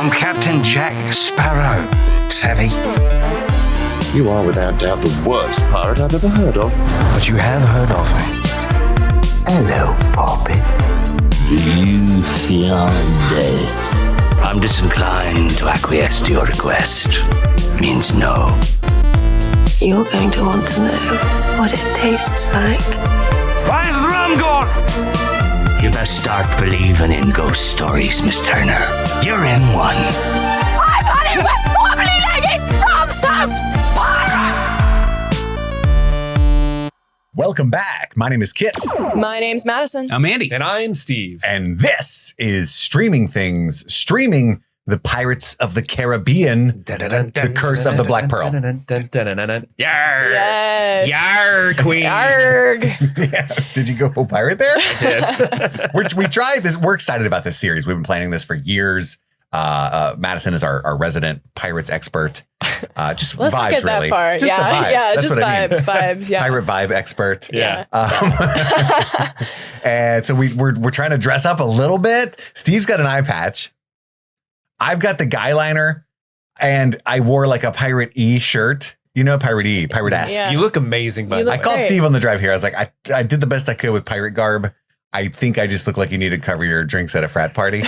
I'm Captain Jack Sparrow. Savvy? You are without doubt the worst pirate I've ever heard of. But you have heard of me. Hello, Poppy. You fiancé. I'm disinclined to acquiesce to your request. Means no. You're going to want to know what it tastes like. Where's the rum gone? You best start believing in ghost stories, Miss Turner. You're in one. I'm hunting with wobbly-legged from pirates! Welcome back. My name is Kit. My name's Madison. I'm Andy. And I'm Steve. And this is Streaming Things, streaming the Pirates of the Caribbean, The Curse of the Black Pearl. Yarr! Yes. Yarr, queen! Yarg. Yeah. Did you go full pirate there? I did. We tried this. We're excited about this series. We've been planning this for years. Madison is our resident pirates expert. Just Let's vibes, not get that really. far. Just the vibes. Yeah, That's just what I mean. vibes. Yeah. Pirate vibe expert. Yeah. And so we're trying to dress up a little bit. Steve's got an eye patch. I've got the guy liner, and I wore like a Pirate E shirt. You know, Pirate-esque. Yeah. You look amazing, by You the I way. called Great. Steve on the drive here. I was like, I did the best I could with pirate garb. I think I just look like you need to cover your drinks at a frat party.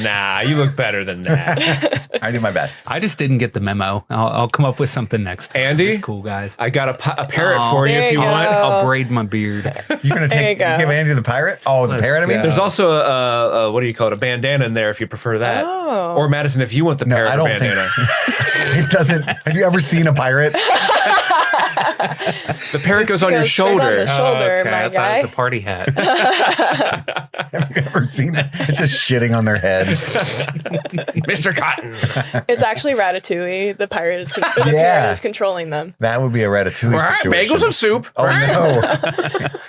Nah, you look better than that. I did my best. I just didn't get the memo. I'll come up with something next time. Andy? It's cool, guys. I got a parrot Oh, for you there if you you want. go. I'll braid my beard. You're going to There you go. give Andy the pirate? Oh, the Let's parrot, I mean? go. There's also a what do you call it? A bandana in there if you prefer that. Oh. Or Madison, if you want the No, parrot I don't think bandana. it doesn't. Have you ever seen a pirate? The parrot goes on your goes on shoulder. the shoulder, Okay, my I thought guy. it was a party hat. Have you ever seen it? It's just shitting on their heads. Mr. Cotton. It's actually Ratatouille. The pirate is the Yeah. pirate is controlling them. That would be a ratatouille All right, situation. bagels and soup. Oh, no.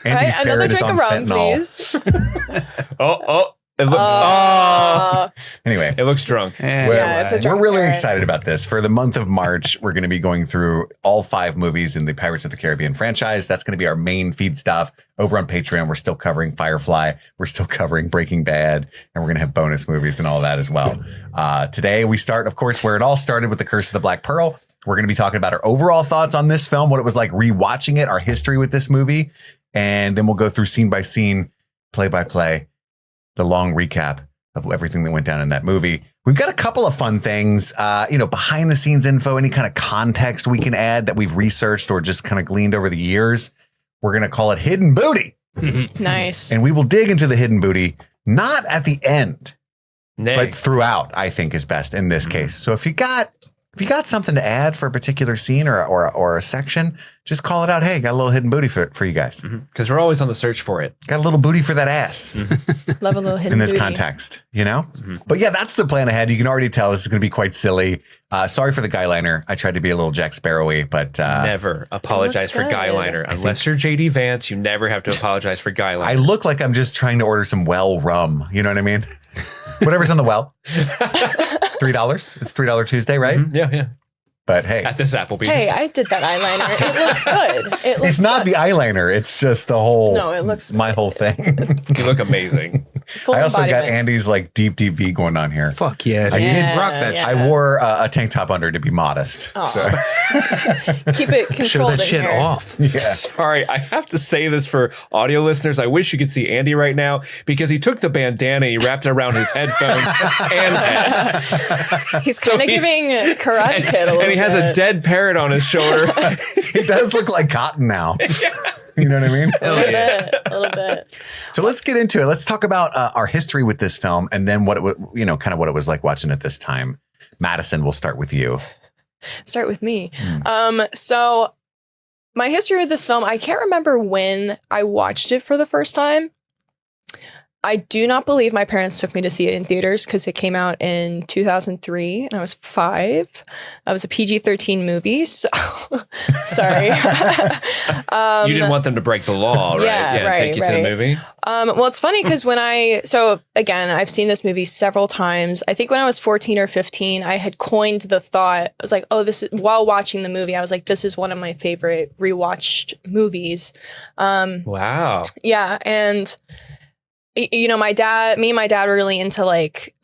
Andy's Right, another parrot is drink on of rum, fentanyl. please. Oh. It Anyway. it looks drunk. Yeah, it's a We're drunk really parrot. excited about this. For the month of March, we're going to be going through all 5 movies in the Pirates of the Caribbean franchise. That's going to be our main feed stuff. Over on Patreon, we're still covering Firefly. We're still covering Breaking Bad. And we're going to have bonus movies and all that as well. Today, we start, of course, where it all started with The Curse of the Black Pearl. We're going to be talking about our overall thoughts on this film, what it was like rewatching it, our history with this movie. And then we'll go through scene by scene, play by play, the long recap of everything that went down in that movie. We've got a couple of fun things, behind the scenes info, any kind of context we can add that we've researched or just kind of gleaned over the years. We're going to call it Hidden Booty. Nice. And we will dig into the Hidden Booty, not at the end, Nay. but throughout, I think is best in this case. So if you got something to add for a particular scene or a section, just call it out. Hey, got a little hidden booty for you guys. Because we're always on the search for it. Got a little booty for that ass. Love a little hidden In this booty. context, But yeah, that's the plan ahead. You can already tell this is going to be quite silly. Sorry for the guy liner. I tried to be a little Jack Sparrow-y, but Never apologize for good. guy liner. Unless you're JD Vance, you never have to apologize for guy I liner. look like I'm just trying to order some well rum. You know what I mean? Whatever's on the well. $3. It's $3 Tuesday, right? Yeah. But hey, At this Applebee's. Hey, I did that eyeliner. It looks good. It looks it's not good. the eyeliner. It's just the whole. No, it looks my whole thing. You look amazing. Full I also got embodiment. Andy's like deep V going on here. Fuck yeah. I dude. did rock that yeah. shit. I wore a tank top under to be modest. Oh. So, Keep it Show controlled that in shit here. off. yeah. Sorry, I have to say this for audio listeners. I wish you could see Andy right now because he took the bandana, he wrapped it around his headphones and head. He's So kind of he- giving Karate Kid a little And he has a bit. dead parrot on his shoulder. It does look like cotton now. You know what I mean? A little bit. A little bit. So let's get into it. Let's talk about our history with this film and then what it kind of what it was like watching it this time. Madison, we'll start with you. Start with me. So my history with this film, I can't remember when I watched it for the first time. I do not believe my parents took me to see it in theaters because it came out in 2003 and I was 5. It was a PG-13 movie, so sorry. You didn't want them to break the law, right? Yeah, right, take you to the right. movie. Well, it's funny because again, I've seen this movie several times. I think when I was 14 or 15, I had coined the thought, I was like, while watching the movie, I was like, this is one of my favorite rewatched movies. Wow. Yeah. And me and my dad were really into like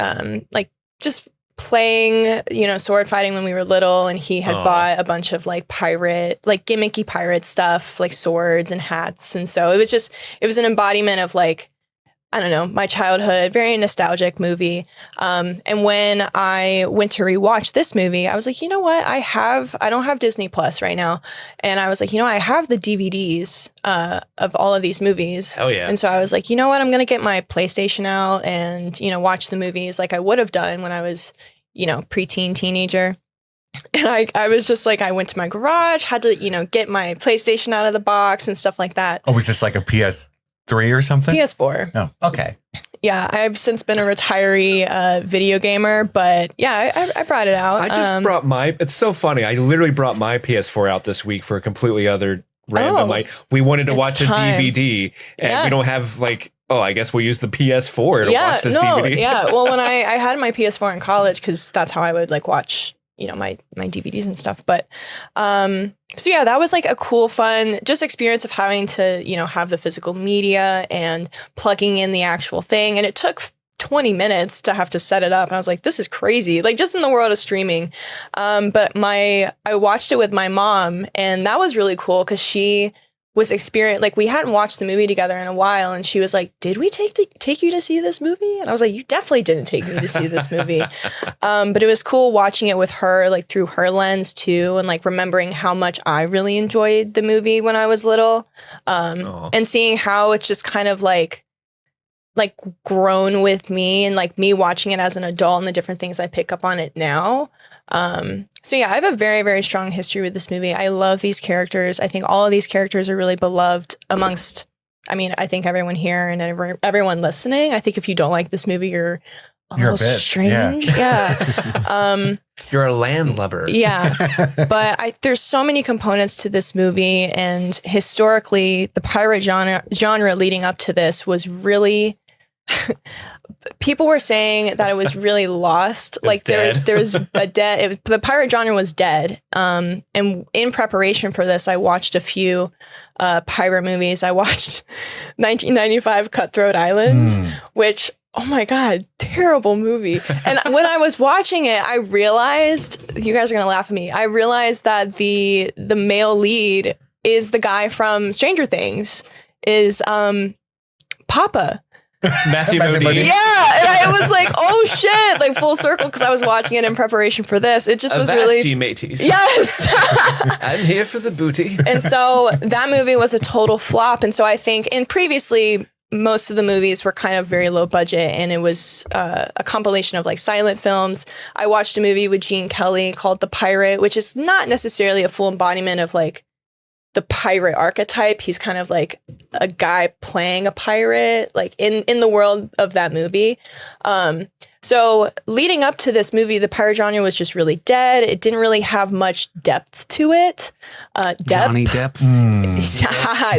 just playing, sword fighting when we were little, and he had bought a bunch of like gimmicky pirate stuff, like swords and hats. And so it was an embodiment of like, I don't know, my childhood, very nostalgic movie. And when I went to rewatch this movie, I was like, you know what? I don't have Disney Plus right now. And I was like, I have the DVDs of all of these movies. Oh, yeah. And so I was like, you know what? I'm going to get my PlayStation out and, watch the movies like I would have done when I was, preteen, teenager. And I was just like, I went to my garage, had to, get my PlayStation out of the box and stuff like that. Oh, was this like a PS3 or something? PS4. Oh, okay. Yeah, I've since been a retiree video gamer, but yeah, I brought it out. I just brought it's so funny. I literally brought my PS4 out this week for a completely other random. We wanted to watch a DVD, and we don't have I guess we'll use the PS4 to watch this DVD. Yeah, well, when I had my PS4 in college, because that's how I would watch my DVDs and stuff. But so yeah, that was like a cool, fun just experience of having to have the physical media and plugging in the actual thing. And it took 20 minutes to have to set it up, and I was like, this is crazy, like just in the world of streaming. But I watched it with my mom, and that was really cool because she was we hadn't watched the movie together in a while, and she was like, did we take you to see this movie? And I was like, you definitely didn't take me to see this movie. But it was cool watching it with her, like through her lens too, and like remembering how much I really enjoyed the movie when I was little, and seeing how it's just kind of like grown with me, and like me watching it as an adult and the different things I pick up on it now. So yeah, I have a very, very strong history with this movie. I love these characters. I think all of these characters are really beloved amongst, I think everyone here and everyone listening. I think if you don't like this movie, you're a little strange. Yeah. You're a landlubber. Yeah. But there's so many components to this movie, and historically the pirate genre leading up to this was really people were saying that it was really lost. There was a dead. The pirate genre was dead. And in preparation for this, I watched a few pirate movies. I watched 1995 Cutthroat Island, which, oh my God, terrible movie. And when I was watching it, I realized, you guys are gonna laugh at me, I realized that the male lead is the guy from Stranger Things, is Papa. Matthew Modine. Yeah, and I was like, oh shit, like full circle, because I was watching it in preparation for this. It just was really mateys. Yes. I'm here for the booty. And so that movie was a total flop. And so I think, and previously most of the movies were kind of very low budget, and it was a compilation of like silent films. I watched a movie with Gene Kelly called The Pirate, which is not necessarily a full embodiment of like the pirate archetype. He's kind of like a guy playing a pirate, like in the world of that movie. So leading up to this movie, the pirate genre was just really dead. It didn't really have much depth to it. Johnny Depp.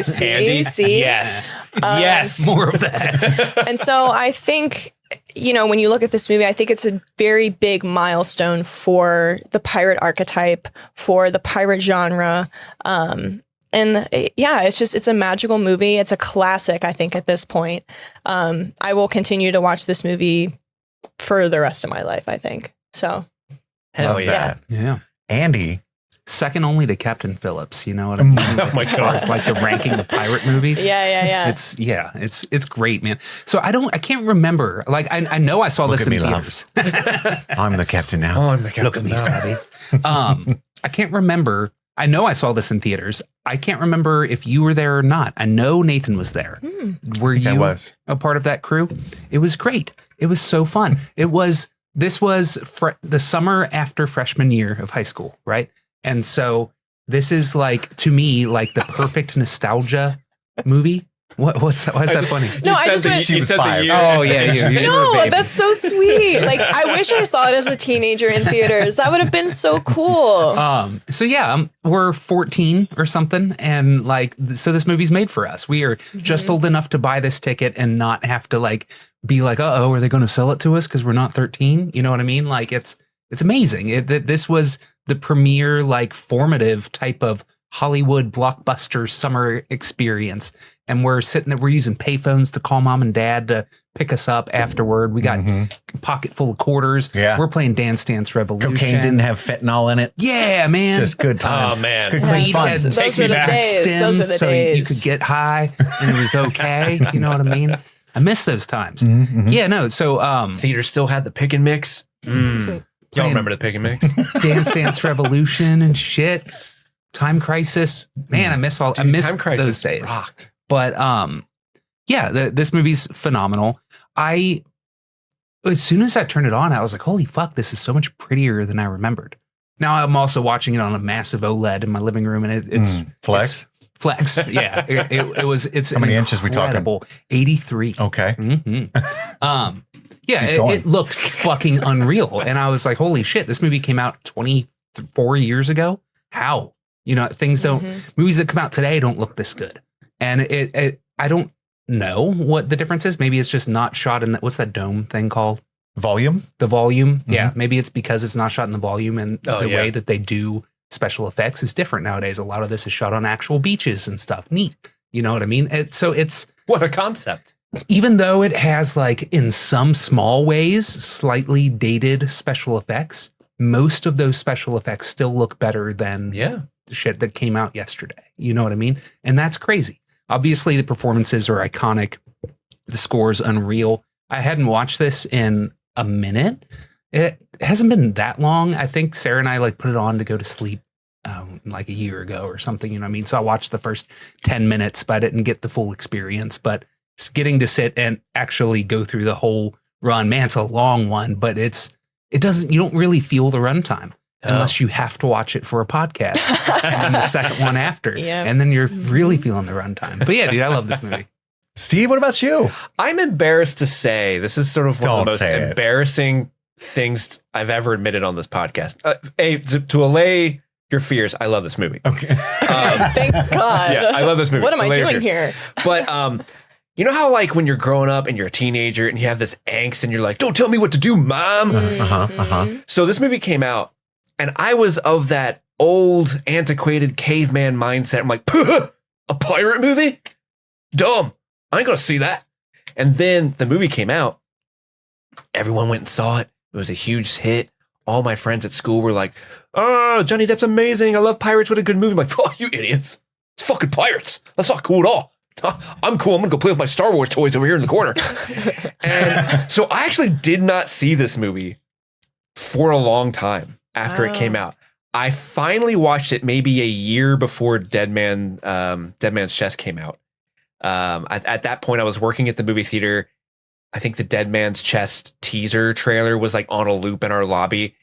See? Yes. Yes. More of that. And so I think, when you look at this movie, I think it's a very big milestone for the pirate archetype, for the pirate genre. And yeah, it's a magical movie. It's a classic, I think, at this point. I will continue to watch this movie for the rest of my life, I think. So. Hell yeah. Yeah. Andy. Second only to Captain Phillips, you know what I mean? Oh my God. As like the ranking of pirate movies. Yeah. It's great, man. So I can't remember. Like I know I saw this in theaters. I'm the captain now. Oh, I'm the captain. Look at me, Sabby. I can't remember. I know I saw this in theaters. I can't remember if you were there or not. I know Nathan was there. Were you a part of that crew? It was great. It was so fun. This was the summer after freshman year of high school, right? And so this is like, to me, like the perfect nostalgia movie. Why is that funny? No, I just went, you said the year. Oh yeah, no, that's so sweet. Like I wish I saw it as a teenager in theaters. That would have been so cool. So yeah, we're 14 or something, and like, so this movie's made for us. We are just old enough to buy this ticket and not have to like be like, are they going to sell it to us because we're not 13? You know what I mean? Like it's amazing. This was the premier like formative type of Hollywood blockbuster summer experience. And we're sitting there, we're using payphones to call mom and dad to pick us up afterward. We got a pocket full of quarters. Yeah. We're playing Dance Dance Revolution. Cocaine didn't have fentanyl in it. Yeah, man. Just good times. Oh, man. Good clean fun. Those were the days. Those were the so days. you could get high and it was okay. You know what I mean? I miss those times. Yeah, no. So theater still had the pick and mix. Y'all remember the pick and mix? Dance Dance Revolution and shit. Time Crisis. Man, I miss Time Crisis those days. rocked. But this movie's phenomenal. As soon as I turned it on, I was like, holy fuck, this is so much prettier than I remembered. Now I'm also watching it on a massive OLED in my living room, and it's Flex. Flex. Yeah. It's how many inches we talking? 83. Okay. Yeah, it looked fucking unreal. And I was like, holy shit, this movie came out 24 years ago. How? You know, movies that come out today don't look this good. And I don't know what the difference is. Maybe it's just not shot in what's that dome thing called? Volume? The volume. Yeah. Maybe it's because it's not shot in the volume, and the way that they do special effects is different nowadays. A lot of this is shot on actual beaches and stuff. Neat. You know what I mean? What a concept. Even though it has, like, in some small ways, slightly dated special effects, most of those special effects still look better than the shit that came out yesterday. You know what I mean? And that's crazy. Obviously, the performances are iconic. The score is unreal. I hadn't watched this in a minute. It hasn't been that long. I think Sarah and I put it on to go to sleep like a year ago or something. You know what I mean? So I watched the first 10 minutes, but I didn't get the full experience. But it's getting to sit and actually go through the whole run. Man, it's a long one, but you don't really feel the runtime. Unless you have to watch it for a podcast and then the second one after. Yep. And then you're really feeling the runtime. But yeah, dude, I love this movie. Steve, what about you? I'm embarrassed to say this is sort of one of the most embarrassing things I've ever admitted on this podcast. To allay your fears, I love this movie. Okay. Thank God. Yeah, I love this movie. What am I doing here? But you know how when you're growing up and you're a teenager and you have this angst and you're like, don't tell me what to do, mom. So this movie came out. And I was of that old, antiquated caveman mindset. I'm like, a pirate movie? Dumb. I ain't gonna see that. And then the movie came out. Everyone went and saw it. It was a huge hit. All my friends at school were like, oh, Johnny Depp's amazing. I love pirates. What a good movie. I'm like, oh, you idiots. It's fucking pirates. That's not cool at all. I'm cool. I'm gonna go play with my Star Wars toys over here in the corner. And so I actually did not see this movie for a long time. After it came out, I finally watched it maybe a year before Dead Man's Chest came out. At that point, I was working at the movie theater. I think the Dead Man's Chest teaser trailer was on a loop in our lobby.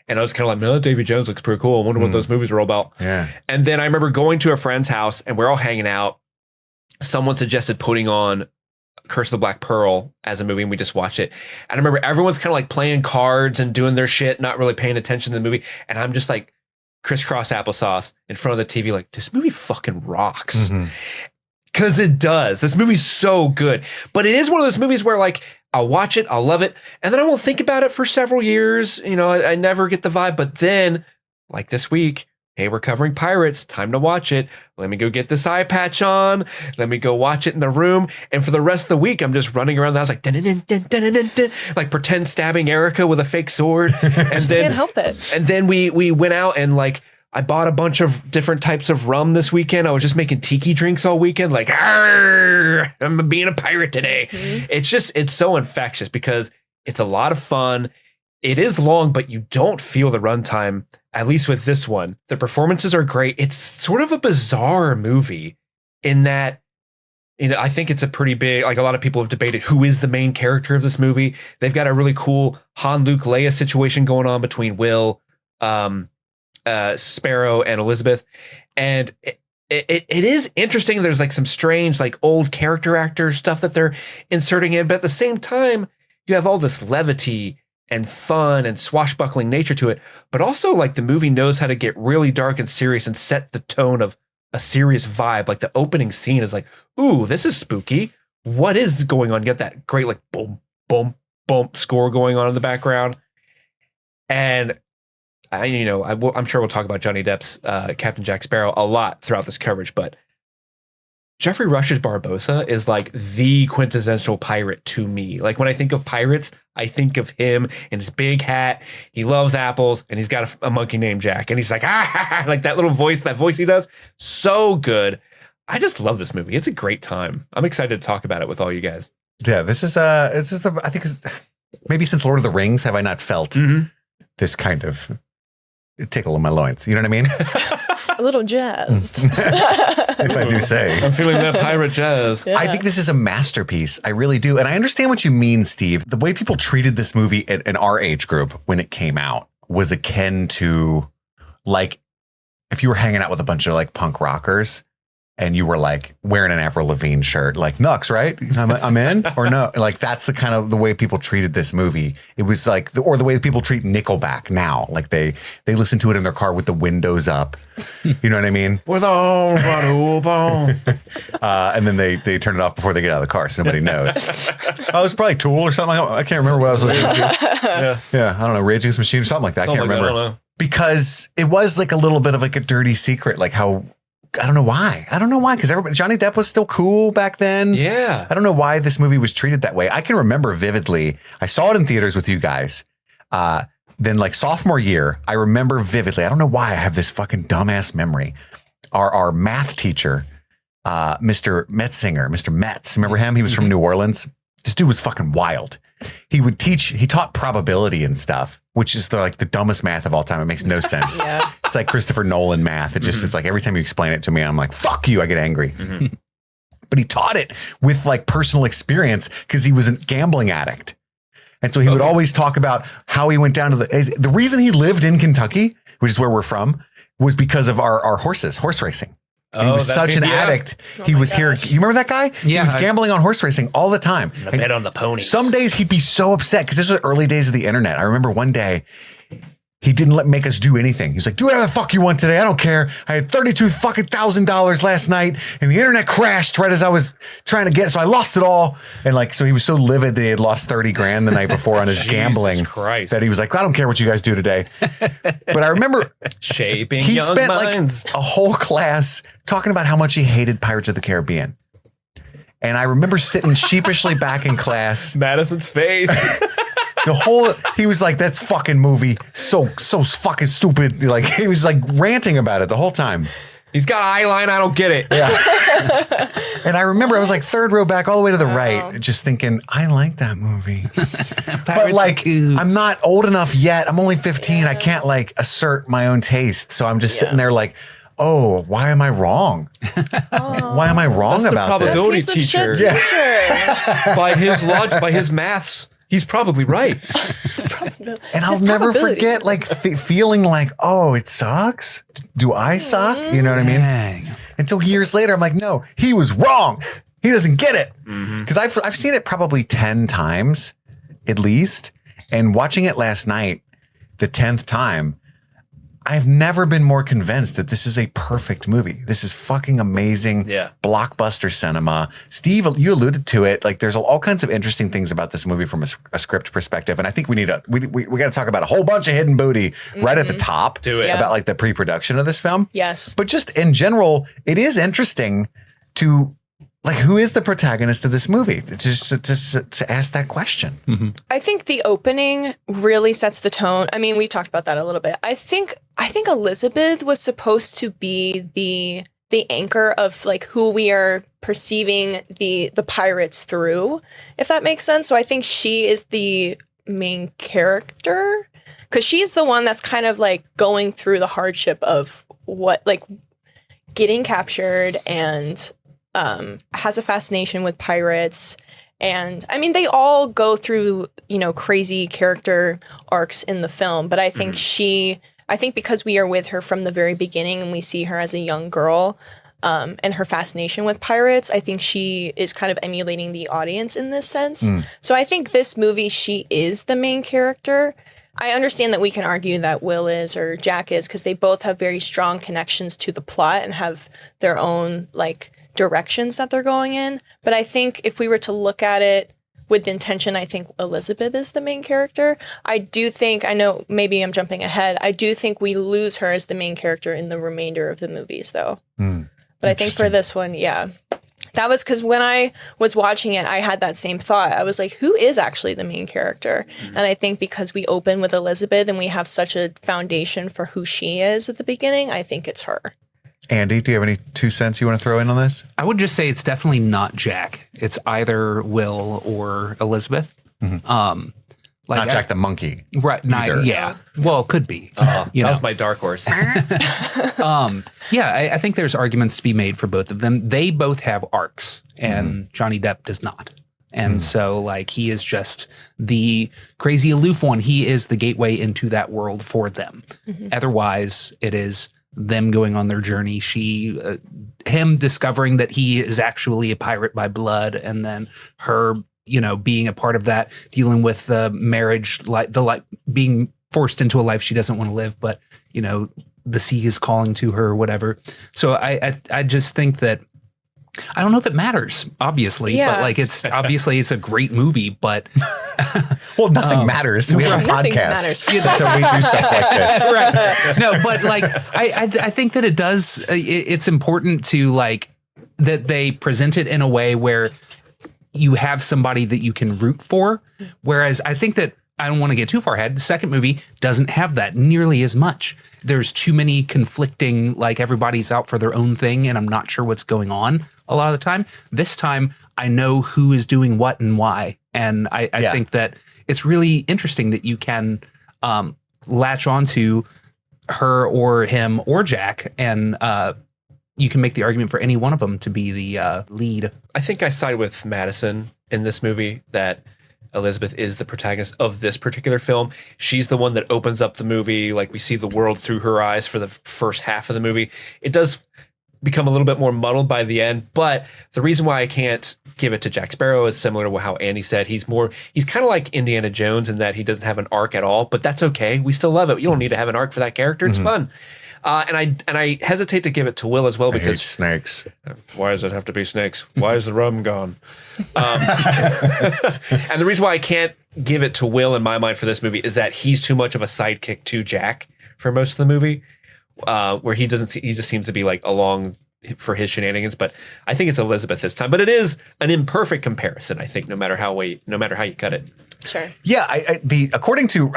And I was kind of like, no, Davy Jones looks pretty cool. I wonder what those movies are all about. Yeah. And then I remember going to a friend's house and we're all hanging out. Someone suggested putting on Curse of the Black Pearl as a movie, and we just watched it. And I remember everyone's kind of playing cards and doing their shit, not really paying attention to the movie. And I'm just crisscross applesauce in front of the TV, this movie fucking rocks. Because it does. This movie's so good. But it is one of those movies where I'll watch it, I'll love it, and then I won't think about it for several years. You know, I never get the vibe. But then, this week, hey, we're covering pirates. Time to watch it. Let me go get this eye patch on. Let me go watch it in the room. And for the rest of the week, I'm just running around the house dun, dun, dun, dun, dun, dun, pretend stabbing Erica with a fake sword. And then can't help it. And then we went out and I bought a bunch of different types of rum this weekend. I was just making tiki drinks all weekend. I'm being a pirate today. It's so infectious because it's a lot of fun. It is long, but you don't feel the runtime, at least with this one. The performances are great. It's sort of a bizarre movie in that, I think it's a pretty big, a lot of people have debated who is the main character of this movie. They've got a really cool Han, Luke, Leia situation going on between Will, Sparrow, and Elizabeth. And it is interesting. There's some strange, old character actor stuff that they're inserting in. But at the same time, you have all this levity and fun and swashbuckling nature to it, but also the movie knows how to get really dark and serious and set the tone of a serious vibe. The opening scene is ooh, this is spooky. What is going on? You get that great boom, boom, boom score going on in the background. And I'm sure we'll talk about Johnny Depp's Captain Jack Sparrow a lot throughout this coverage, but Jeffrey Rush's Barbossa is like the quintessential pirate to me. Like when I think of pirates, I think of him and his big hat. He loves apples and he's got a monkey named Jack. And he's like, like that little voice, that voice he does. So good. I just love this movie. It's a great time. I'm excited to talk about it with all you guys. Yeah, I think maybe since Lord of the Rings have I not felt this kind of tickle in my loins. You know what I mean? A little jazzed. If I do say. I'm feeling that pirate jazz. Yeah. I think this is a masterpiece. I really do. And I understand what you mean, Steve. The way people treated this movie in our age group when it came out was akin to like if you were hanging out with a bunch of like punk rockers and you were like wearing an Avril Lavigne shirt, like Nux, right? I'm in or no? Like that's the kind of the way people treated this movie. It was like, or the way people treat Nickelback now. Like they listen to it in their car with the windows up. You know what I mean? With all and then they turn it off before they get out of the car, so nobody knows. Oh, it's probably Tool or something. I can't remember what I was listening to. Yeah, I don't know, Rage Against the Machine or something like that. I can't remember. I don't know. Because it was like a little bit of like a dirty secret, like how. I don't know why. Because Johnny Depp was still cool back then. Yeah. I don't know why this movie was treated that way. I can remember vividly. I saw it in theaters with you guys. Then like sophomore year, I remember vividly. I don't know why I have this fucking dumbass memory. Our math teacher, Mr. Metzinger, Mr. Metz. Remember him? He was from New Orleans. This dude was fucking wild. He taught probability and stuff, which is the dumbest math of all time. It makes no sense. Yeah. It's like Christopher Nolan math. It just is like every time you explain it to me, I'm like, fuck you, I get angry. But he taught it with like personal experience because he was a gambling addict. And so he would always talk about how he went down to the reason he lived in Kentucky, which is where we're from, was because of our horse racing. And he was such an addict. He was here. You remember that guy? Yeah. He was gambling on horse racing all the time. I bet on the ponies. Some days he'd be so upset because this was the early days of the internet. I remember one day he didn't make us do anything. He's like, do whatever the fuck you want today. I don't care. I had $32,000 last night and the internet crashed right as I was trying to get it. So I lost it all. And like, so he was so livid that he had lost 30 grand the night before on his gambling that he was like, I don't care what you guys do today. But I remember shaping he young spent minds. Like a whole class talking about how much he hated Pirates of the Caribbean. And I remember sitting sheepishly back in class. Madison's face. He was like, that's fucking movie. So fucking stupid. Like he was like ranting about it the whole time. He's got eyeline. I don't get it. Yeah. And I remember I was like third row back all the way to the right, just thinking, I like that movie. But like, I'm not old enough yet. I'm only 15. I can't like assert my own taste. So I'm just sitting there like, oh, why am I wrong? Why am I wrong That's about the probability this? teacher. By his logic, by his maths, he's probably right. And I'll never forget like feeling like, oh, it sucks. Do I suck? You know what I mean? Until years later, I'm like, no, he was wrong. He doesn't get it. Because I've seen it probably 10 times at least. And watching it last night, the 10th time, I've never been more convinced that this is a perfect movie. This is fucking amazing blockbuster cinema. Steve, you alluded to it. Like there's all kinds of interesting things about this movie from a script perspective. And I think we got to talk about a whole bunch of hidden booty right at the top about like the pre-production of this film. Yes. But just in general, it is interesting to like, who is the protagonist of this movie? Just to ask that question. I think the opening really sets the tone. I mean, we talked about that a little bit. I think Elizabeth was supposed to be the anchor of like who we are perceiving the pirates through, if that makes sense. So I think she is the main character because she's the one that's kind of like going through the hardship of what like getting captured and has a fascination with pirates. And I mean, they all go through, crazy character arcs in the film. But I think I think because we are with her from the very beginning and we see her as a young girl and her fascination with pirates, I think she is kind of emulating the audience in this sense. So I think this movie, she is the main character. I understand that we can argue that Will is or Jack is because they both have very strong connections to the plot and have their own like directions that they're going in. But I think if we were to look at it with the intention, I think Elizabeth is the main character. I do think, I know maybe I'm jumping ahead, I do think we lose her as the main character in the remainder of the movies, though. But I think for this one, yeah. That was because when I was watching it, I had that same thought. I was like, who is actually the main character? And I think because we open with Elizabeth and we have such a foundation for who she is at the beginning, I think it's her. Andy, do you have any 2 cents you want to throw in on this? I would just say it's definitely not Jack. It's either Will or Elizabeth. Like not Jack the monkey. Right. Yeah. Well, it could be. That was my dark horse. Yeah, I think there's arguments to be made for both of them. They both have arcs, and Johnny Depp does not. And so, like, he is just the crazy aloof one. He is the gateway into that world for them. Otherwise, it is them going on their journey. Him discovering that he is actually a pirate by blood, and then her, being a part of that, dealing with the marriage, being forced into a life she doesn't want to live, but the sea is calling to her or whatever. So I just think that, I don't know if it matters, obviously, but like it's a great movie, but well, nothing matters. We have a podcast, so we do stuff like this. Right. No, but like I think that it does. It's important to like that they present it in a way where you have somebody that you can root for. Whereas I think that, I don't want to get too far ahead, the second movie doesn't have that nearly as much. There's too many conflicting, like everybody's out for their own thing and I'm not sure what's going on a lot of the time. This time I know who is doing what and why. And I think that it's really interesting that you can latch onto her or him or Jack, and you can make the argument for any one of them to be the lead. I think I side with Madison in this movie, that Elizabeth is the protagonist of this particular film. She's the one that opens up the movie. Like, we see the world through her eyes for the first half of the movie. It does become a little bit more muddled by the end, but the reason why I can't give it to Jack Sparrow is similar to how Andy said. He's kind of like Indiana Jones in that he doesn't have an arc at all, but that's okay. We still love it. You don't need to have an arc for that character. It's fun. And I hesitate to give it to Will as well, because I hate snakes. Why does it have to be snakes? Why is the rum gone? And the reason why I can't give it to Will in my mind for this movie is that he's too much of a sidekick to Jack for most of the movie, where he just seems to be like along for his shenanigans. But I think it's Elizabeth this time. But it is an imperfect comparison, I think, no matter how you cut it. Sure. Yeah, according to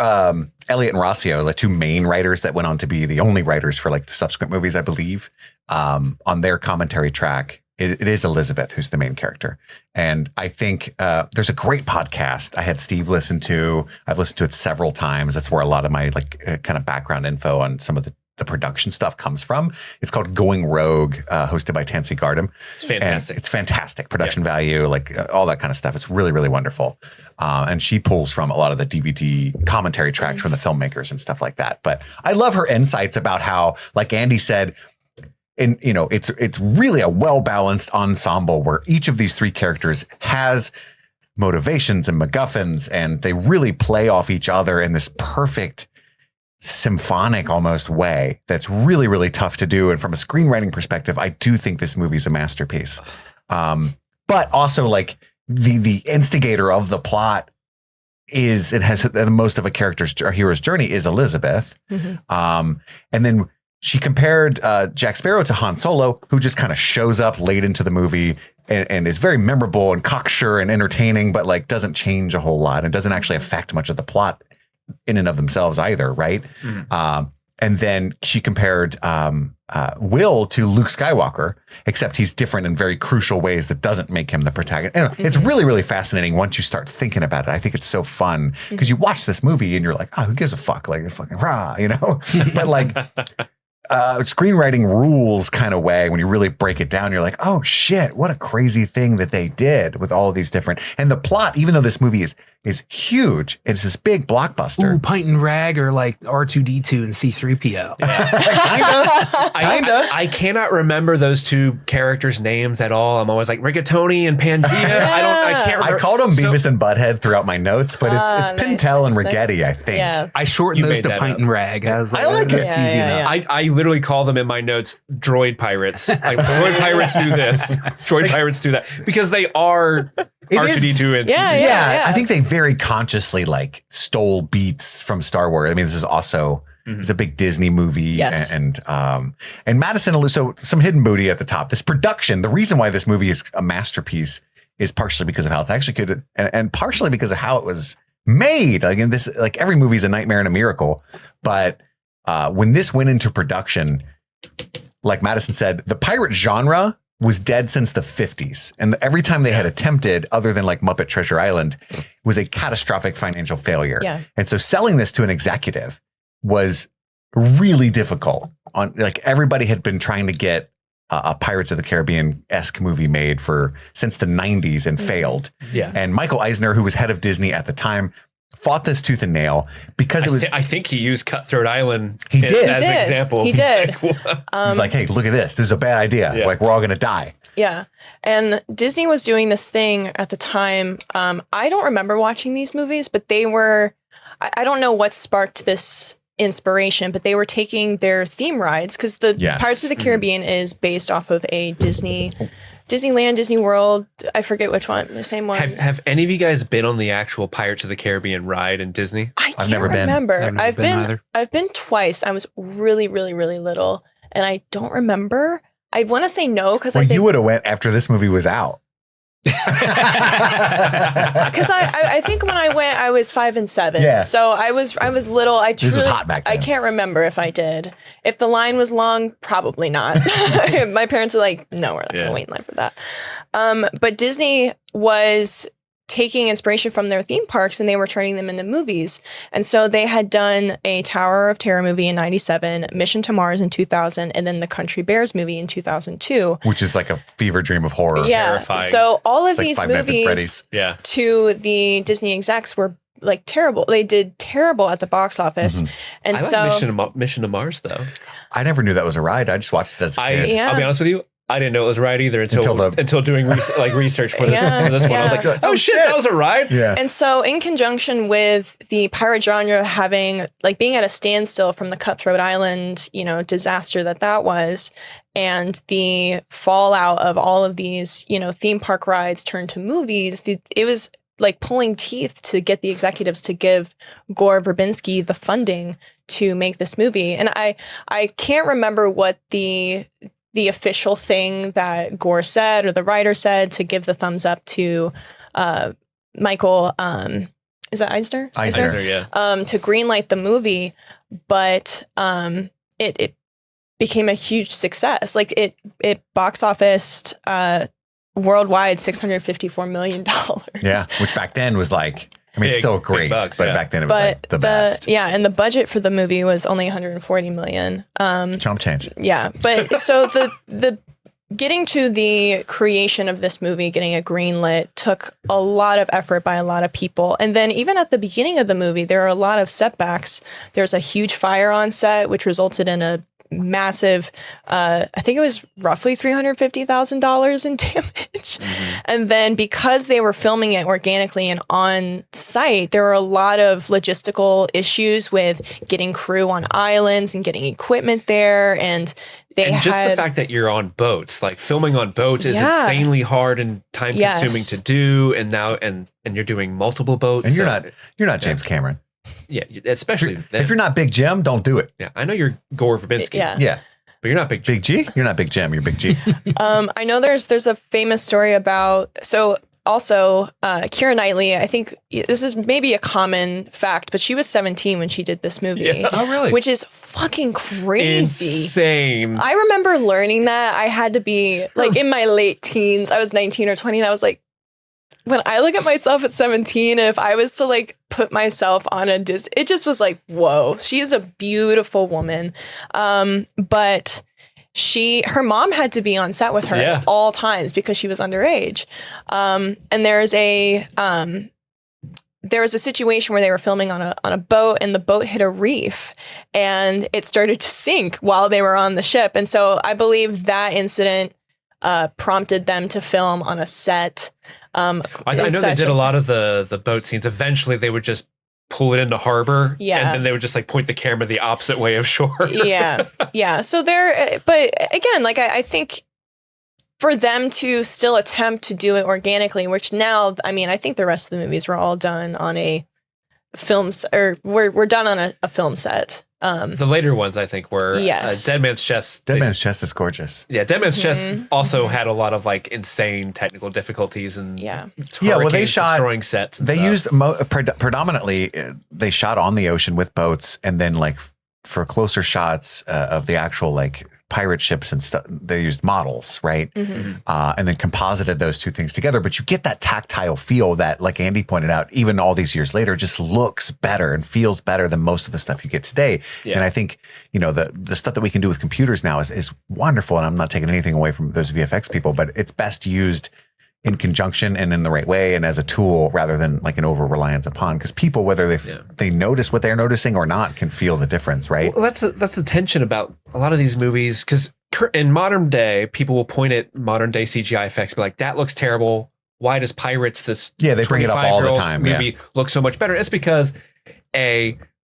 Elliot and Rossio, the two main writers that went on to be the only writers for like the subsequent movies, I believe, on their commentary track, it is Elizabeth who's the main character. And I think there's a great podcast I had Steve listen to. I've listened to it several times. That's where a lot of my kind of background info on some of the production stuff comes from. It's called Going Rogue, hosted by Tansy Gardam. It's fantastic. And it's fantastic production value, like all that kind of stuff. It's really, really wonderful. And she pulls from a lot of the DVD commentary tracks from the filmmakers and stuff like that. But I love her insights about how, like Andy said, it's really a well-balanced ensemble where each of these three characters has motivations and MacGuffins, and they really play off each other in this perfect symphonic almost way that's really, really tough to do. And from a screenwriting perspective, I do think this movie's a masterpiece. But also, like, the instigator of the plot is, it has the most of a hero's journey is Elizabeth. And then she compared Jack Sparrow to Han Solo, who just kind of shows up late into the movie and is very memorable and cocksure and entertaining, but like doesn't change a whole lot and doesn't actually affect much of the plot in and of themselves either, right? And then she compared Will to Luke Skywalker, except he's different in very crucial ways that doesn't make him the protagonist. And it's really, really fascinating once you start thinking about it. I think it's so fun because you watch this movie and you're like, oh, who gives a fuck? Like, fucking rah, But like, screenwriting rules kind of way, when you really break it down, you're like, oh shit, what a crazy thing that they did with all of these different, and the plot, even though this movie is huge, it's this big blockbuster. Ooh, Pint and Rag are like R2D2 and C3PO. Kinda. I cannot remember those two characters' names at all. I'm always like Rigatoni and Pangea. I can't remember. I called them Beavis and Butthead throughout my notes, but it's Pintel and Rigetti, I think. Yeah. I shortened those to Pint and Rag. I was like, I like it. It's easy enough. I literally call them in my notes droid pirates. Like droid pirates do this, droid pirates do that, because they are R2D2 and yeah. I think they very consciously like stole beats from Star Wars. I mean, this is also it's a big Disney movie, yes. and Madison. So some hidden booty at the top. This production, the reason why this movie is a masterpiece is partially because of how it's executed, and partially because of how it was made. Like in this, like every movie is a nightmare and a miracle, but when this went into production, like Madison said, the pirate genre was dead since the 50s. And every time they had attempted, other than like Muppet Treasure Island, was a catastrophic financial failure. Yeah. And so selling this to an executive was really difficult. On like everybody had been trying to get a Pirates of the Caribbean-esque movie made since the 90s and failed. Yeah. And Michael Eisner, who was head of Disney at the time, fought this tooth and nail because it was. I think he used Cutthroat Island. He did as an example. He did. He was like, "Hey, look at this. This is a bad idea. Yeah. Like we're all gonna die." Yeah. And Disney was doing this thing at the time. I don't remember watching these movies, but they were. I don't know what sparked this inspiration, but they were taking their theme rides because the Pirates of the Caribbean is based off of a Disneyland, Disney World. I forget which one. The same one. Have any of you guys been on the actual Pirates of the Caribbean ride in Disney? I've never remember. I've been twice. I was really, really, really little, and I don't remember. I want to say no because I think you would have went after this movie was out. Because I think when I went, I was 5 and 7. Yeah. So I was little. This was hot back then. I can't remember if I did. If the line was long, probably not. My parents are like, no, we're not going to wait in line for that. But Disney was taking inspiration from their theme parks and they were turning them into movies. And so they had done a Tower of Terror movie in 97, Mission to Mars in 2000, and then the Country Bears movie in 2002. Which is like a fever dream of horror. Yeah. Terrifying. So all of It's like these Five Nights at movies Freddy's. to the Disney execs were like terrible. They did terrible at the box office. And I like Mission to Mars though. I never knew that was a ride. I just watched it as a kid. I'll be honest with you. I didn't know it was a ride either until doing research for this one. I was like, oh shit, that was a ride. Yeah. And so in conjunction with the pirate genre being at a standstill from the Cutthroat Island, disaster that was, and the fallout of all of these, theme park rides turned to movies, it was like pulling teeth to get the executives to give Gore Verbinski the funding to make this movie. And I can't remember what the official thing that Gore said or the writer said to give the thumbs up to Michael, is that Eisner? Eisner, yeah. To greenlight the movie, but it became a huge success. Like it box officed worldwide $654 million. Yeah, which back then was like, I mean, it's still great, but back then it was like the best. Yeah, and the budget for the movie was only $140 million. Chump change. Yeah, but so the getting to the creation of this movie, getting it greenlit, took a lot of effort by a lot of people. And then even at the beginning of the movie, there are a lot of setbacks. There's a huge fire on set, which resulted in a massive, I think it was roughly $350,000 in damage. And then because they were filming it organically and on site, there were a lot of logistical issues with getting crew on islands and getting equipment there. And just the fact that you're on boats, like filming on boats is insanely hard and time consuming to do. And now, and you're doing multiple boats. And you're not James Cameron. Yeah, especially if you're not Big Jim, don't do it. Yeah, I know you're Gore Verbinski. Yeah. But you're not Big G. Big G? You're not Big Jim, you're Big G. I know there's a famous story about, so also Keira Knightley, I think this is maybe a common fact, but she was 17 when she did this movie. Yeah. Oh, really? Which is fucking crazy. Insane. I remember learning that. I had to be like in my late teens. I was 19 or 20 and I was like, when I look at myself at 17, if I was to like put myself on a Disney, it just was like, whoa, she is a beautiful woman. But her mom had to be on set with her at all times because she was underage. And there was a situation where they were filming on a boat and the boat hit a reef and it started to sink while they were on the ship. And so I believe that incident prompted them to film on a set. I know they did a lot of the boat scenes. Eventually they would just pull it into harbor. Yeah. And then they would just like point the camera the opposite way of shore. Yeah. So but again, like I think for them to still attempt to do it organically, which now, I mean, I think the rest of the movies were all done on a film, or we're done on a film set. The later ones, I think, were Dead Man's Chest. Dead Man's Chest is gorgeous. Yeah, Dead Man's Chest also had a lot of like insane technical difficulties and well, they shot destroying sets. They used predominantly they shot on the ocean with boats, and then like for closer shots of the actual like pirate ships and stuff, they used models, right? And then composited those two things together. But you get that tactile feel that, like Andy pointed out, even all these years later, just looks better and feels better than most of the stuff you get today. And I think, you know, the stuff that we can do with computers now is wonderful. And I'm not taking anything away from those VFX people, but it's best used in conjunction and in the right way and as a tool rather than like an over reliance upon, because people, whether they notice what they're noticing or not, can feel the difference, right? Well, that's the tension about a lot of these movies, because in modern day, people will point at modern day CGI effects, be like, that looks terrible. Why does Pirates, this they bring it up all the time, movie look so much better? It's because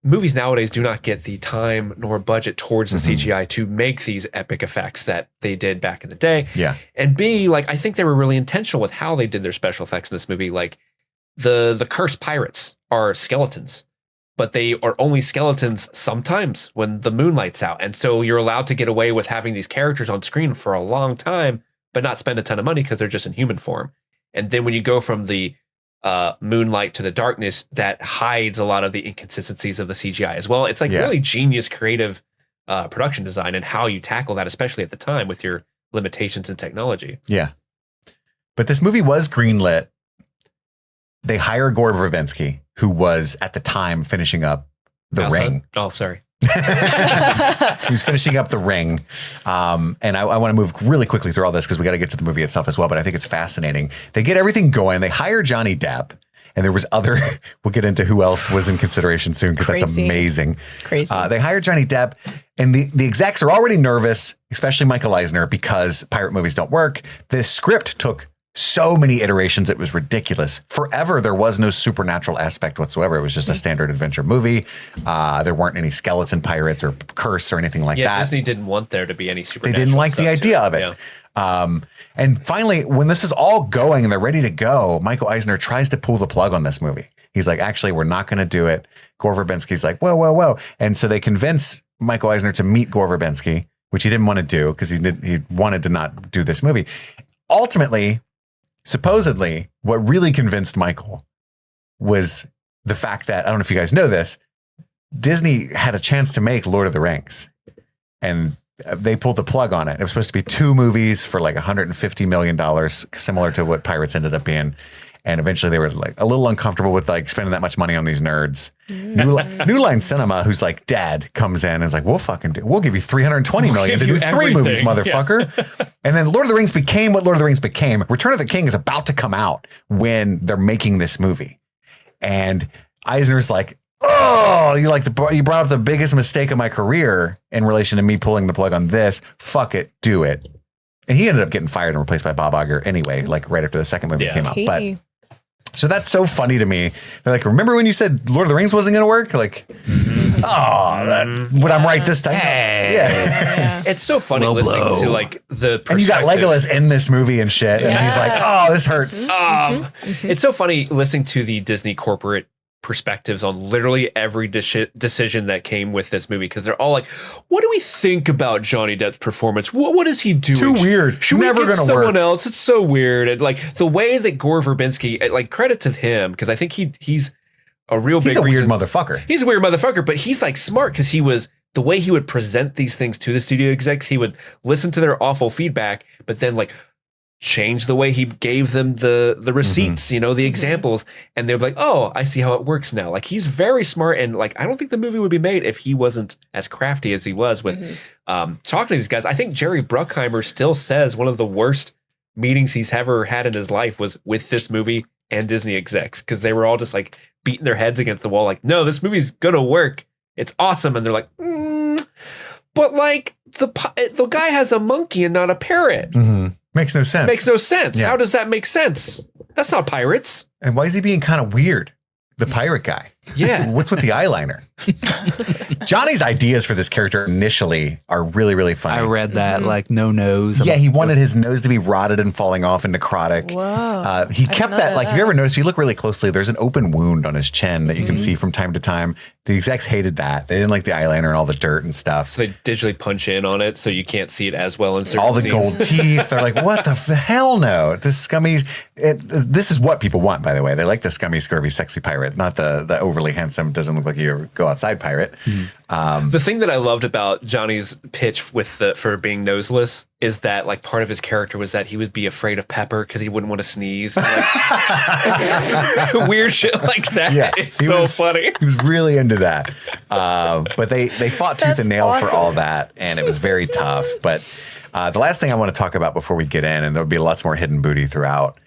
movies nowadays do not get the time nor budget towards the CGI to make these epic effects that they did back in the day. And B, like, I think they were really intentional with how they did their special effects in this movie. Like the cursed pirates are skeletons, but they are only skeletons sometimes when the moonlight's out. And so you're allowed to get away with having these characters on screen for a long time, but not spend a ton of money because they're just in human form. And then when you go from the moonlight to the darkness, that hides a lot of the inconsistencies of the CGI as well. It's like really genius creative production design and how you tackle that, especially at the time with your limitations in technology. But this movie was greenlit. They hired Gore Verbinski, who was at the time finishing up The Ring. Oh, sorry. Who's finishing up The Ring. And I want to move really quickly through all this because we got to get to the movie itself as well, but I think it's fascinating. They get everything going. They hire Johnny Depp, and there was we'll get into who else was in consideration soon because that's amazing. Crazy. They hired Johnny Depp, and the execs are already nervous, especially Michael Eisner, because pirate movies don't work. The script took so many iterations, it was ridiculous. Forever, there was no supernatural aspect whatsoever. It was just a standard adventure movie. There weren't any skeleton pirates or curse or anything like that. Yeah, Disney didn't want there to be any supernatural. They didn't like the idea of it. And finally, when this is all going and they're ready to go, Michael Eisner tries to pull the plug on this movie. He's like, actually, we're not going to do it. Gore Verbinski's like, whoa. And so they convince Michael Eisner to meet Gore Verbinski, which he didn't want to do because he wanted to not do this movie. Ultimately, supposedly, what really convinced Michael was the fact that, I don't know if you guys know this, Disney had a chance to make Lord of the Rings, and they pulled the plug on it. It was supposed to be 2 movies for like $150 million, similar to what Pirates ended up being. And eventually they were like a little uncomfortable with like spending that much money on these nerds. New Line Cinema, who's like dad, comes in and is like, we'll give you $320 million to do 3 movies, motherfucker. Yeah. And then Lord of the Rings became what Lord of the Rings became. Return of the King is about to come out when they're making this movie. And Eisner's like, oh, you brought up the biggest mistake of my career in relation to me pulling the plug on this. Fuck it, do it. And he ended up getting fired and replaced by Bob Iger anyway, like right after the second movie came out. But so that's so funny to me. They're like, remember when you said Lord of the Rings wasn't going to work? Like, but I'm right this time. Yeah. It's so funny listening to like the and you got Legolas in this movie and shit. And he's like, oh, this hurts. It's so funny listening to the Disney corporate perspectives on literally every decision that came with this movie, because they're all like, what do we think about Johnny Depp's performance? What is he doing? Too weird. Should we get someone else? It's so weird. And like the way that Gore Verbinski, like, credit to him, because I think he's a real big weird motherfucker. He's a weird motherfucker, but he's like smart, because he was the way he would present these things to the studio execs. He would listen to their awful feedback, but then like change the way he gave them the receipts, the examples, and they'll be like, oh, I see how it works now. Like, he's very smart, and like, I don't think the movie would be made if he wasn't as crafty as he was with talking to these guys. I think Jerry Bruckheimer still says one of the worst meetings he's ever had in his life was with this movie and Disney execs, because they were all just like beating their heads against the wall, like, no, this movie's gonna work. It's awesome. And they're like, but like the guy has a monkey and not a parrot. Makes no sense. Yeah. How does that make sense? That's not pirates. And why is he being kind of weird? The pirate guy. Yeah. What's with the eyeliner? Johnny's ideas for this character initially are really, really funny. I read that, like, no nose. Yeah, he wanted his nose to be rotted and falling off and necrotic. Whoa. He kept that, like, if you ever notice, if you look really closely, there's an open wound on his chin that you can see from time to time. The execs hated that. They didn't like the eyeliner and all the dirt and stuff. So they digitally punch in on it so you can't see it as well in certain all the scenes. gold teeth. They're like, what the hell no? This scummy. This is what people want, by the way. They like the scummy, scurvy, sexy pirate, not the overly handsome, doesn't look like you go outside pirate. The thing that I loved about Johnny's pitch for being noseless is that like part of his character was that he would be afraid of pepper because he wouldn't want to sneeze. Like, weird shit like that. Yeah, it's so funny. He was really into that. But they fought tooth and nail for all that, and it was very tough. But the last thing I want to talk about before we get in, and there'll be lots more hidden booty throughout,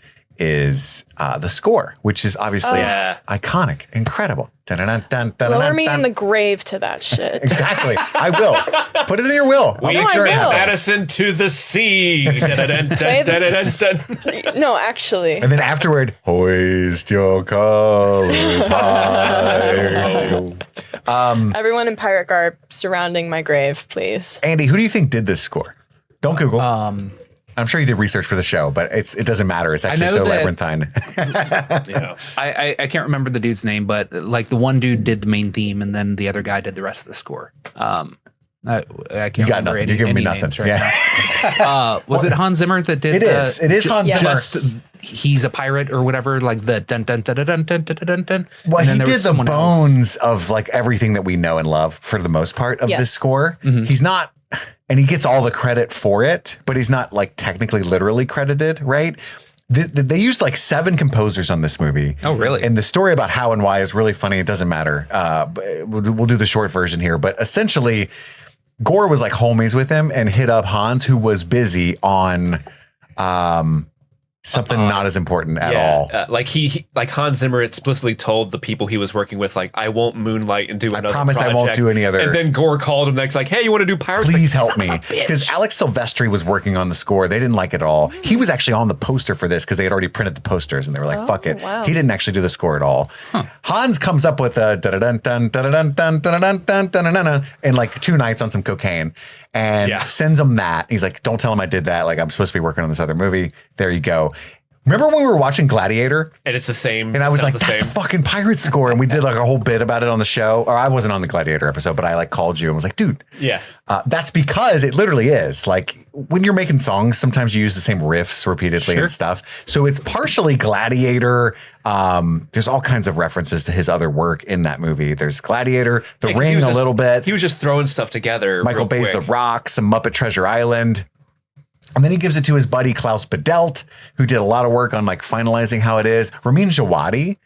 is the score, which is obviously iconic, incredible. Lower me in the grave to that shit. Exactly. I will. Put it in your will. We make sure it happens. Madison to the sea. No, actually. And then afterward, hoist your colors high. Everyone in pirate garb surrounding my grave, please. Andy, who do you think did this score? Don't Google. I'm sure you did research for the show, but it doesn't matter. It's actually so labyrinthine. Yeah. I can't remember the dude's name, but like the one dude did the main theme and then the other guy did the rest of the score. I can't you got nothing. You're giving me nothing. Right was it Hans Zimmer that did it? It is Hans Zimmer. Just he's a pirate or whatever, like the dun dun dun dun dun dun dun dun dun. Well, he did the bones of like everything that we know and love for the most part of this score. He's not. And he gets all the credit for it, but he's not like technically literally credited, right? They used like 7 composers on this movie. Oh, really? And the story about how and why is really funny. It doesn't matter. We'll do the short version here, but essentially Gore was like homies with him and hit up Hans, who was busy on something not as important at all. Like like Hans Zimmer explicitly told the people he was working with, like, I won't moonlight and do another promise project. I won't do any other. And then Gore called him next, like, hey, you want to do Pirates? Please like, help me. Because Alex Silvestri was working on the score. They didn't like it at all. He was actually on the poster for this because they had already printed the posters and they were like, fuck it. Wow. He didn't actually do the score at all. Hans comes up with a dun-dun-dun-dun-dun-dun-dun-dun-dun-dun in like 2 nights on some cocaine and sends him that. He's like, don't tell him I did that. Like, I'm supposed to be working on this other movie. There you go. Remember when we were watching Gladiator? And it's the same. And I was like, that's the fucking pirate score. And we did like a whole bit about it on the show. Or I wasn't on the Gladiator episode, but I like called you and was like, dude. Yeah. That's because it literally is. Like when you're making songs, sometimes you use the same riffs repeatedly and stuff. So it's partially Gladiator. There's all kinds of references to his other work in that movie. There's Gladiator, The Ring a little bit. He was just throwing stuff together. Michael Bay's The Rock, some Muppet Treasure Island. And then he gives it to his buddy Klaus Badelt, who did a lot of work on like finalizing how it is. Ramin Djawadi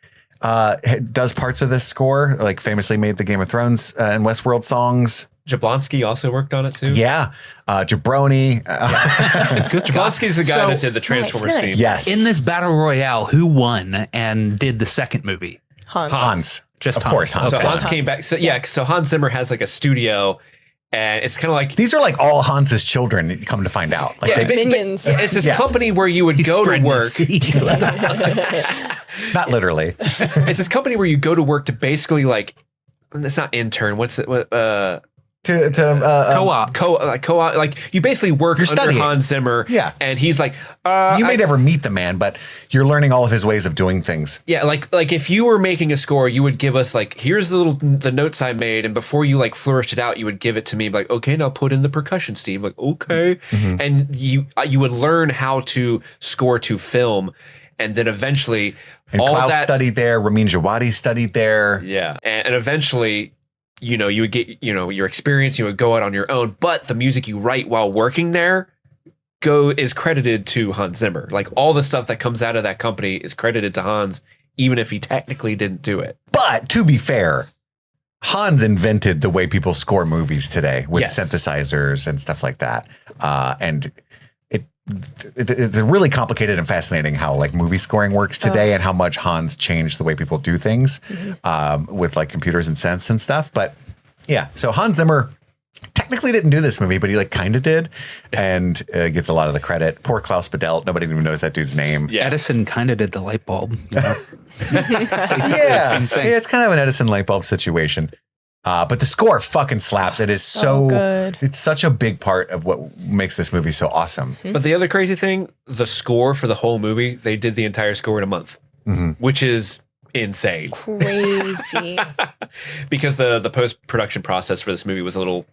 does parts of this score, like famously made the Game of Thrones and Westworld songs. Jablonski also worked on it too. Yeah. Jabroni. Jablonski's the guy that did the Transformers scene. Yes. In this battle royale, who won and did the second movie? Hans. Just of course. So Hans came back. So so Hans Zimmer has like a studio. And it's kind of like these are like all Hans's children. Come to find out, like minions. It's this company where you would go to work. Not literally. It's this company where you go to work to basically like. It's not intern. What's it? Co-op. Co-op. Like you basically work under Hans Zimmer. Yeah. And he's like, you may never meet the man, but you're learning all of his ways of doing things. Yeah. Like if you were making a score, you would give us like, here's the notes I made. And before you like flourished it out, you would give it to me like, okay, now put in the percussion, Steve. Like, okay. Mm-hmm. And you would learn how to score to film. And then eventually Klaus studied there. Ramin Djawadi studied there. Yeah. And eventually, you would get, your experience, you would go out on your own, but the music you write while working there is credited to Hans Zimmer. Like all the stuff that comes out of that company is credited to Hans, even if he technically didn't do it. But to be fair, Hans invented the way people score movies today with synthesizers and stuff like that. And it's really complicated and fascinating how like movie scoring works today and how much Hans changed the way people do things with like computers and synths and stuff. But yeah, so Hans Zimmer technically didn't do this movie, but he like kind of did, and gets a lot of the credit. Poor Klaus Badelt. Nobody even knows that dude's name. Yeah. Edison kind of did the light bulb. You know? Yeah, it's kind of an Edison light bulb situation. But the score fucking slaps. It is so good. It's such a big part of what makes this movie so awesome. But the other crazy thing, the score for the whole movie, they did the entire score in a month, which is insane. Crazy. Because the post-production process for this movie was a little,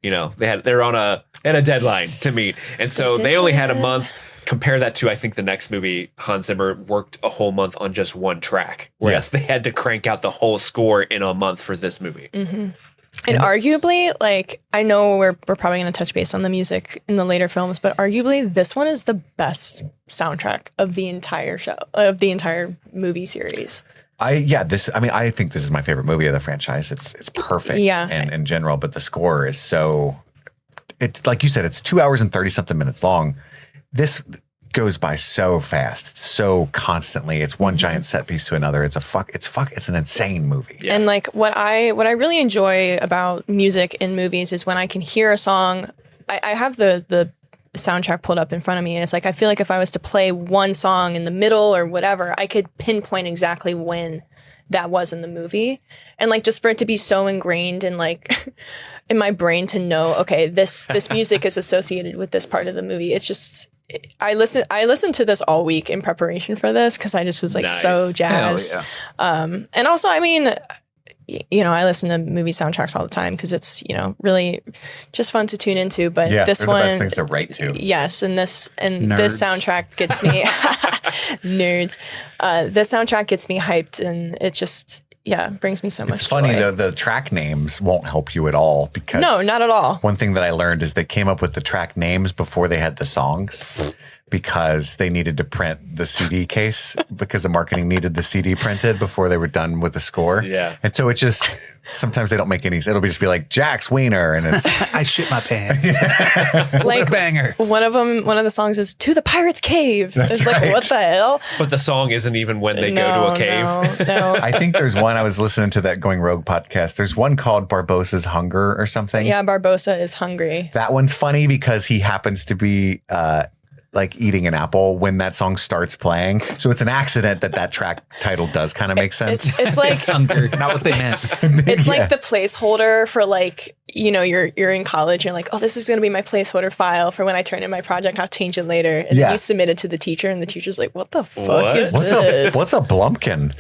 you know, they're on a deadline to meet. And so they only had a month. Compare that to, I think, the next movie, Hans Zimmer worked a whole month on just one track, whereas they had to crank out the whole score in a month for this movie. And arguably, like, I know we're probably going to touch base on the music in the later films, but arguably this one is the best soundtrack of the entire show, of the entire movie series. I think this is my favorite movie of the franchise. It's perfect in general, but the score is so, it's like you said, it's 2 hours and 30 something minutes long. This goes by so fast. It's so constantly. It's one giant set piece to another. It's an insane movie. Yeah. And like what I really enjoy about music in movies is when I can hear a song. I have the soundtrack pulled up in front of me, and it's like I feel like if I was to play one song in the middle or whatever, I could pinpoint exactly when that was in the movie. And like just for it to be so ingrained in like in my brain to know, okay, this music is associated with this part of the movie. It's just I listened to this all week in preparation for this because I just was like so jazzed. And also, I mean, you know, I listen to movie soundtracks all the time because it's, you know, really just fun to tune into. But this one, the best things to write to. Yes, and this soundtrack gets me nerds. This soundtrack gets me hyped, and it just brings me so much. It's funny joy. though, the track names won't help you at all because no, not at all. One thing that I learned is they came up with the track names before they had the songs because they needed to print the CD case because the marketing needed the CD printed before they were done with the score. Yeah. And so it just, sometimes they don't make any, it'll just be like Jack's Wiener and it's. I shit my pants. Like a banger. One of the songs is To the Pirate's Cave. It's like, what the hell? But the song isn't even when they go to a cave. No. I think there's one, I was listening to that Going Rogue podcast. There's one called Barbossa's Hunger or something. Yeah, Barbossa is hungry. That one's funny because he happens to be like eating an apple when that song starts playing. So it's an accident that track title does kind of make sense. It's like it's hunger, not what they meant. It's like the placeholder for like, you know, you're in college, you're like, oh, this is going to be my placeholder file for when I turn in my project, I'll change it later. And then you submit it to the teacher and the teacher's like, what the fuck is this? What's a blumpkin?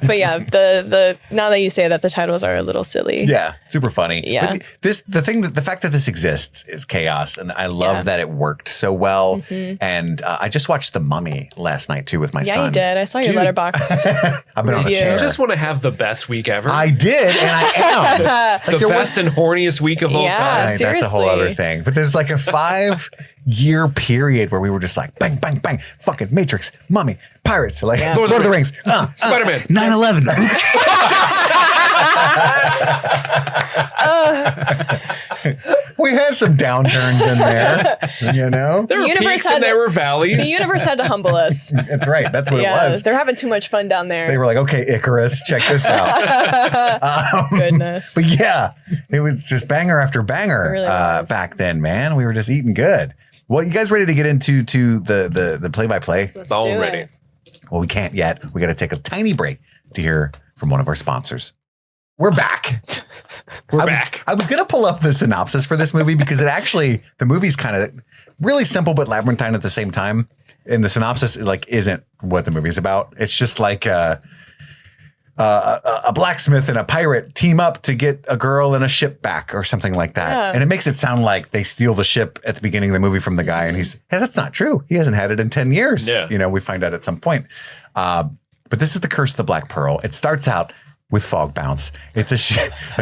But yeah, the now that you say that, the titles are a little silly. Yeah, super funny. Yeah. But the fact that this exists is chaos, and I love that it worked so well. And I just watched The Mummy last night too with my son. Yeah, you did. I saw your letterbox. I've been on a chair. You just want to have the best week ever. I did, and I am. Like the best and horniest week of all time. Seriously. That's a whole other thing. But there's like a 5-year period where we were just like bang, bang, bang, fucking Matrix, Mummy, Pirates, like Lord of the Rings, Spider-Man, 9/11. We had some downturns in there, you know. There were peaks and there were valleys. The universe had to humble us. That's right. That's what it was. They're having too much fun down there. They were like, okay, Icarus, check this out. Goodness. But yeah, it was just banger after banger really back then, man. We were just eating good. Well, you guys ready to get into the play-by-play? All ready. Well, we can't yet. We got to take a tiny break to hear from one of our sponsors. We're back. We're back. I was going to pull up the synopsis for this movie because the movie's kind of really simple but labyrinthine at the same time. And the synopsis isn't what the movie's about. It's just like a blacksmith and a pirate team up to get a girl and a ship back or something like that. Yeah. And it makes it sound like they steal the ship at the beginning of the movie from the guy. And hey, that's not true. He hasn't had it in 10 years. Yeah. You know, we find out at some point. But this is the Curse of the Black Pearl. It starts out with fog bounce. It's a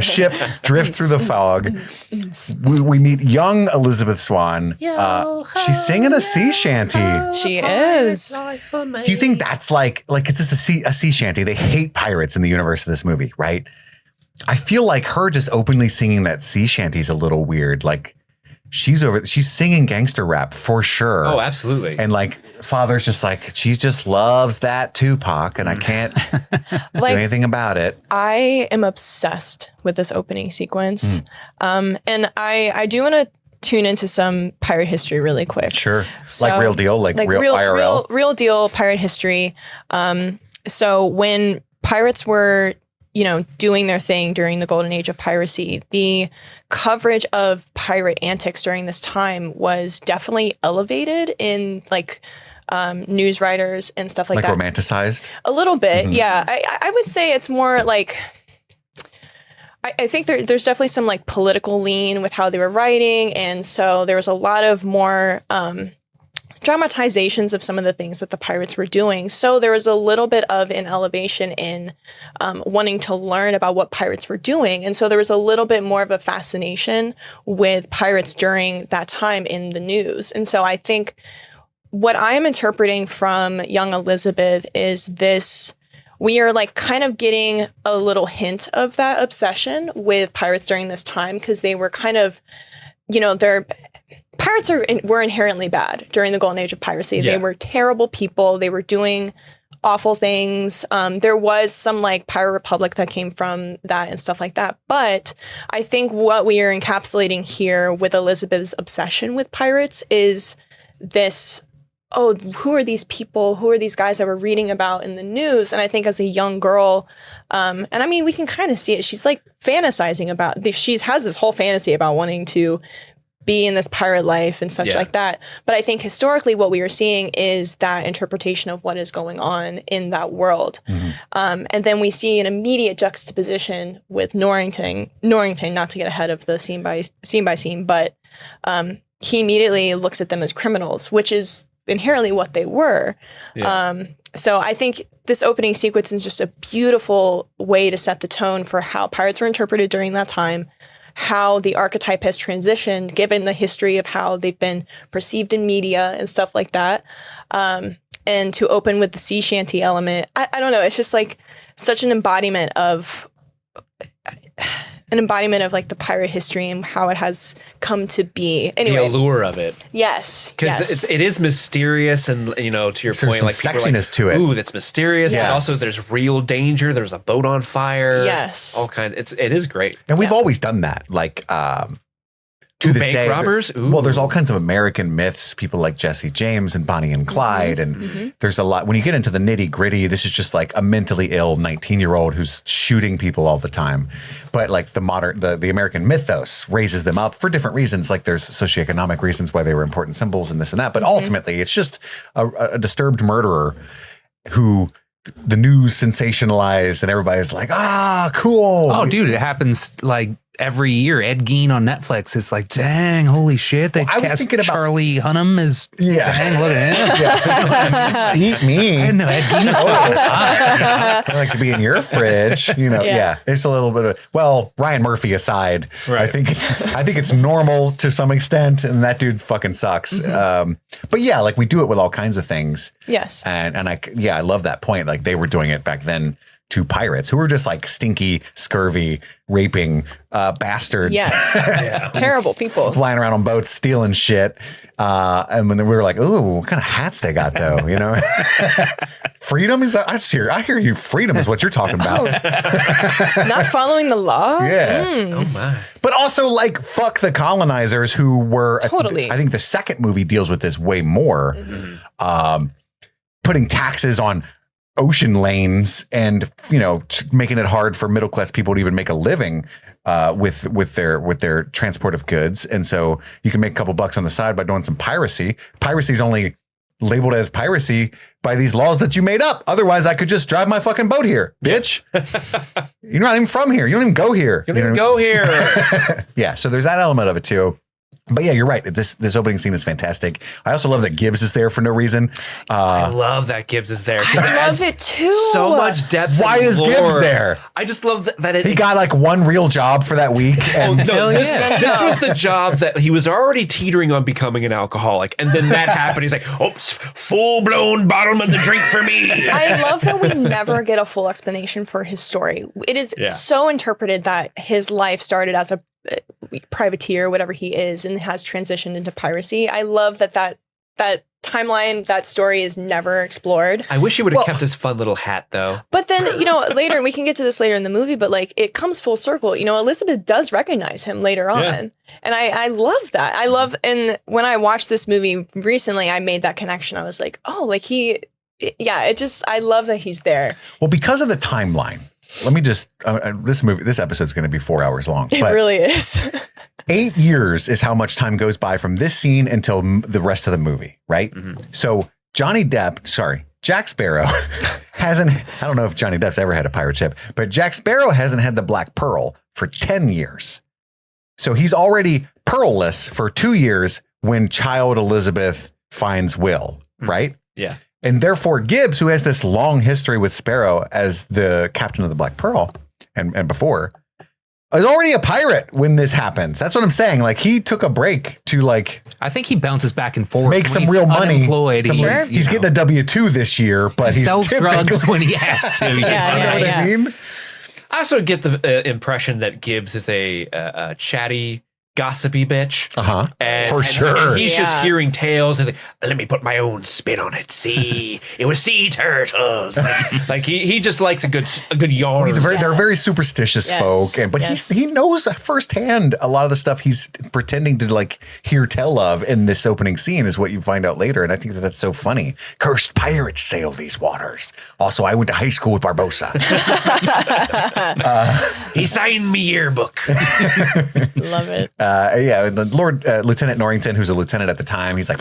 ship drifts through the fog. We meet young Elizabeth Swann. She's singing a sea shanty. She is. Do you think that's like it's just a sea shanty? They hate pirates in the universe of this movie, right? I feel like her just openly singing that sea shanty is a little weird. Like she's singing gangster rap for sure. Oh, absolutely. And like father's just like, she just loves that Tupac and I can't do anything about it. I am obsessed with this opening sequence. And I do want to tune into some pirate history really quick. Sure. So, like real deal, like real IRL. Real deal pirate history. So when pirates were, doing their thing during the golden age of piracy, the coverage of pirate antics during this time was definitely elevated in news writers and stuff like that. Romanticized? A little bit, yeah. I would say it's more like, I think there's definitely some like political lean with how they were writing. And so there was a lot of more dramatizations of some of the things that the pirates were doing. So there was a little bit of an elevation in wanting to learn about what pirates were doing. And so there was a little bit more of a fascination with pirates during that time in the news. And so I think what I am interpreting from young Elizabeth is this, we are like kind of getting a little hint of that obsession with pirates during this time because they were kind of, pirates were inherently bad during the golden age of piracy. Yeah. They were terrible people. They were doing awful things. There was some like pirate republic that came from that and stuff like that. But I think what we are encapsulating here with Elizabeth's obsession with pirates is this, who are these people? Who are these guys that we're reading about in the news? And I think as a young girl, and I mean, we can kind of see it. She's like fantasizing about, she has this whole fantasy about wanting to be in this pirate life and such like that. But I think historically what we are seeing is that interpretation of what is going on in that world. And then we see an immediate juxtaposition with Norrington, not to get ahead of the scene by scene, but he immediately looks at them as criminals, which is inherently what they were. So I think this opening sequence is just a beautiful way to set the tone for how pirates were interpreted during that time, how the archetype has transitioned given the history of how they've been perceived in media and stuff like that. And to open with the sea shanty element, I don't know, it's just like such an embodiment of like the pirate history and how it has come to be. Anyway, the allure of it. Yes. Because it is mysterious and, to your point, like sexiness to it. Ooh, that's mysterious. Yes. But also there's real danger. There's a boat on fire. Yes. All kind. It is great. And we've always done that. Like, to this bank day, robbers? Well, there's all kinds of American myths, people like Jesse James and Bonnie and Clyde. And there's a lot, when you get into the nitty gritty, this is just like a mentally ill 19-year-old who's shooting people all the time. But like the American mythos raises them up for different reasons. Like there's socioeconomic reasons why they were important symbols and this and that. But ultimately, it's just a disturbed murderer who the news sensationalized and everybody's like, cool. Oh, dude, it happens like every year. Ed Gein on Netflix. It's like, dang, holy shit. They cast Charlie Hunnam as, dang, look at him. Eat me. I didn't know Ed Gein. I like to be in your fridge. It's a little bit of, Ryan Murphy aside, right. I think it's normal to some extent, and that dude fucking sucks. But yeah, like we do it with all kinds of things. Yes. And I love that point. Like they were doing it back then to pirates who were just like stinky, scurvy, raping bastards. Yes. Terrible people. Flying around on boats, stealing shit. And when we were like, ooh, what kind of hats they got though, Freedom is that? I hear you. Freedom is what you're talking about. Not following the law? Yeah. Oh my. But also like fuck the colonizers who were totally. I think the second movie deals with this way more. Putting taxes on ocean lanes and making it hard for middle class people to even make a living with their transport of goods. And so you can make a couple bucks on the side by doing some piracy. Piracy is only labeled as piracy by these laws that you made up. Otherwise, I could just drive my fucking boat here, bitch. You're not even from here. You don't even go here. You don't even go here. Yeah. So there's that element of it too. But yeah, you're right. This opening scene is fantastic. I also love that Gibbs is there for no reason. I love that Gibbs is there. I love it too. So much depth. Why is lore. Gibbs there? I just love that he got like one real job for that week. And this was the job that he was already teetering on becoming an alcoholic, and then that happened. He's like, "Oops, full blown bottom of the drink for me." I love that we never get a full explanation for his story. It is so interpreted that his life started as privateer, whatever he is, and has transitioned into piracy. I love that timeline, that story is never explored. I wish he would have kept his fun little hat, though. But then, later, and we can get to this later in the movie, but like it comes full circle. Elizabeth does recognize him later on. Yeah. And I love that. And when I watched this movie recently, I made that connection. I was like, oh, like I love that he's there. Well, because of the timeline, let me just, this episode's going to be 4 hours long. It really is. 8 years is how much time goes by from this scene until the rest of the movie, right? Mm-hmm. So Jack Sparrow I don't know if Johnny Depp's ever had a pirate ship, but Jack Sparrow hasn't had the Black Pearl for 10 years. So he's already pearlless for 2 years when child Elizabeth finds Will, right? Yeah. And therefore Gibbs, who has this long history with Sparrow as the captain of the Black Pearl and before, is already a pirate when this happens. That's what I'm saying. Like he took a break to I think he bounces back and forth. Make some real money. He's getting a W-2 this year, but he sells drugs when he has to. You know what I mean? I also get the impression that Gibbs is a chatty, gossipy bitch. And for sure. He's just hearing tales. He's like, let me put my own spin on it. See, it was sea turtles. Like he just likes a good yarn. They're very superstitious folk, but he knows firsthand a lot of the stuff he's pretending to hear tell of in this opening scene is what you find out later, and I think that's so funny. Cursed pirates sail these waters. Also, I went to high school with Barbosa. He signed me yearbook. Love it. And Lieutenant Norrington, who's a lieutenant at the time, he's like,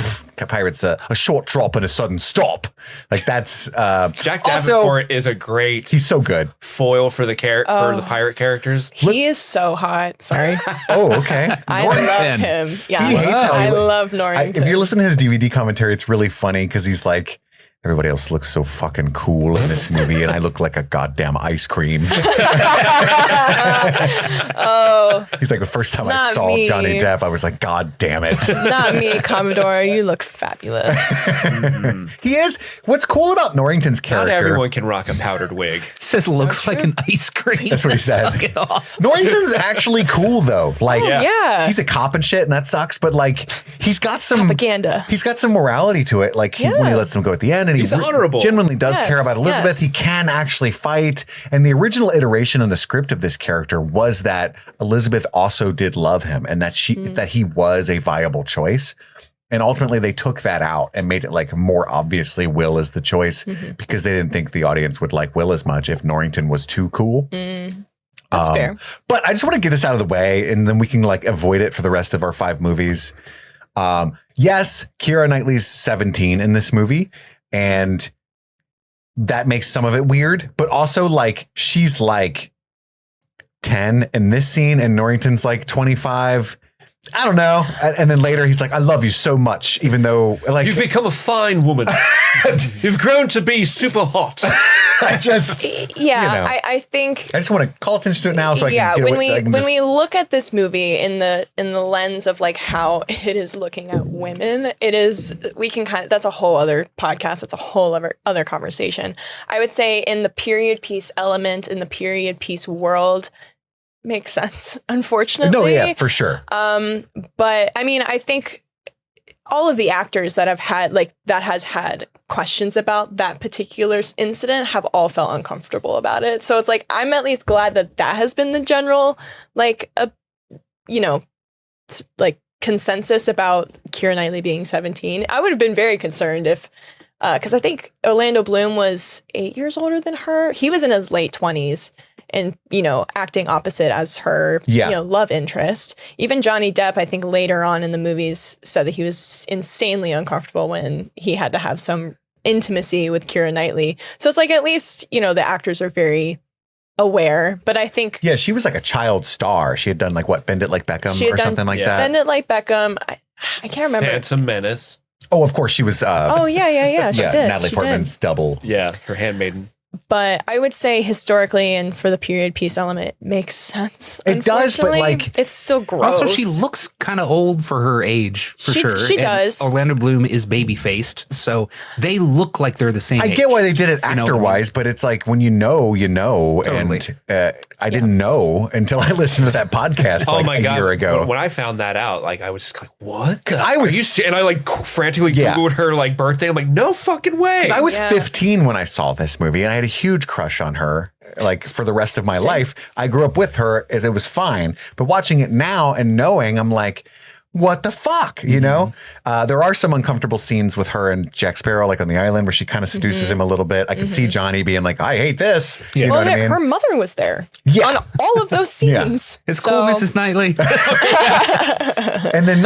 pirates a short drop and a sudden stop. Like that's Jack Davenport is a great. He's so good foil for the for the pirate characters. He is so hot. Sorry. Oh, okay. I love him. Yeah, I love Norrington. If you listen to his DVD commentary, it's really funny because he's like, everybody else looks so fucking cool in this movie, and I look like a goddamn ice cream. He's like, the first time I saw Johnny Depp, I was like, God damn it. Not me, Commodore. You look fabulous. He is. What's cool about Norrington's character? Not everyone can rock a powdered wig. He says looks like an ice cream. That's what he said. Fucking awesome. Norrington's actually cool though. Like, he's a cop and shit, and that sucks. But he's got some propaganda. He's got some morality to it. When he lets them go at the end. And he's honorable. Genuinely does care about Elizabeth. He can actually fight. And the original iteration of the script of this character was that Elizabeth also did love him, and that that he was a viable choice. And ultimately, they took that out and made it more obviously Will is the choice because they didn't think the audience would like Will as much if Norrington was too cool. That's fair. But I just want to get this out of the way, and then we can avoid it for the rest of our 5 movies. Yes, Keira Knightley's 17 in this movie. And that makes some of it weird, but also she's 10 in this scene and Norrington's 25. I don't know. And then later he's like, I love you so much, even though you've become a fine woman. You've grown to be super hot. I think I just want to call attention to it now so I can get when we look at this movie in the lens of how it is looking at women, we can that's a whole other podcast. That's a whole other conversation. I would say in the period piece element, in the period piece world, makes sense, unfortunately. No, yeah, for sure. But I mean, I think all of the actors that have had that has had questions about that particular incident have all felt uncomfortable about it. So it's I'm at least glad that has been the general consensus about Keira Knightley being 17. I would have been very concerned if because I think Orlando Bloom was 8 years older than her. He was in his late 20s. And, acting opposite as her, love interest. Even Johnny Depp, I think later on in the movies, said that he was insanely uncomfortable when he had to have some intimacy with Keira Knightley. So it's at least, the actors are very aware. But I think... Yeah, she was a child star. She had done Bend It Like Beckham or something like that. Bend It Like Beckham. I can't remember. Phantom Menace. Oh, of course. She was... She did. Natalie Portman's double. Yeah, her handmaiden. But I would say historically and for the period piece element, it makes sense. It does, but like it's still gross. Also, she looks kind of old for her age, for sure. She does. Orlando Bloom is baby faced, so they look like they're the same. I get why they did it actor wise, but it's like when you know, Totally. and I didn't know until I listened to that podcast a year ago. When I found that out, like I was just like, "What?" Because I was, and I like frantically Googled her like birthday. I'm like, "No fucking way!" Because I was 15 when I saw this movie, and I had a huge crush on her. Like for the rest of my life, I grew up with her. It was fine, but watching it now and knowing, I'm like, what the fuck, you know? There are some uncomfortable scenes with her and Jack Sparrow, like on the island, where she kind of seduces him a little bit. I could see Johnny being like, I hate this. Yeah. You know what I mean? Her mother was there on all of those scenes. It's cool, Mrs. Knightley. And then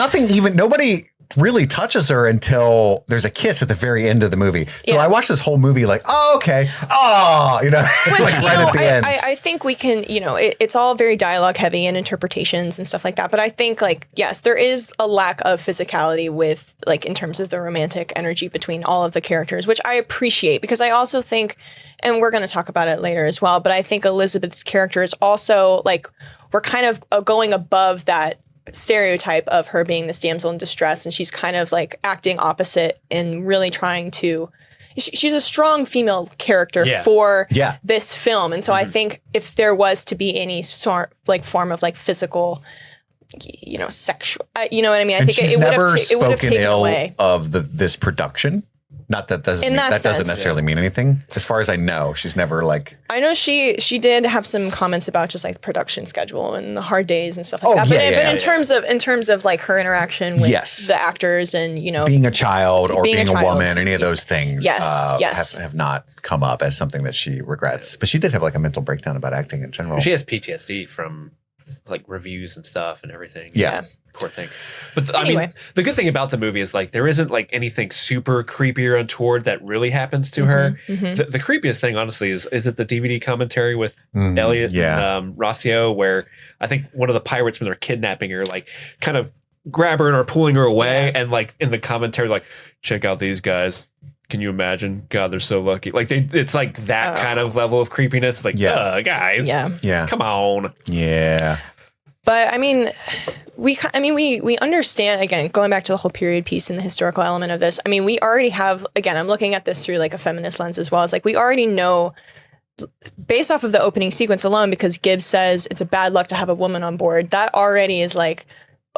nobody really touches her until there's a kiss at the very end of the movie. So I watched this whole movie like, oh, okay. Oh, you know, Which, like right at the end. I think we can, it's all very dialogue heavy and interpretations and stuff like that. But I think like, yes, there is a lack of physicality with like in terms of the romantic energy between all of the characters, which I appreciate because I also think, and we're going to talk about it later as well, but I think Elizabeth's character is also like, we're kind of going above that stereotype of her being this damsel in distress, and she's kind of like acting opposite and really trying to she's a strong female character for this film. And so I think if there was to be any sort like form of like physical sexual you know what I mean, I think it would have taken away of this production. Not that doesn't necessarily mean anything. As far as I know, she's never like. I know she did have some comments about just like production schedule and the hard days and stuff like that. But in terms of like her interaction with the actors and being a child or being a woman, any of those things, have not come up as something that she regrets. But she did have like a mental breakdown about acting in general. She has PTSD from like reviews and stuff and everything. Yeah. Poor thing. But anyway. I mean, the good thing about the movie is like there isn't like anything super creepy or untoward that really happens to her. The creepiest thing, honestly, is it the DVD commentary with Elliot and Rossio, where I think one of the pirates, when they're kidnapping her, like kind of grab her and are pulling her away, and like in the commentary, like, check out these guys. Can you imagine? God, they're so lucky. Like it's like that kind of level of creepiness. It's like, guys, come on, But I mean, we understand, again, going back to the whole period piece and the historical element of this. I mean, we already have, again, I'm looking at this through like a feminist lens as well. It's like we already know, based off of the opening sequence alone, because Gibbs says it's a bad luck to have a woman on board. That already is like,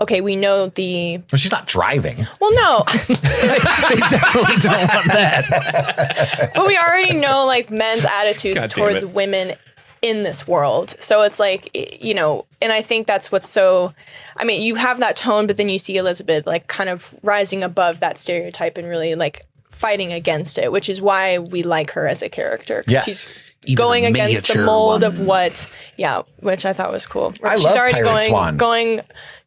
okay, we know the. Well, she's not driving. Well, no. They definitely don't want that. But we already know like men's attitudes towards women in this world. So it's like, and I think that's what's so, I mean, you have that tone, but then you see Elizabeth like kind of rising above that stereotype and really like fighting against it, which is why we like her as a character. Yes. She's going against the mold of what, which I thought was cool. I love Pirate Swan. Going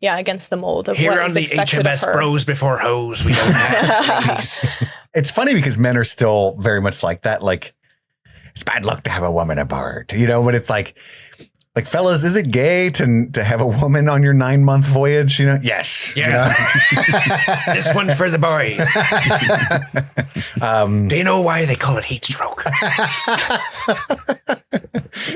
against the mold of here what on is the expected HMS of her. Bros before hoes, we don't have ladies. It's funny because men are still very much like that. Like, it's bad luck to have a woman aboard, but it's like fellas, is it gay to have a woman on your 9-month voyage? Yes. Yeah. This one's for the boys. Do you know why they call it heat stroke?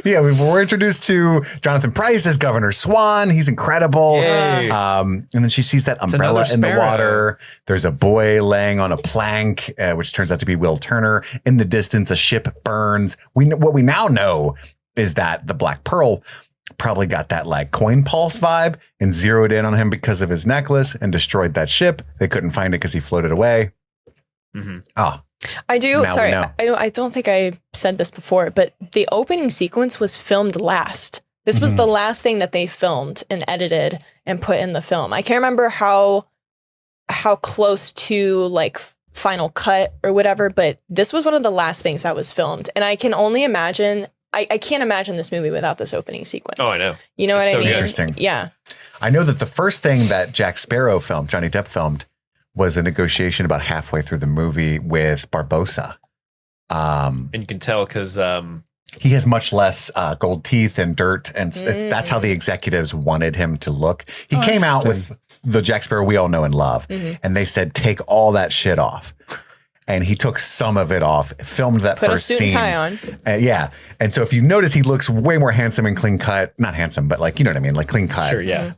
We're introduced to Jonathan Pryce as Governor Swan. He's incredible. And then she sees that umbrella in the water. There's a boy laying on a plank, which turns out to be Will Turner. In the distance, a ship burns. What we now know is that the Black Pearl probably got that like coin pulse vibe and zeroed in on him because of his necklace and destroyed that ship. They couldn't find it because he floated away. I do. Sorry, I don't think I said this before, but the opening sequence was filmed last. This was the last thing that they filmed and edited and put in the film. I can't remember how close to like final cut or whatever, but this was one of the last things that was filmed. And I can only imagine, I can't imagine this movie without this opening sequence. Oh, I know. You know what I mean? Interesting. Yeah. I know that the first thing that Jack Sparrow filmed, Johnny Depp filmed, was a negotiation about halfway through the movie with Barbossa. And you can tell because he has much less gold teeth and dirt, and that's how the executives wanted him to look. He came out with the Jack Sparrow we all know and love, and they said, take all that shit off. and he took some of it off, filmed that Put first a suit scene. and tie on. Yeah. And so if you notice, he looks way more handsome and clean cut. Not handsome, but like, you know what I mean? Like clean cut. Sure, yeah.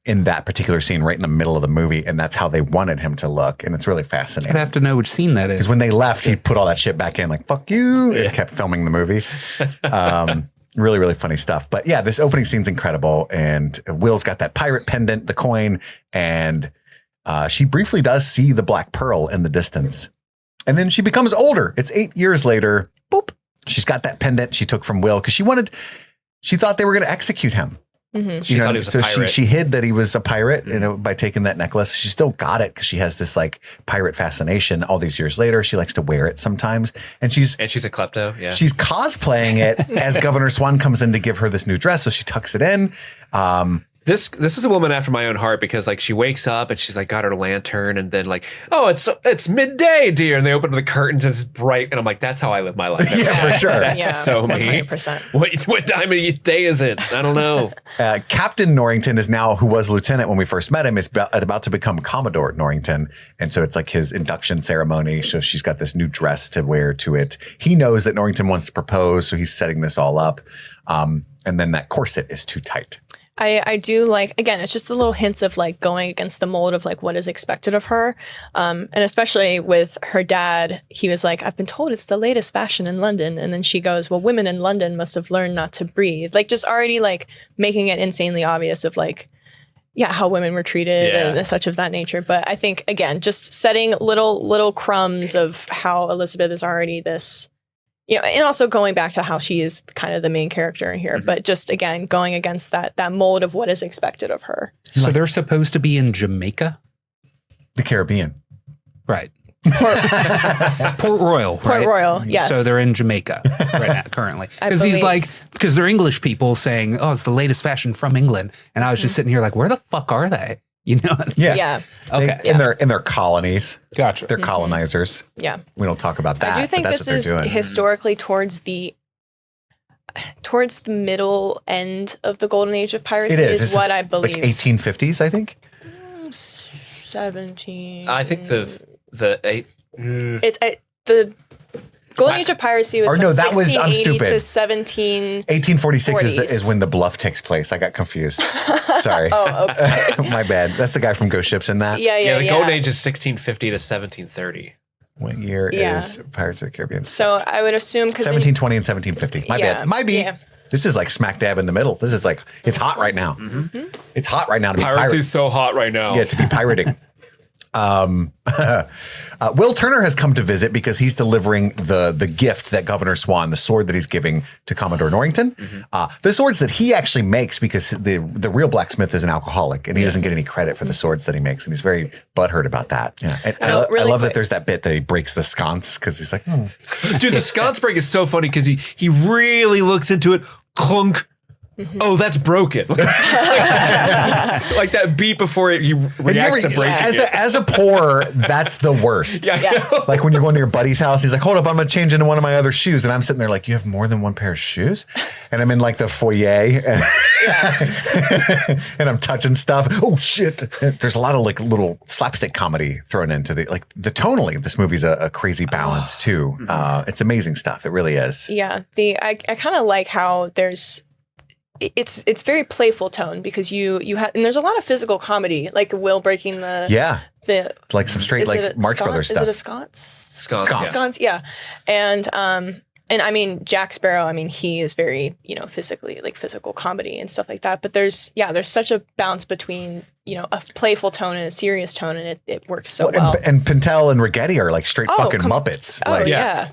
In that particular scene right in the middle of the movie. And that's how they wanted him to look. And it's really fascinating. I'd have to know which scene that is. Because when they left, he put all that shit back in like, fuck you. And kept filming the movie. Really, really funny stuff. But yeah, this opening scene's incredible. And Will's got that pirate pendant, the coin. And she briefly does see the black pearl in the distance. And then she becomes older. It's 8 years later. Boop. She's got that pendant she took from Will because she thought they were going to execute him. Mm-hmm. She thought he was a pirate. She hid that he was a pirate, by taking that necklace. She still got it because she has this like pirate fascination. All these years later, she likes to wear it sometimes, and she's a klepto. Yeah, she's cosplaying it as Governor Swann comes in to give her this new dress, so she tucks it in. This is a woman after my own heart because like she wakes up and she's like got her lantern and then like, oh, it's midday, dear, and they open the curtains and it's bright and I'm like, that's how I live my life. Yeah, for sure. That's so me. 100%. What time of day is it? I don't know. Captain Norrington is now, who was lieutenant when we first met him, is about to become Commodore Norrington, and so it's like his induction ceremony. So she's got this new dress to wear to it. He knows that Norrington wants to propose, so he's setting this all up. And then that corset is too tight. I do like, again, it's just the little hints of like going against the mold of like what is expected of her. And especially with her dad, he was like, I've been told it's the latest fashion in London. And then she goes, well, women in London must have learned not to breathe. Like just already like making it insanely obvious of like, yeah, how women were treated and such of that nature. But I think, again, just setting little crumbs of how Elizabeth is already this, and also going back to how she is kind of the main character in here, but just again going against that mold of what is expected of her. So they're supposed to be in Jamaica, the Caribbean, right? Port Royal, right? Port Royal, yes. So they're in Jamaica right now, currently, because he's like, because they're English people saying, "Oh, it's the latest fashion from England," and I was just sitting here like, "Where the fuck are they?" Yeah. Okay. In their colonies. Gotcha. They're colonizers. Yeah. We don't talk about that. I do think this is historically towards the middle end of the golden age of piracy. It is what I believe. Like 1850s, I think. 17. I think the golden age of piracy was from 1680 to 1846 is when the bluff takes place. I got confused. Sorry. Oh, okay. My bad. That's the guy from Ghost Ships in that. Yeah. The golden age is 1650 to 1730. What year is Pirates of the Caribbean? So I would assume because 1720 and 1750. My bad. Might be. Yeah. This is like smack dab in the middle. This is like, it's hot right now. Mm-hmm. It's hot right now to be pirating. Piracy is so hot right now. Yeah, to be pirating. Will Turner has come to visit because he's delivering the gift that Governor Swann, the sword that he's giving to Commodore Norrington. The swords that he actually makes, because the real blacksmith is an alcoholic and he doesn't get any credit for the swords that he makes, and he's very butthurt about that. Yeah, and I love that there's that bit that he breaks the sconce because he's like, dude, the sconce break is so funny because he really looks into it. Clunk. Oh, that's broken. Like that beat before he reacts to breaking it. As a pourer, that's the worst. Yeah. Like when you're going to your buddy's house, he's like, hold up, I'm going to change into one of my other shoes. And I'm sitting there like, you have more than one pair of shoes? And I'm in like the foyer and, and I'm touching stuff. Oh, shit. And there's a lot of like little slapstick comedy thrown into the tonally. This movie's a crazy balance too. It's amazing stuff. It really is. Yeah. I kind of like how it's very playful tone because you have, and there's a lot of physical comedy, like Will breaking the like some straight like Marx Brothers stuff. Is it a sconce? Sconce, yeah. And I mean Jack Sparrow, I mean he is very, physically like physical comedy and stuff like that, but there's such a balance between a playful tone and a serious tone, and it works so well. And Pintel and Rigetti are like straight fucking Muppets. Oh, yeah.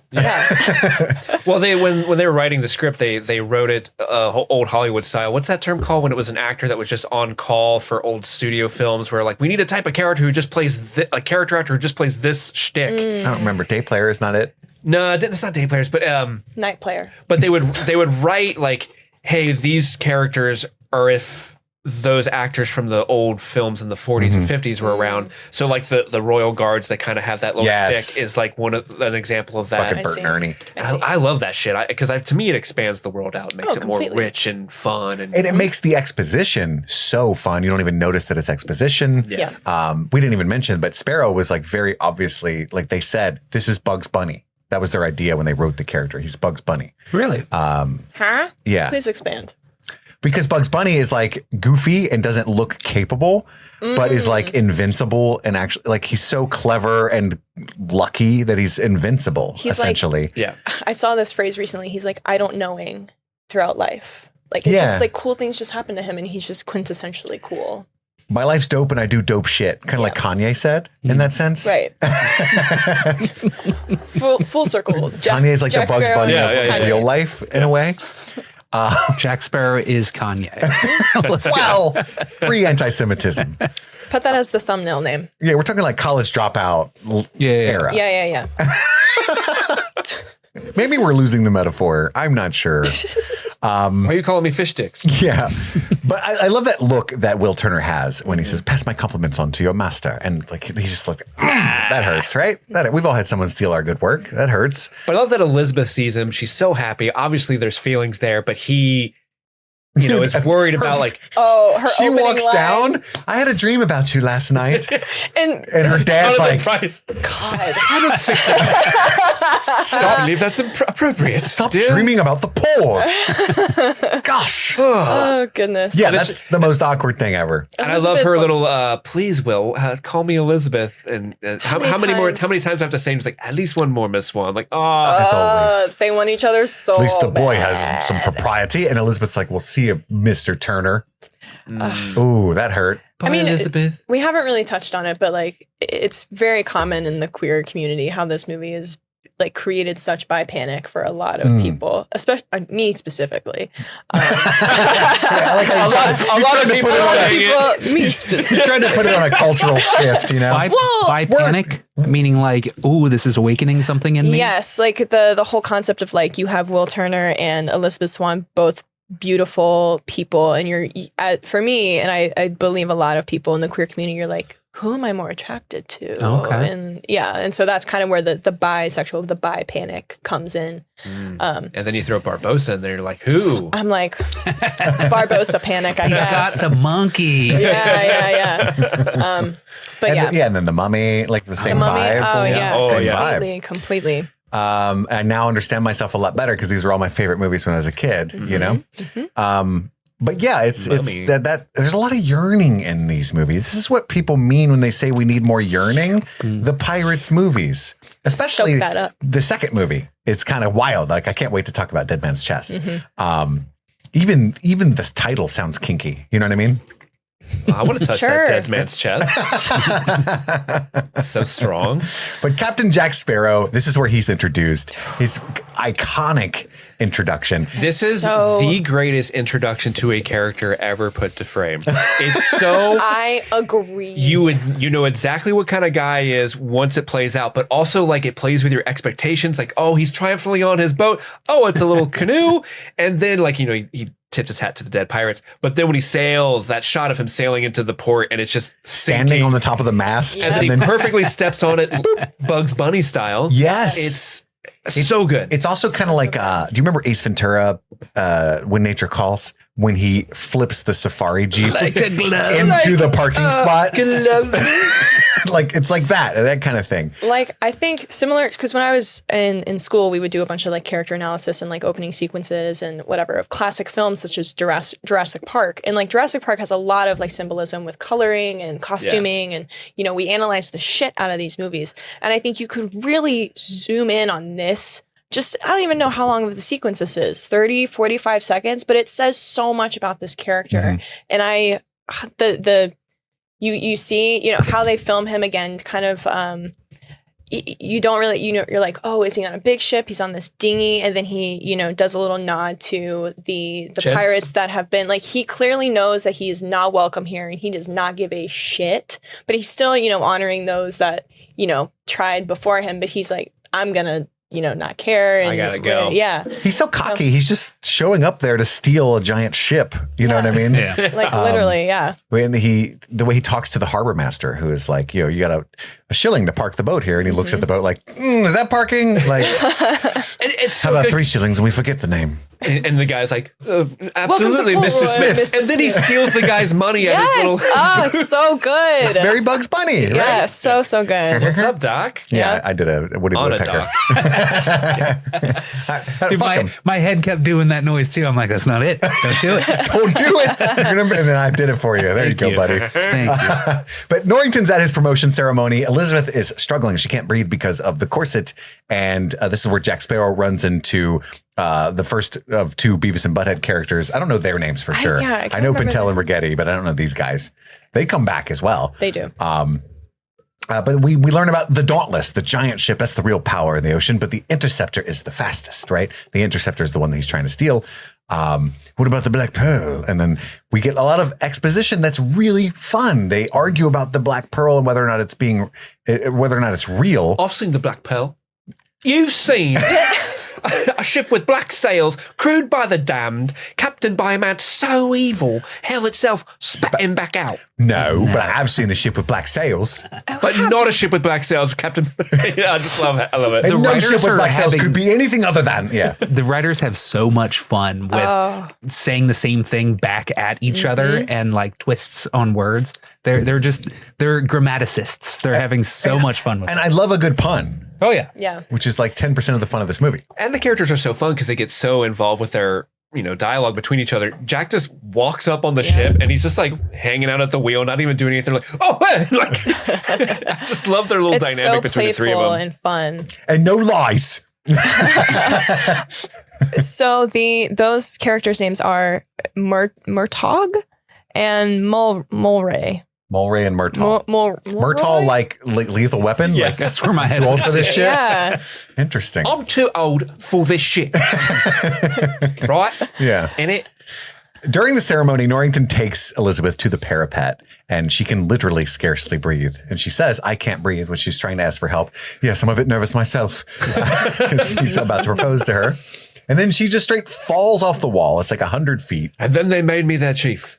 Well, when they were writing the script, they wrote it old Hollywood style. What's that term called when it was an actor that was just on call for old studio films where like we need a type of character who just plays a character actor who just plays this shtick. I don't remember. Day player is not it. No, it's not day players, but night player. But they would write like, hey, these characters are if those actors from the old films in the 40s and 50s were around. So like the Royal Guards that kind of have that little stick is like an example of that. Fucking Bert and Ernie. I love that shit because to me it expands the world out, makes it more rich and fun, and it makes the exposition so fun. You don't even notice that it's exposition. We didn't even mention, but Sparrow was like very obviously, like they said, this is Bugs Bunny. That was their idea when they wrote the character. He's Bugs Bunny. Really? Huh? Yeah. Please expand. Because Bugs Bunny is like goofy and doesn't look capable, but is like invincible and actually like he's so clever and lucky that he's invincible, essentially. Like, I saw this phrase recently. He's like, I don't knowing throughout life. Like, it just like cool things just happen to him and he's just quintessentially cool. My life's dope and I do dope shit. Kind of like Kanye said in that sense. Right. full circle. Kanye's like Jack the Bugs Sparrow, Bunny of real life in a way. Jack Sparrow is Kanye. Well, pre-anti-Semitism. Put that as the thumbnail name. Yeah, we're talking like college dropout era. Yeah. Maybe we're losing the metaphor. I'm not sure. Why are you calling me fish sticks? Yeah. But I love that look that Will Turner has when he says, pass my compliments on to your master. And like he's just like, that hurts, right? We've all had someone steal our good work. That hurts. But I love that Elizabeth sees him. She's so happy. Obviously, there's feelings there, but he, is worried about like, her she walks line. down. I had a dream about you last night. and her dad's like, God, I don't think that. Stop, believe that's appropriate. Stop dreaming about the pause. Gosh. Oh, goodness. Yeah, that's the most awkward thing ever. And I love her little, please, Will, call me Elizabeth. And how many times I have to say, it's like, at least one more, Miss Swann. Like, as always. They want each other so At least the boy bad. has some propriety. And Elizabeth's like, we'll see you, Mr. Turner. Ooh, that hurt. Bye, Elizabeth. We haven't really touched on it, but like, it's very common in the queer community how this movie is like created such bi panic for a lot of people, especially me specifically. A lot of people, me specifically. You're trying to put it on a cultural shift, Bi panic, meaning like, oh, this is awakening something in me. Yes, like the whole concept of like you have Will Turner and Elizabeth Swann, both beautiful people, and you're for me, and I believe a lot of people in the queer community, you're like, who am I more attracted to? Okay. And so that's kind of where the bisexual, the bi panic comes in. And then you throw Barbosa in there, you're like, who? I'm like, Barbosa panic, I guess. He's got the monkey. Yeah. But and then the Mummy, like the same vibe. Vibe. Completely. I now understand myself a lot better because these were all my favorite movies when I was a kid, But yeah, it's that there's a lot of yearning in these movies. This is what people mean when they say we need more yearning. The Pirates movies, especially the second movie, it's kind of wild. Like I can't wait to talk about Dead Man's Chest. Even this title sounds kinky. You know what I mean? I want to touch that dead man's chest. So strong. But Captain Jack Sparrow, this is where he's introduced. His iconic introduction. This is the greatest introduction to a character ever put to frame. It's so I agree. You know exactly what kind of guy he is once it plays out, but also like it plays with your expectations. Like, oh, he's triumphantly on his boat. Oh, it's a little canoe. And then like, he tipped his hat to the dead pirates. But then when he sails, that shot of him sailing into the port and it's just standing on the top of the mast. And then he perfectly steps on it Bugs Bunny style. Yes. It's so good. It's also kind of like, do you remember Ace Ventura, When Nature Calls? When he flips the safari jeep like a glove. into the parking spot? Like, it's like that kind of thing. Like, I think similar, because when I was in school, we would do a bunch of like character analysis and like opening sequences and whatever of classic films such as Jurassic Park. And like Jurassic Park has a lot of like symbolism with coloring and costuming. And, we analyze the shit out of these movies. And I think you could really zoom in on this. I don't even know how long of the sequence this is, 30, 45 seconds, but it says so much about this character. And you see, how they film him again, kind of, you don't really, you're like, oh, is he on a big ship? He's on this dinghy. And then he, does a little nod to the pirates that have been like, he clearly knows that he is not welcome here and he does not give a shit, but he's still, honoring those that, tried before him. But he's like, I'm going to not care. And I gotta go. Yeah. He's so cocky. He's just showing up there to steal a giant ship. You know what I mean? Yeah. Like literally, yeah. When the way he talks to the harbor master, who is like, you got a shilling to park the boat here, and he looks at the boat like, is that parking? Like, It's how so about good. 3 shillings and we forget the name? And the guy's like, absolutely, Port Mr. Royal, Smith. Mr. And then he Smith. steals the guy's money at his Yes. little. Oh, it's so good. It's very Bugs Bunny. Right? Yes, so good. What's up, Doc? Yeah, I did a Woody On a Woodpecker. Dude, my head kept doing that noise too. I'm like, that's not it. Don't do it. Don't do it. And then I did it for you. There Thank you go, you. buddy. Thank you. But Norrington's at his promotion ceremony. Elizabeth is struggling. She can't breathe because of the corset. And this is where Jack Sparrow runs into the first of 2 Beavis and Butthead characters. I don't know their names for sure. I I know remember Pintel and Rigetti, but I don't know these guys. They come back as well. They do. But we learn about the Dauntless, the giant ship. That's the real power in the ocean. But the Interceptor is the fastest, right? The Interceptor is the one that he's trying to steal. What about the Black Pearl? And then we get a lot of exposition that's really fun. They argue about the Black Pearl and whether or not it's real. I've seen the Black Pearl. You've seen a ship with black sails, crewed by the damned, captained by a man so evil, hell itself spat him back out. No, but I have seen a ship with black sails. But not a ship with black sails, Captain. I just love it. I love it. And no writers ship with are black sails having- could be anything other than, The writers have so much fun with saying the same thing back at each other and like twists on words. They're grammaticists. They're having so much fun with it. And I love a good pun. Oh yeah. Yeah. Which is like 10% of the fun of this movie. And the characters are so fun because they get so involved with their dialogue between each other. Jack just walks up on the ship and he's just like hanging out at the wheel, not even doing anything. Like, oh, hey! Like, I just love their little dynamic between the 3 of them. And fun. And no lies. So those characters' names are Murtaugh and Mulray. Mulray and Murtaugh. Murtaugh, like Lethal Weapon? Yeah. Like, That's where my head too old was. for this shit? Yeah. Interesting. I'm too old for this shit. Right? Yeah. In it? During the ceremony, Norrington takes Elizabeth to the parapet and she can literally scarcely breathe. And she says, I can't breathe when she's trying to ask for help. Yes, I'm a bit nervous myself because he's about to propose to her. And then she just straight falls off the wall. It's like 100 feet. And then they made me their chief.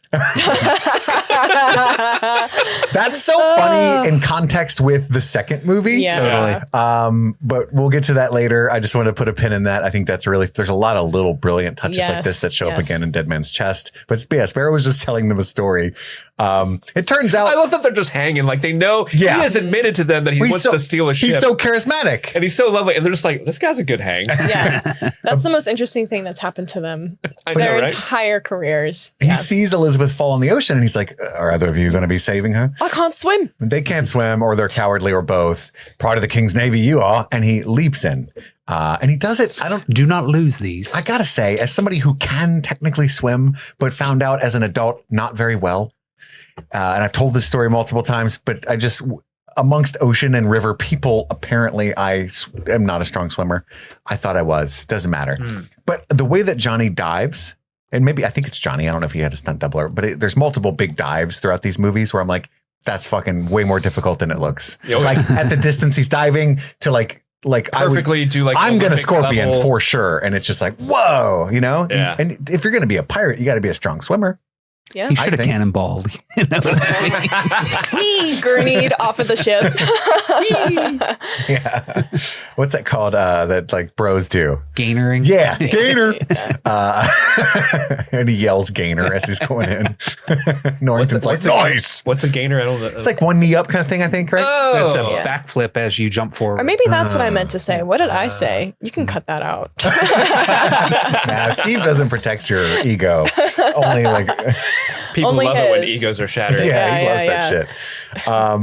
That's so funny in context with the second movie. Yeah. Totally. But we'll get to that later. I just want to put a pin in that. I think that's there's a lot of little brilliant touches like this that show up again in Dead Man's Chest. But yeah, Sparrow was just telling them a story. It turns out I love that they're just hanging. Like they know he has admitted to them that he wants to steal a ship. He's so charismatic. And he's so lovely. And they're just like, this guy's a good hang. Yeah. That's the most interesting thing that's happened to them. Their entire careers. He sees Elizabeth fall in the ocean and he's like, are either of you going to be saving her? I can't swim. They can't swim or they're cowardly or both. Part of the King's Navy you are. And he leaps in. And he does it. Do not lose these. I gotta say, as somebody who can technically swim, but found out as an adult not very well. And I've told this story multiple times, but I just, amongst ocean and river people, apparently I am not a strong swimmer. I thought I was. Doesn't matter. But the way that Johnny dives, and maybe I think it's Johnny. I don't know if he had a stunt doubler, but there's multiple big dives throughout these movies where I'm like, that's fucking way more difficult than it looks. Like at the distance he's diving to like perfectly do like I'm gonna Olympic scorpion level. for sure, and it's just like whoa, you know. Yeah. And if you're gonna be a pirate, you got to be a strong swimmer. Yeah. He should have cannonballed. You know what I mean? Gurneyed off of the ship. Yeah. What's that called? That like bros do. Gainering. Yeah, gainer. And he yells gainer as he's going in. Norrington's like, nice. What's a gainer? I don't know. It's like one knee up kind of thing, I think, right? That's a backflip as you jump forward. Or maybe that's what I meant to say. What did I say? You can cut that out. Nah, Steve doesn't protect your ego. Only like people Only love it when his. egos are shattered. yeah, he loves that shit.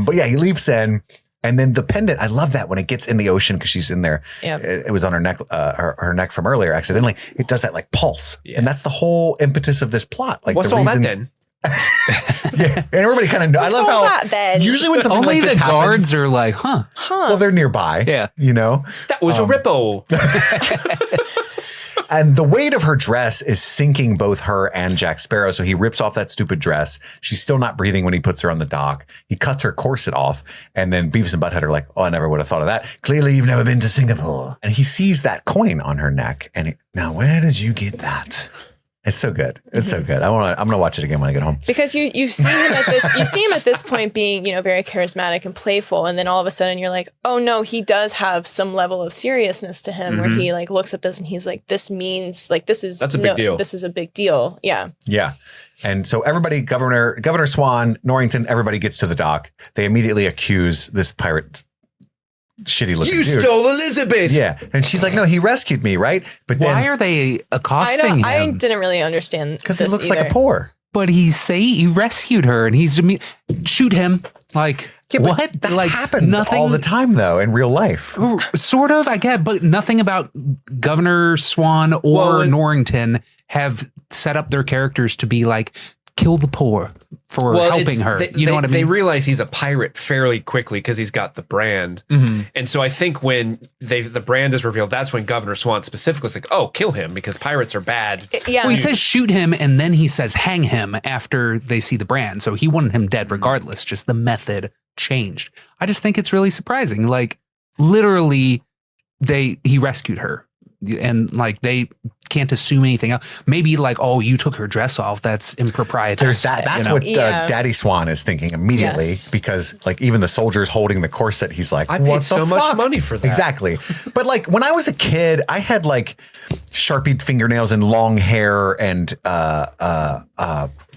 But yeah, he leaps in. And then the pendant, I love that when it gets in the ocean because she's in there. Yeah. It was on her neck, her neck from earlier accidentally. It does that like pulse. Yeah. And that's the whole impetus of this plot. Like what's the all reason, that then? Yeah, and everybody kind of knows. I love how that then? Usually when something Only like this the guards happens, are like, huh. well, they're nearby. Yeah. You know? That was a ripple. And the weight of her dress is sinking both her and Jack Sparrow. So he rips off that stupid dress. She's still not breathing when he puts her on the dock. He cuts her corset off. And then Beavis and Butthead are like, oh, I never would have thought of that. Clearly, you've never been to Singapore. And he sees that coin on her neck. And now, where did you get that? It's so good. It's so good. I'm gonna watch it again when I get home. Because you see him at this point being, very charismatic and playful, and then all of a sudden you're like, oh no, he does have some level of seriousness to him where he like looks at this and he's like, this means like that's a big deal. This is a big deal. Yeah. Yeah. And so everybody, Governor Swann, Norrington, everybody gets to the dock. They immediately accuse this pirate shitty looking dude. You stole Elizabeth. Yeah. And she's like, no, he rescued me, right? But then, why are they accosting him? I didn't really understand because he looks like a poor. But he rescued her and shoot him. Like, what? That like happens all the time, though, in real life. Sort of, I get, but nothing about Governor Swann or Norrington have set up their characters to be like, kill the poor for helping her. You know what I mean? They realize he's a pirate fairly quickly because he's got the brand. And so I think when the brand is revealed, that's when Governor Swann specifically is like, oh, kill him because pirates are bad. Yeah. Well, he says shoot him and then he says hang him after they see the brand. So he wanted him dead regardless, just the method changed. I just think it's really surprising. Like literally he rescued her. And like they can't assume anything else. Maybe like, oh, you took her dress off. That's improprietary. There's that. That's what Daddy Swann is thinking immediately because like even the soldiers holding the corset, he's like, I paid so much money for that. Exactly. But like when I was a kid, I had like Sharpied fingernails and long hair and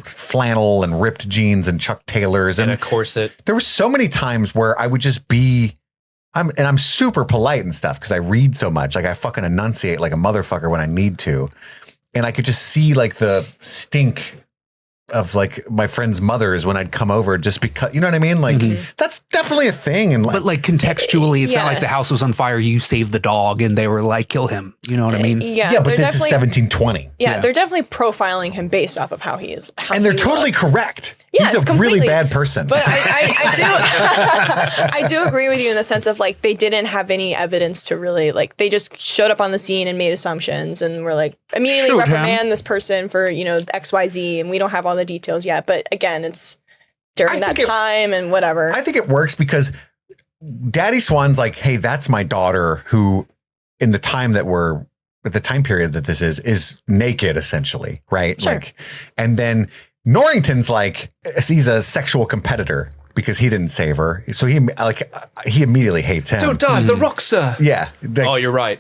flannel and ripped jeans and Chuck Taylors and a corset. There were so many times where I would just be. I'm super polite and stuff because I read so much. Like I fucking enunciate like a motherfucker when I need to. And I could just see like the stink of like my friends' mothers when I'd come over just because, you know what I mean? Like that's definitely a thing. And but like contextually, it's not like the house was on fire. You saved the dog and they were like, kill him. You know what I mean? Yeah, but this is 1720. Yeah, they're definitely profiling him based off of how he is. And they're totally correct. Yeah, he's a really bad person. But I do agree with you in the sense of like they didn't have any evidence to really like they just showed up on the scene and made assumptions and were like immediately reprimand this person for XYZ and we don't have all the details yet. But again, it's during that time and whatever. I think it works because Daddy Swann's like, hey, that's my daughter who in the time that we're at the time period that this is naked essentially, right? Sure. Like, and then Norrington's like, he's a sexual competitor because he didn't save her. So he immediately hates him. Don't dive the rock, sir. Yeah. Oh, you're right.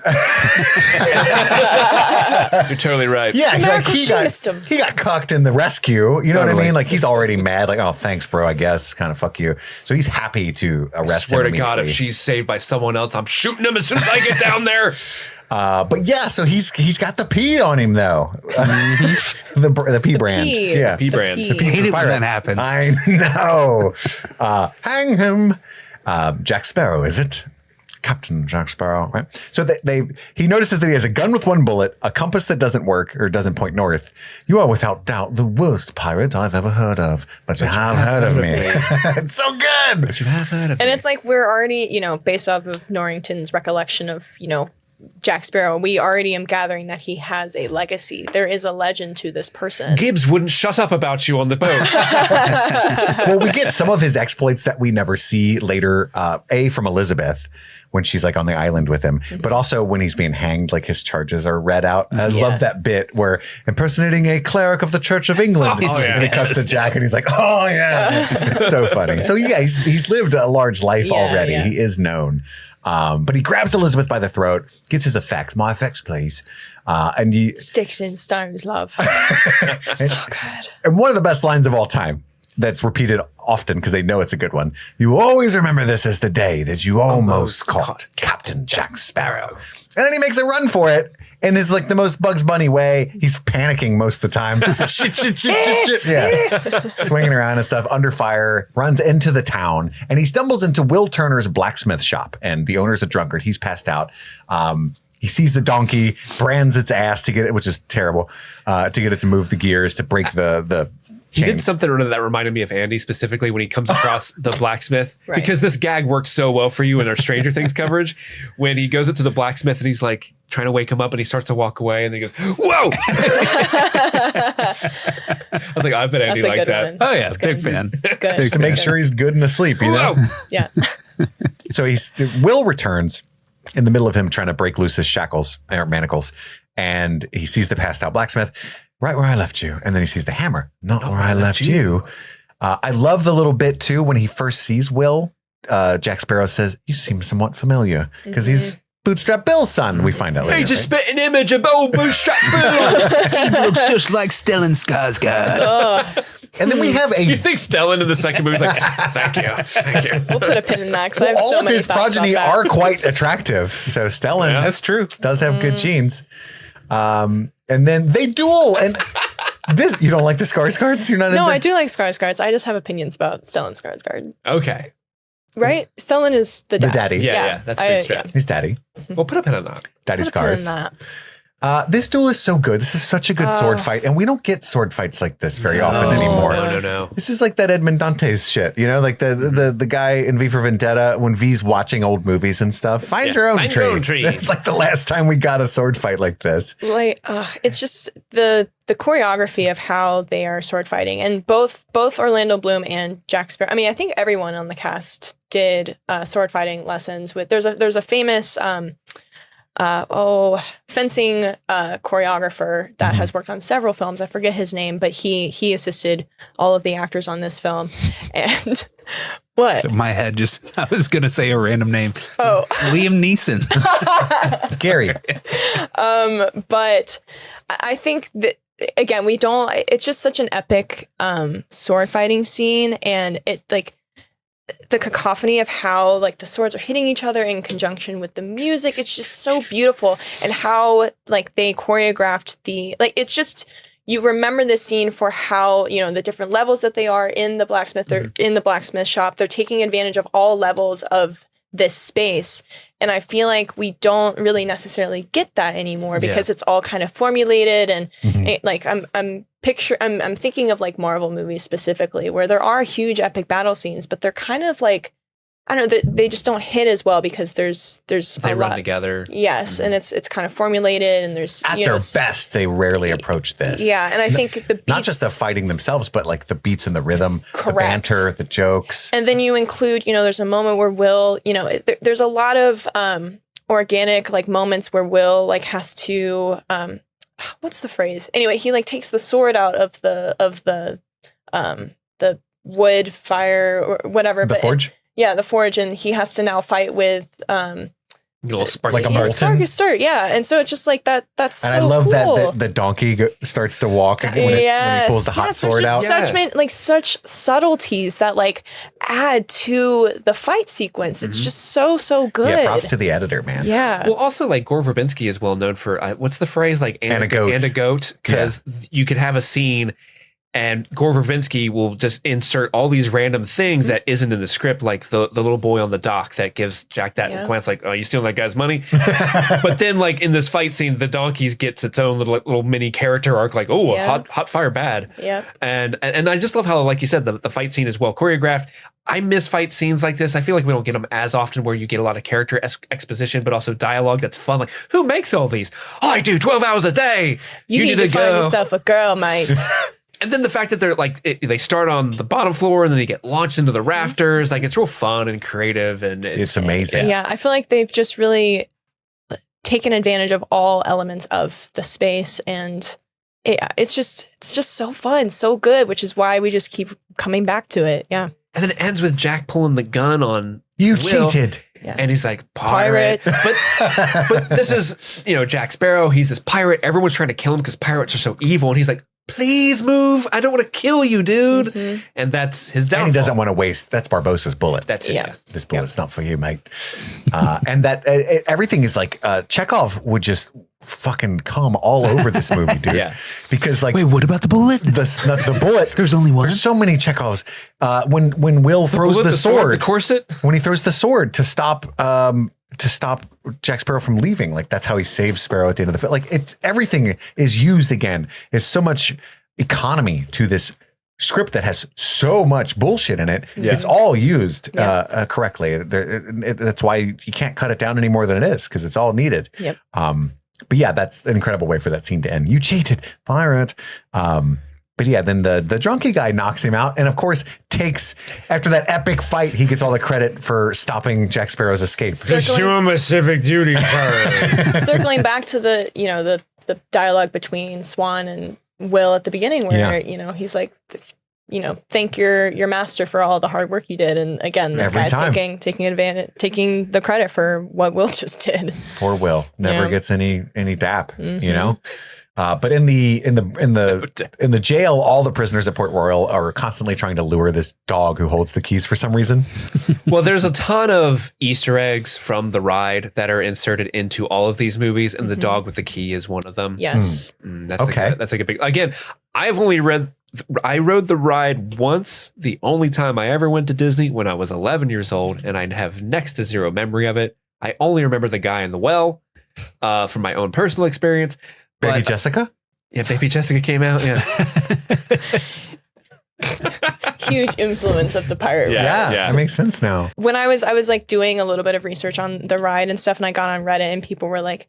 You're totally right. Yeah. Like he got cucked in the rescue. You know what I mean? Like he's already mad. Like, oh, thanks, bro, I guess. Kind of fuck you. So he's happy to arrest him. Swear to God, if she's saved by someone else, I'm shooting him as soon as I get down there. But yeah, so he's got the P on him though. The P brand. Yeah. P brand. I hate it when that happens. I know. Hang him. Jack Sparrow, is it? Captain Jack Sparrow, right? So he notices that he has a gun with one bullet, a compass that doesn't work or doesn't point north. You are without doubt the worst pirate I've ever heard of, but you have heard of me. It's so good. But you have heard of me. And it's like we're already, based off of Norrington's recollection of, Jack Sparrow, we already am gathering that he has a legacy. There is a legend to this person. Gibbs wouldn't shut up about you on the boat. Well, we get some of his exploits that we never see later, from Elizabeth when she's like on the island with him, but also when he's being hanged, like his charges are read out. I love that bit where impersonating a cleric of the Church of England. And he cuts to Jack and he's like, oh yeah. It's so funny. So yeah, he's lived a large life already. Yeah. He is known. But he grabs Elizabeth by the throat, gets his effects. My effects, please. And he sticks and stones, love. So good. And one of the best lines of all time that's repeated often because they know it's a good one. You always remember this as the day that you almost caught Captain Jack Sparrow. And then he makes a run for it. And it's like the most Bugs Bunny way. He's panicking most of the time. shit. Yeah. Swinging around and stuff under fire, runs into the town, and he stumbles into Will Turner's blacksmith shop. And the owner's a drunkard. He's passed out. He sees the donkey, brands its ass to get it, which is terrible, to get it to move the gears, to break the He did something that reminded me of Andy specifically when he comes across the blacksmith, because this gag works so well for you in our Stranger Things coverage. When he goes up to the blacksmith and he's like trying to wake him up and he starts to walk away and then he goes, whoa! I was like, I bet Andy liked that. One. Oh yeah, big fan. Good. To make sure he's good and asleep, you know? Yeah. So Will returns in the middle of him trying to break loose his shackles or manacles, and he sees the passed out blacksmith right where I left you, and then he sees the hammer not where I left you. I love the little bit too when he first sees Will. Jack Sparrow says, "You seem somewhat familiar," because he's Bootstrap Bill's son. We find out later. He just spit an image of old Bootstrap Bill. He looks just like Stellan Skarsgård. And then we have a. You think Stellan in the second movie is like, thank you. We'll put a pin in that because I have all so of many his thoughts progeny about that. are quite attractive. So Stellan, That's true, does have good genes. And then they duel, and this you don't like the Skarsgårds? You're not. No, into... I do like Skarsgårds. I just have opinions about Stellan Skarsgård. Okay. Right? Stellan is the dad. daddy. Yeah, that's pretty straight. He's daddy. We'll put a pin on that. Daddy Put a pin in Scars. that. This duel is so good. This is such a good sword fight, and we don't get sword fights like this very often anymore. No. This is like that Edmond Dantes shit, you know, like the guy in V for Vendetta when V's watching old movies and stuff. Find your own tree. It's like the last time we got a sword fight like this. Like, it's just the choreography of how they are sword fighting, and both Orlando Bloom and Jack Sparrow. I mean, I think everyone on the cast did sword fighting lessons with. There's a famous fencing choreographer that has worked on several films. I forget his name, but he assisted all of the actors on this film. And what? So my head I was going to say a random name. Oh. Liam Neeson. Scary. But I think that, again, it's just such an epic sword fighting scene, and it like the cacophony of how like the swords are hitting each other in conjunction with the music. It's just so beautiful, and how like they choreographed it's just, you remember this scene for how, you know, the different levels that they are in the blacksmith. They're in the blacksmith shop. They're taking advantage of all levels of this space. And I feel like we don't really necessarily get that anymore because it's all kind of formulated. And I'm thinking of like Marvel movies specifically, where there are huge epic battle scenes, but they're kind of like, I don't know, they just don't hit as well because there's they run together. Yes, and it's kind of formulated, and there's At their best, they rarely approach this. Yeah, and I think the beats, not just the fighting themselves, but like the beats and the rhythm, the banter, the jokes. And then you include, you know, there's a moment where Will, you know, there's a lot of organic like moments where Will like has to what's the phrase? Anyway, he like takes the sword out of the wood fire or whatever. The forge? The forge, and he has to now fight with little sparky like a molten. Start, yeah. And so it's just like that. That's and so I love cool. that the donkey starts to walk when he pulls the hot sword out. Such subtleties that like add to the fight sequence. It's just so good. Yeah, props to the editor, man. Yeah. Well, also like Gore Verbinski is well known for what's the phrase, like antigote, because you could have a scene. And Gore Verbinski will just insert all these random things that isn't in the script, like the little boy on the dock that gives Jack that glance, like, "Oh, you stealing that guy's money?" But then, like in this fight scene, the donkeys gets its own little mini character arc, like, "Oh, hot fire bad." Yeah. And I just love how, like you said, the fight scene is well choreographed. I miss fight scenes like this. I feel like we don't get them as often, where you get a lot of character exposition, but also dialogue that's fun. Like, who makes all these? I do 12 hours a day. You need to find yourself a girl, mate. And then the fact that they're like, they start on the bottom floor and then they get launched into the rafters. Like, it's real fun and creative, and it's amazing. Yeah, I feel like they've just really taken advantage of all elements of the space, and it's just so fun, so good, which is why we just keep coming back to it. Yeah. And then it ends with Jack pulling the gun on You've Will, cheated. Yeah. And he's like, pirate. But this is, you know, Jack Sparrow. He's this pirate. Everyone's trying to kill him because pirates are so evil. And he's like, please move. I don't want to kill you, dude. Mm-hmm. And that's his downfall. And he doesn't want to waste. That's Barbossa's bullet. That's it. Yeah. This bullet's not for you, mate. And that everything is like Chekhov would just fucking come all over this movie, dude. Yeah. Because like, wait, what about the bullet? The bullet. There's only one. There's so many Chekhovs. When Will throws the sword, the corset. When he throws the sword to stop Jack Sparrow from leaving, like that's how he saves Sparrow at the end of the film. Like everything is used again. There's so much economy to this script that has so much bullshit in it. Yeah. It's all used correctly. That's why you can't cut it down any more than it is, because it's all needed. Yep. But yeah, that's an incredible way for that scene to end. You cheated, pirate. But yeah, then the drunky guy knocks him out, and of course takes, after that epic fight, he gets all the credit for stopping Jack Sparrow's escape. You're my civic duty, Circling back to the dialogue between Swann and Will at the beginning, where he's like, thank your master for all the hard work you did, and again, this guy taking the credit for what Will just did. Poor Will never gets any dap, but in the jail, all the prisoners at Port Royal are constantly trying to lure this dog who holds the keys for some reason. Well, there's a ton of Easter eggs from the ride that are inserted into all of these movies, and the dog with the key is one of them. Yes. That's like a big, again, I rode the ride once, the only time I ever went to Disney, when I was 11 years old, and I have next to zero memory of it. I only remember the guy in the well from my own personal experience. Baby Jessica? Yeah, Baby Jessica came out, yeah. Huge influence of the pirate ride. Yeah, that makes sense now. When I was like doing a little bit of research on the ride and stuff, and I got on Reddit, and people were like,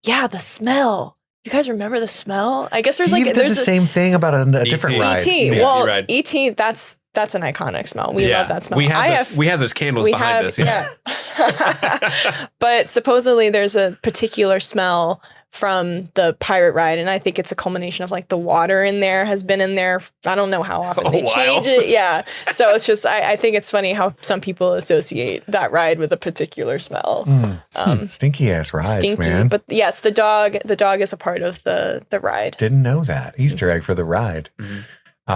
yeah, the smell. You guys remember the smell? I guess there's did the same thing about a different ride. E.T. Well, E.T. that's an iconic smell. We love that smell. We have those candles behind us. Yeah. But supposedly there's a particular smell from the pirate ride, and I think it's a culmination of like the water in there has been in there. I don't know how often they change it. Yeah. So it's just, I think it's funny how some people associate that ride with a particular smell. Stinky ass rides, man. But yes, the dog is a part of the ride. Didn't know that. Easter egg for the ride. We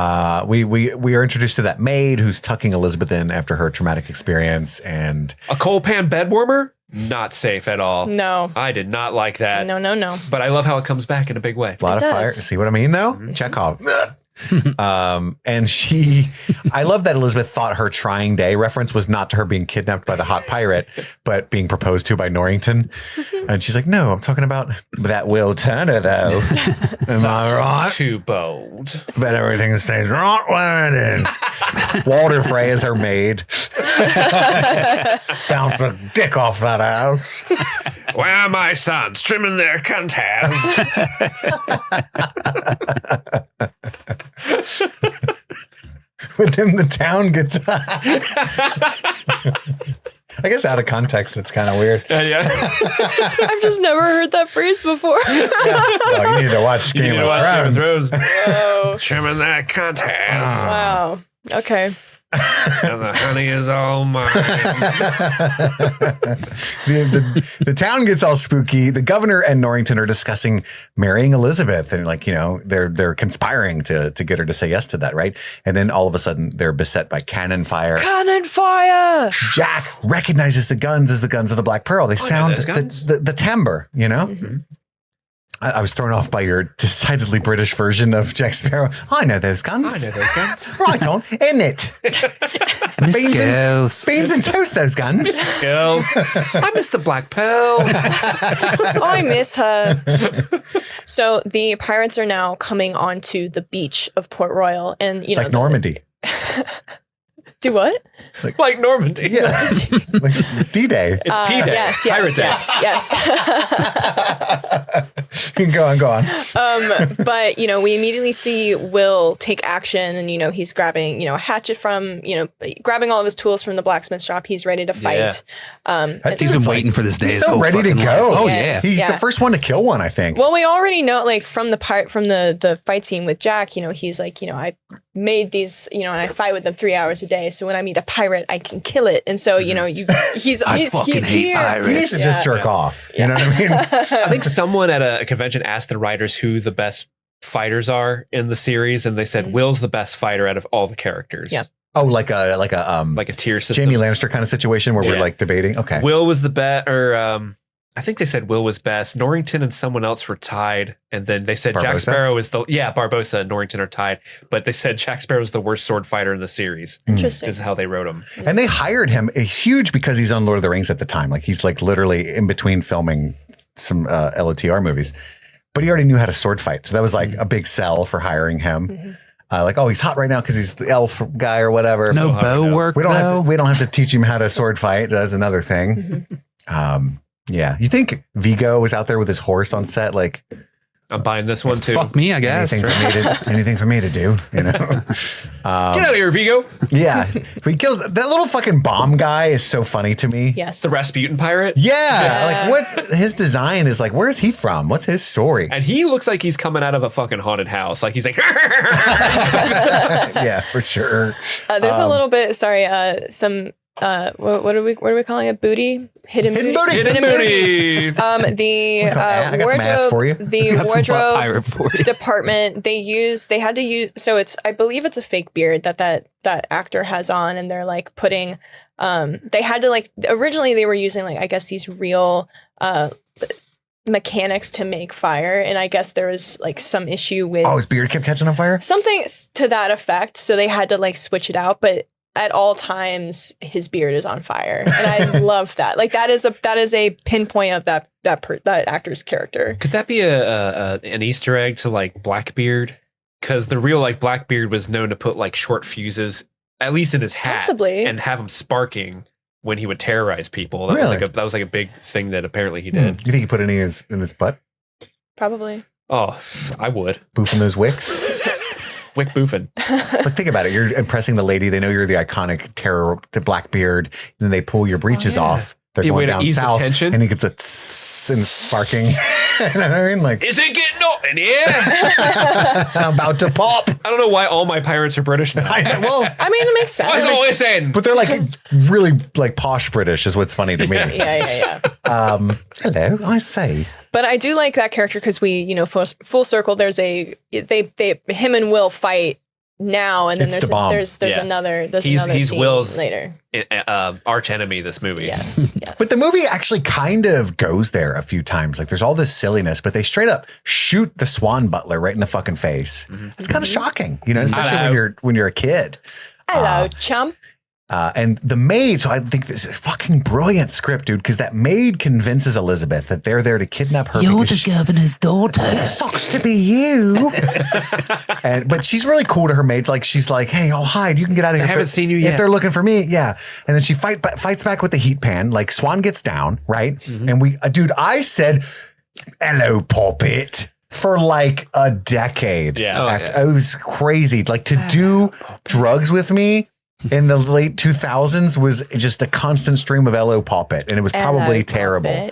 are introduced to that maid who's tucking Elizabeth in after her traumatic experience, and a coal pan bed warmer. Not safe at all. No. I did not like that. No. But I love how it comes back in a big way. A lot of fire. See what I mean, though? Chekhov. And I love that Elizabeth thought her trying day reference was not to her being kidnapped by the hot pirate, but being proposed to by Norrington. And she's like, no, I'm talking about that Will Turner, though. Am I right? Too bold. But everything stays right where it is. Walter Frey is her maid. Bounce a dick off that house. Where are my sons? Trimming their cunt hairs. But then the town gets I guess out of context that's kind of weird. Yeah. I've just never heard that phrase before. Well, you need to watch Game of Thrones. Whoa. Trimming that cunt hairs. Wow. Okay. And the honey is all mine. The town gets all spooky. The governor and Norrington are discussing marrying Elizabeth, and they're conspiring to get her to say yes to that, right? And then all of a sudden they're beset by cannon fire. Cannon fire! Jack recognizes the guns as the guns of the Black Pearl. They sound the timbre, Mm-hmm. I was thrown off by your decidedly British version of Jack Sparrow. I know those guns. Right on, in it. Beans and toast, those guns. Girls. I miss the Black Pearl. I miss her. So the pirates are now coming onto the beach of Port Royal, and it's like Normandy. Do what? Like Normandy. Yeah. Like D-Day. It's P-Day. Yes. Go on. But, we immediately see Will take action, and, he's grabbing, a hatchet from, grabbing all of his tools from the blacksmith shop. He's ready to fight. He's been waiting for this day. He's so ready to go. Life. Oh, yeah. He's the first one to kill one, I think. Well, we already know, like, from the fight scene with Jack, he's like, I made these, and I fight with them 3 hours a day. So when I meet a pirate, I can kill it. And so, he's here. Pirates. He needs to just jerk off. You know what I mean? I think someone at a convention asked the writers who the best fighters are in the series, and they said Will's the best fighter out of all the characters. Yeah. Oh, like a tier system. Jamie Lannister kind of situation where we're like debating. Okay. Will was the best, or I think they said Will was best. Norrington and someone else were tied, and then they said Jack Sparrow is Barbossa and Norrington are tied, but they said Jack Sparrow is the worst sword fighter in the series. Interesting. Is how they wrote him. And they hired him. He's huge because he's on Lord of the Rings at the time. Like he's like literally in between filming some LOTR movies, but he already knew how to sword fight. So that was like a big sell for hiring him. Like, oh, he's hot right now because he's the elf guy or whatever. No bow work. We don't have to teach him how to sword fight. That's another thing. Yeah. You think Vigo was out there with his horse on set? Like, I'm buying this one too. Fuck me, I guess. Anything for me to do, you know? Get out of here, Vigo. Yeah. He kills that little fucking bomb guy is so funny to me. Yes. The Rasputin pirate. Yeah. Like what his design is like, where's he from? What's his story? And he looks like he's coming out of a fucking haunted house. Like he's like, yeah, for sure. There's a little bit, some what are we calling it? Booty? Hidden booty. Booty. The I got some ass for you. The wardrobe department, they had to use, so I believe it's a fake beard that actor has on, and they're like putting they had to like, originally they were using like, I guess these real mechanics to make fire, and I guess there was like some issue with his beard kept catching on fire, something to that effect, so they had to like switch it out, but at all times his beard is on fire, and I love that. Like that is a pinpoint of that actor's character. Could that be an Easter egg to like Blackbeard? Because the real life Blackbeard was known to put like short fuses, at least in his hat, possibly, and have them sparking when he would terrorize people. That really? was like a big thing that apparently he did. You think he put any in his butt? Probably. Oh, I would. Boofing those wicks. Wick boofing. Like, think about it. You're impressing the lady. They know you're the iconic terror to Blackbeard. Then they pull your breeches off. They're going down south, and you get the tss and sparking. You know what I mean? Like, is it getting hot in here? I'm about to pop. I don't know why all my pirates are British now. Well, I mean, it makes sense. What's all this in? But they're like really like posh British is what's funny to me. Yeah. Hello, I say. But I do like that character because we, full circle. There's him and Will fight now, and then there's another he's scene Will's later. Arch enemy. This movie. Yes. But the movie actually kind of goes there a few times. Like there's all this silliness, but they straight up shoot the Swan butler right in the fucking face. It's kind of shocking, especially when you're a kid. Hello, chump. And the maid, so I think this is a fucking brilliant script, dude, because that maid convinces Elizabeth that they're there to kidnap her. You're the governor's daughter. Sucks to be you. But she's really cool to her maid. Like, she's like, hey, I'll hide. You can get out of here. I haven't seen you yet. If they're looking for me, yeah. And then she fights back with the heat pan. Like, Swan gets down, right? And I said, hello, puppet. For like a decade. Yeah. It was crazy. Like, to do drugs with me in the late 2000s was just a constant stream of L.O. Poppet, and it was probably terrible.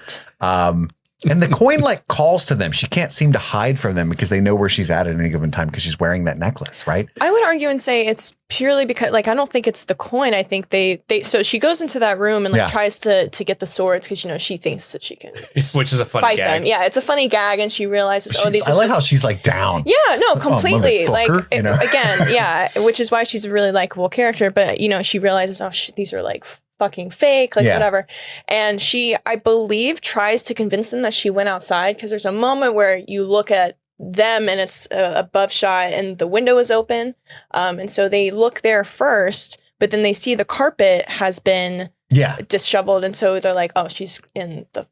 And the coin like calls to them. She can't seem to hide from them because they know where she's at any given time because she's wearing that necklace, right? I would argue and say it's purely because, like, I don't think it's the coin. I think so she goes into that room and tries to get the swords because she thinks that she can, which is a funny fight gag. them. Yeah, it's a funny gag, and she realizes, these. I like how she's like down. Yeah, no, completely. Again, yeah, which is why she's a really likable character. But she realizes, these are like fucking fake, whatever. And she, I believe, tries to convince them that she went outside, because there's a moment where you look at them and it's above shot and the window is open. And so they look there first, but then they see the carpet has been disheveled, and so they're like, oh, she's in the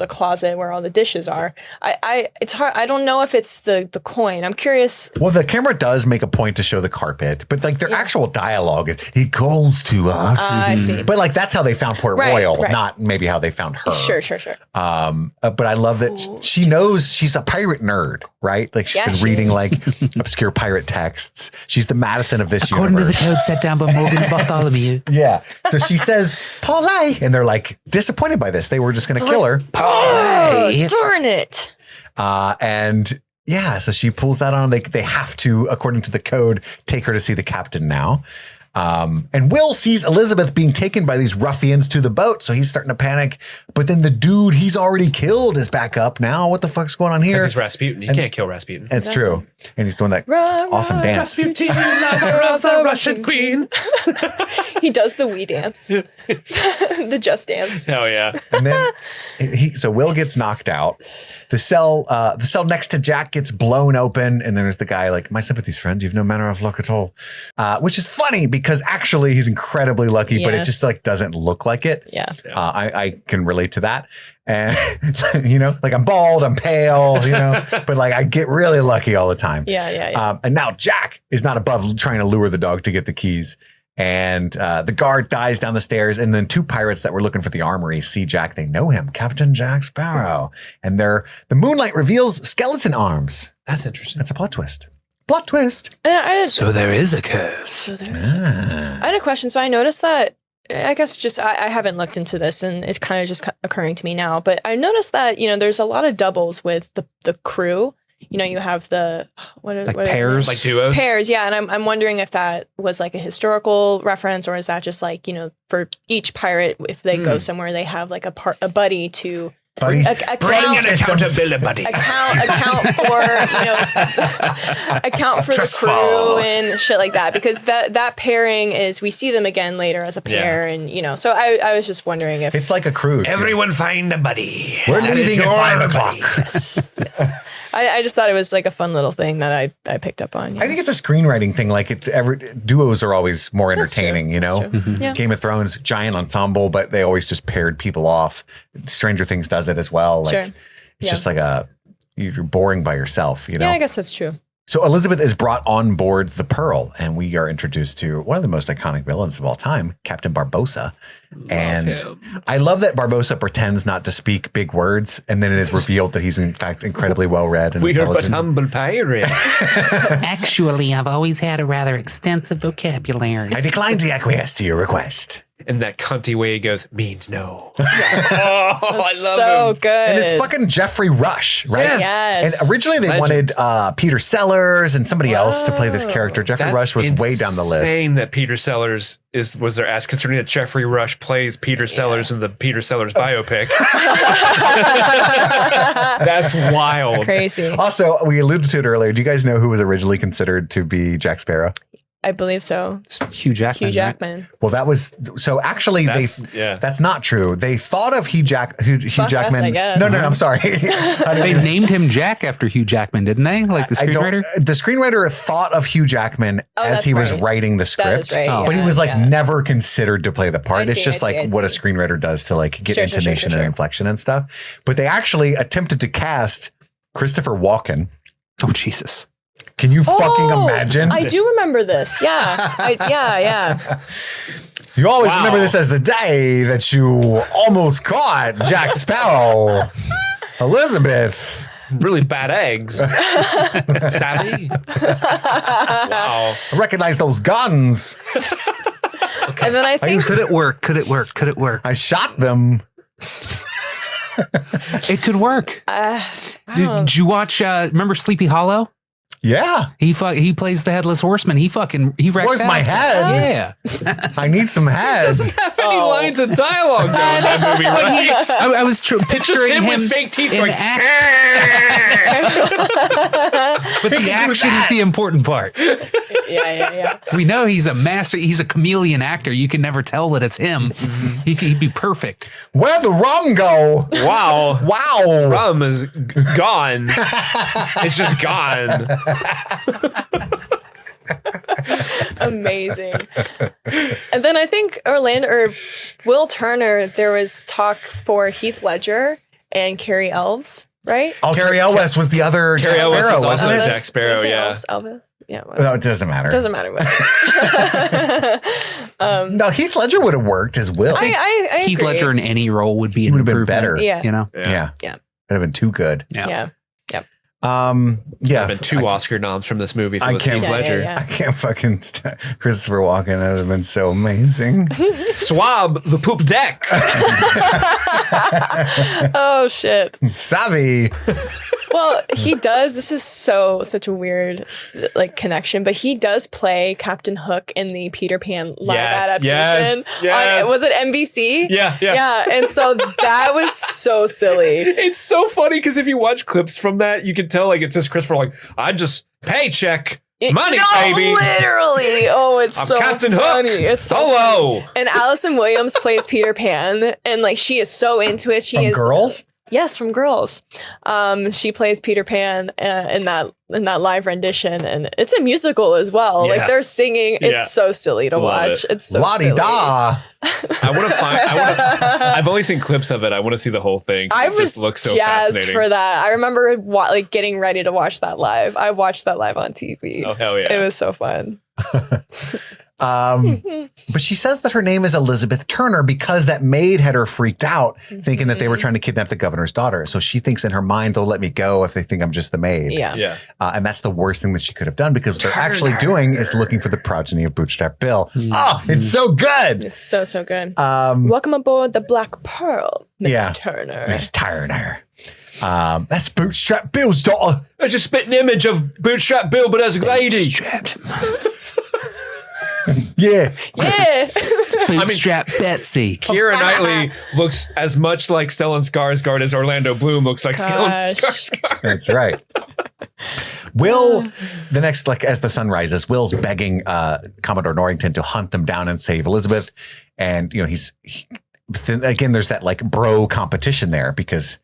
closet where all the dishes are. It's hard. I don't know if it's the coin. I'm curious. Well, the camera does make a point to show the carpet, but like their actual dialogue is, he calls to us. I see. But like that's how they found Port Royal, not maybe how they found her. Sure. But I love that she knows she's a pirate nerd, right? Like she's been reading like obscure pirate texts. She's the Madison of this According universe. to the code set down by Morgan Bartholomew. Yeah. So she says, Parlay. And they're like disappointed by this. They were just going to kill her. Oh, darn it. And yeah, so she pulls that on. They have to, according to the code, take her to see the captain now. And Will sees Elizabeth being taken by these ruffians to the boat, so he's starting to panic. But then the dude he's already killed is back up now. What the fuck's going on here? Because he's Rasputin. You can't kill Rasputin. That's true. And he's doing that awesome dance. Rasputin, lover of the Russian queen. He does the wee dance. The just dance. Hell yeah. And then so Will gets knocked out. The cell next to Jack gets blown open, and then there's the guy like, my sympathies, friend. You've no manner of luck at all, which is funny because actually he's incredibly lucky, but it just like doesn't look like it. Yeah, I can relate to that, and like I'm bald, I'm pale, but like I get really lucky all the time. Yeah. And now Jack is not above trying to lure the dog to get the keys. And the guard dies down the stairs. And then 2 pirates that were looking for the armory see Jack. They know him, Captain Jack Sparrow. And the moonlight reveals skeleton arms. That's interesting. That's a plot twist. Plot twist. So there is a curse. I had a question. So I noticed that, I guess just I haven't looked into this and it's kind of just occurring to me now. But I noticed that, there's a lot of doubles with the crew. You have the pairs, like duos, pairs. Yeah. And I'm wondering if that was like a historical reference, or is that just like, for each pirate, if they go somewhere, they have like a buddy to Buddies. Bring an accountability. account for, account for the crew and shit like that, because that pairing is, we see them again later as a pair. And, so I was just wondering if it's like a cruise. Everyone find a buddy. We're leaving at 5 o'clock. Yes. I just thought it was like a fun little thing that I picked up on. I think it's a screenwriting thing. Like duos are always more entertaining, Yeah. Game of Thrones, giant ensemble, but they always just paired people off. Stranger Things does it as well. Like, it's just like you're boring by yourself, Yeah, I guess that's true. So Elizabeth is brought on board the Pearl, and we are introduced to one of the most iconic villains of all time, Captain Barbossa. I love that Barbossa pretends not to speak big words, and then it is revealed that he's in fact incredibly well read and we're intelligent. but humble pirates. Actually, I've always had a rather extensive vocabulary. I decline to acquiesce to your request. In that cunty way he goes, means no. I love so him. Good. And it's fucking Jeffrey Rush, right? Yes. And originally they wanted Peter Sellers and somebody else to play this character. Jeffrey Rush was way down the list. Saying that Peter Sellers was their ass, considering that Jeffrey Rush plays Peter Sellers in the Peter Sellers biopic. That's wild. Crazy. Also, we alluded to it earlier. Do you guys know who was originally considered to be Jack Sparrow? I believe so. Hugh Jackman. Hugh Jackman. Right? Well, that was so. Actually, that's not true. They thought of Hugh Jackman. Us, I guess. No, I'm sorry. They named him Jack after Hugh Jackman, didn't they? Like the screenwriter. The screenwriter thought of Hugh Jackman as he was writing the script, but he was like never considered to play the part. It's just like what a screenwriter does to like get intonation and inflection and stuff. But they actually attempted to cast Christopher Walken. Oh Jesus. Can you fucking imagine? I do remember this. Yeah. Yeah. You always remember this as the day that you almost caught Jack Sparrow. Elizabeth. Really bad eggs. Savvy. Wow. I recognize those guns. Okay. And then I think... Could it work? Could it work? Could it work? I shot them. It could work. Did you watch, remember Sleepy Hollow? Yeah. He plays the Headless Horseman. He wrecks Where's my head? Yeah. I need some head. He doesn't have any lines of dialogue though in that movie, right? I was picturing him with fake teeth in going, action. But the action is the important part. Yeah. We know he's a master. He's a chameleon actor. You can never tell that it's him. He'd be perfect. Where'd the rum go? Wow. Rum is gone. It's just gone. Amazing. And then I think Will Turner, there was talk for Heath Ledger and Carrie Elves, right? Oh, Carrie Elwes was the other Jack Sparrow, wasn't it? Jack Sparrow, yeah. Elvis? Yeah. No, it doesn't matter. Doesn't matter. No, Heath Ledger would have worked as Will. I Heath agree. Ledger in any role would be an would have been improvement, better. Yeah. You know? Yeah. Would have been too good. Yeah. There have been 2 Oscar noms from this movie. I can't. Heath Ledger. Yeah. I can't fucking Christopher Walken. That would have been so amazing. Swab the poop deck. Oh shit. Savvy. Well, he does. This is such a weird connection, but he does play Captain Hook in the Peter Pan live adaptation. Yes. Was it NBC? Yeah. And so that was so silly. It's so funny because if you watch clips from that, you can tell it says Christopher I just paycheck. Money, baby. Literally. Oh, it's I'm so Captain funny. Hook. It's so Hello. funny. And Allison Williams plays Peter Pan, and she is so into it. She From is Girls? Yes, from Girls. She plays Peter Pan in that live rendition, and it's a musical as well. Yeah. Like they're singing. It's so silly to watch. It's so silly. La-di-da. I've only seen clips of it. I want to see the whole thing. It just looks so jazzed fascinating. for that. I remember like getting ready to watch that live. I watched that live on TV. Oh hell yeah! It was so fun. But she says that her name is Elizabeth Turner because that maid had her freaked out, thinking that they were trying to kidnap the governor's daughter. So she thinks in her mind they'll let me go if they think I'm just the maid. Yeah. And that's the worst thing that she could have done, because what they're actually doing is looking for the progeny of Bootstrap Bill. Oh, it's so good. It's so good. Welcome aboard the Black Pearl, Miss Turner. Miss Turner. That's Bootstrap Bill's daughter. There's a spitting image of Bootstrap Bill, but as a lady. Yeah. Bootstrap Betsy. Keira Knightley looks as much like Stellan Skarsgård as Orlando Bloom looks like Stellan Skarsgård. That's right. Will, the next, like as the sun rises, Will's begging Commodore Norrington to hunt them down and save Elizabeth. And, you know, again, there's that like bro competition there because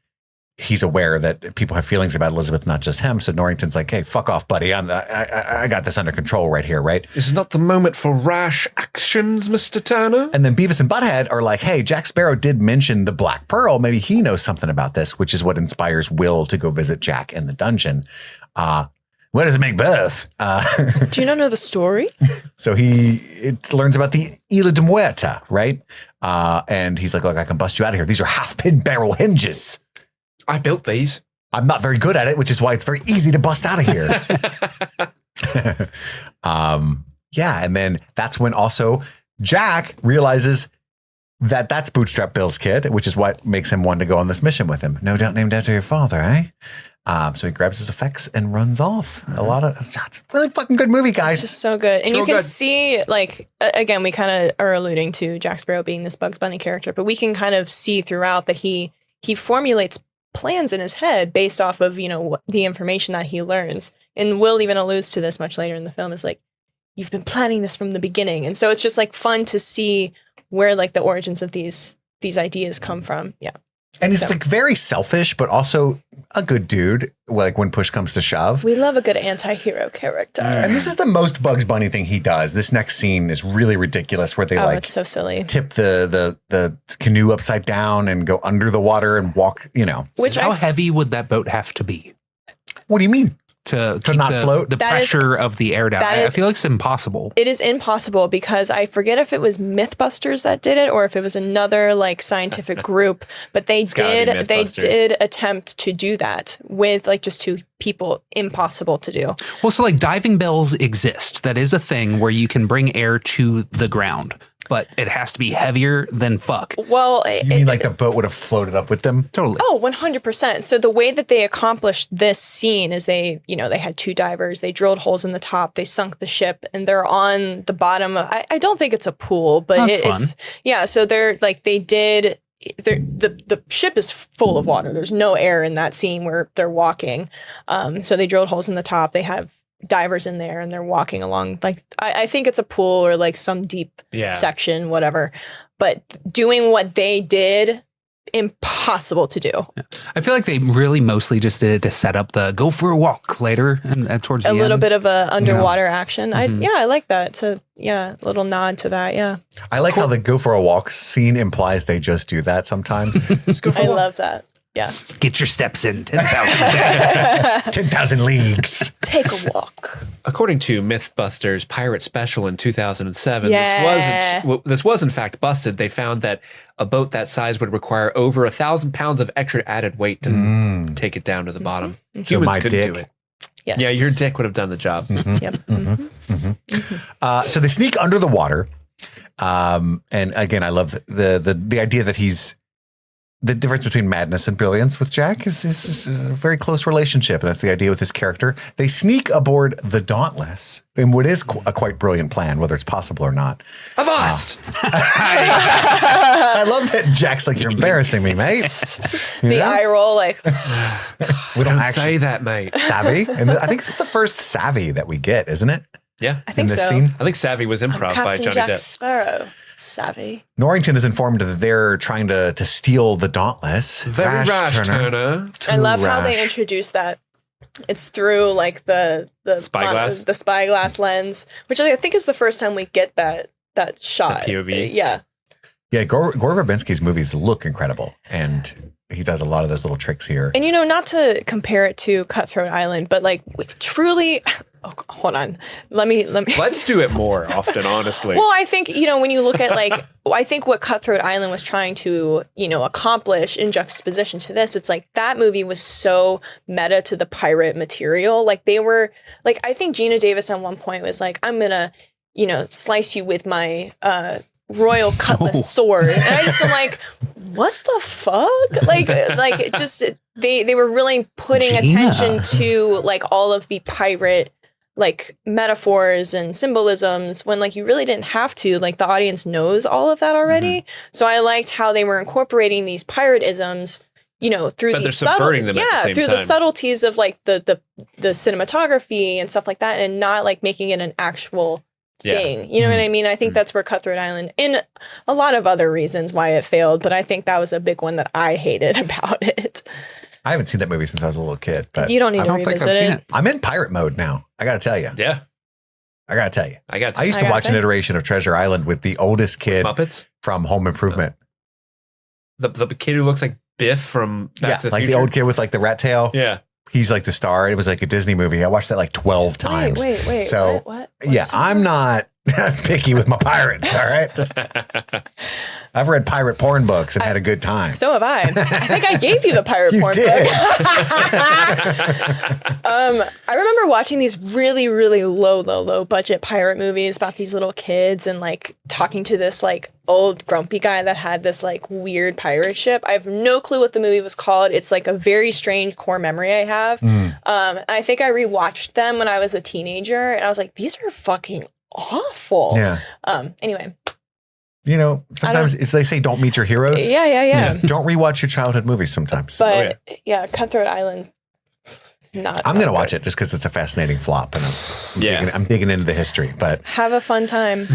he's aware that people have feelings about Elizabeth, not just him. So Norrington's like, hey, fuck off, buddy. I got this under control right here, right? This is not the moment for rash actions, Mr. Turner. And then Beavis and Butthead are like, hey, Jack Sparrow did mention the Black Pearl. Maybe he knows something about this, which is what inspires Will to go visit Jack in the dungeon. Where does it make birth? Do you not know the story? So he learns about the Isla de Muerta, right? And he's like, look, I can bust you out of here. These are half-pin barrel hinges. I built these. I'm not very good at it, which is why it's very easy to bust out of here. And then that's when also Jack realizes that that's Bootstrap Bill's kid, which is what makes him want to go on this mission with him. No doubt named after your father, eh? So he grabs his effects and runs off. It's a really fucking good movie, guys. It's just so good. And you can see, like, again, we kind of are alluding to Jack Sparrow being this Bugs Bunny character, but we can kind of see throughout that he formulates plans in his head based off of, you know, the information that he learns. And Will even alludes to this much later in the film, is like, you've been planning this from the beginning. And so it's just like fun to see where like the origins of these ideas come from. Yeah. And he's like very selfish, but also a good dude, like when push comes to shove. We love a good anti-hero character. And this is the most Bugs Bunny thing he does. This next scene is really ridiculous, where they it's so silly. Tip the canoe upside down and go under the water and walk, you know. How heavy would that boat have to be? What do you mean? To keep not float? The pressure of the air down. I feel like it's impossible. It is impossible because I forget if it was Mythbusters that did it or if it was another like scientific group, but they did attempt to do that with like just two people. Impossible to do. Well, so like diving bells exist. That is a thing where you can bring air to the ground, but it has to be heavier than fuck. Well, you mean like the boat would have floated up with them? Totally. Oh, 100%. So the way that they accomplished this scene is they had two divers, they drilled holes in the top, they sunk the ship, and they're on the bottom. I don't think it's a pool, but it's so they're like, the ship is full of water. There's no air in that scene where they're walking. So they drilled holes in the top. They have divers in there and they're walking along. Like, I think it's a pool or like some deep section, whatever. But doing what they did, impossible to do. Yeah. I feel like they really mostly just did it to set up the go for a walk later and towards the end. A little bit of a underwater action. Mm-hmm. I like that. So a little nod to that. Yeah. I like how the go for a walk scene implies they just do that sometimes. I love that. Yeah. Get your steps in 10,000 10,000 leagues. Take a walk. According to Mythbusters Pirate Special in 2007, this was in fact busted. They found that a boat that size would require over 1,000 pounds of extra added weight to take it down to the bottom. Mm-hmm. Humans my couldn't dick. do it. Yes. Yeah, your dick would have done the job. Mm-hmm. Yep. Mm-hmm. Mm-hmm. So they sneak under the water. And again, I love the idea that the difference between madness and brilliance with Jack is a very close relationship. And that's the idea with his character. They sneak aboard the Dauntless in what is a quite brilliant plan, whether it's possible or not. Avast! I love that Jack's like, you're embarrassing me, mate. The eye roll, like. We don't say that, mate. Savvy. And I think it's the first Savvy that we get, isn't it? Yeah. I think in this so. Scene? I think Savvy was improv by Captain Johnny Jack Depp. Sparrow. savvy. Norrington is informed that they're trying to steal the Dauntless. Very rash, Turner. I love how they introduce that. It's through like the spyglass lens, which I think is the first time we get that shot. The POV. Yeah. Yeah, Gore Verbinski's movies look incredible, and he does a lot of those little tricks here. And not to compare it to Cutthroat Island, but like truly. Oh, hold on. Let me. Let's do it more often, honestly. Well, I think, when you look at I think what Cutthroat Island was trying to, accomplish in juxtaposition to this, it's like that movie was so meta to the pirate material. Like they were like, I think Gina Davis at one point was like, I'm going to, slice you with my, royal cutlass sword. And I just am like, what the fuck? Like just they were really putting attention to like all of the pirate like metaphors and symbolisms when like you really didn't have to. Like the audience knows all of that already. So I liked how they were incorporating these pirate isms, through but these the subtleties of like the cinematography and stuff like that, and not like making it an actual thing. You know what I mean? I think that's where Cutthroat Island, in a lot of other reasons why it failed, but I think that was a big one that I hated about it. I haven't seen that movie since I was a little kid, but you don't need to revisit it. I'm in pirate mode now. I got to tell you. Yeah. I got to tell you. I used to watch an iteration of Treasure Island with the oldest kid Muppets from Home Improvement. The kid who looks like Biff from Back to the Future. The old kid with like the rat tail. Yeah. He's like the star. It was like a Disney movie. I watched that like 12 times. Wait. So, what? I'm not picky with my pirates, all right? I've read pirate porn books and had a good time. So have I. I think I gave you the pirate porn book. I remember watching these really, really low budget pirate movies about these little kids and like talking to this like old grumpy guy that had this like weird pirate ship. I have no clue what the movie was called. It's like a very strange core memory I have. I think I rewatched them when I was a teenager and I was like, these are fucking awful. Yeah. Anyway. Sometimes they say don't meet your heroes. Yeah. Don't rewatch your childhood movies sometimes. But Cutthroat Island, I'm going to watch it just because it's a fascinating flop. And I'm digging into the history. But have a fun time.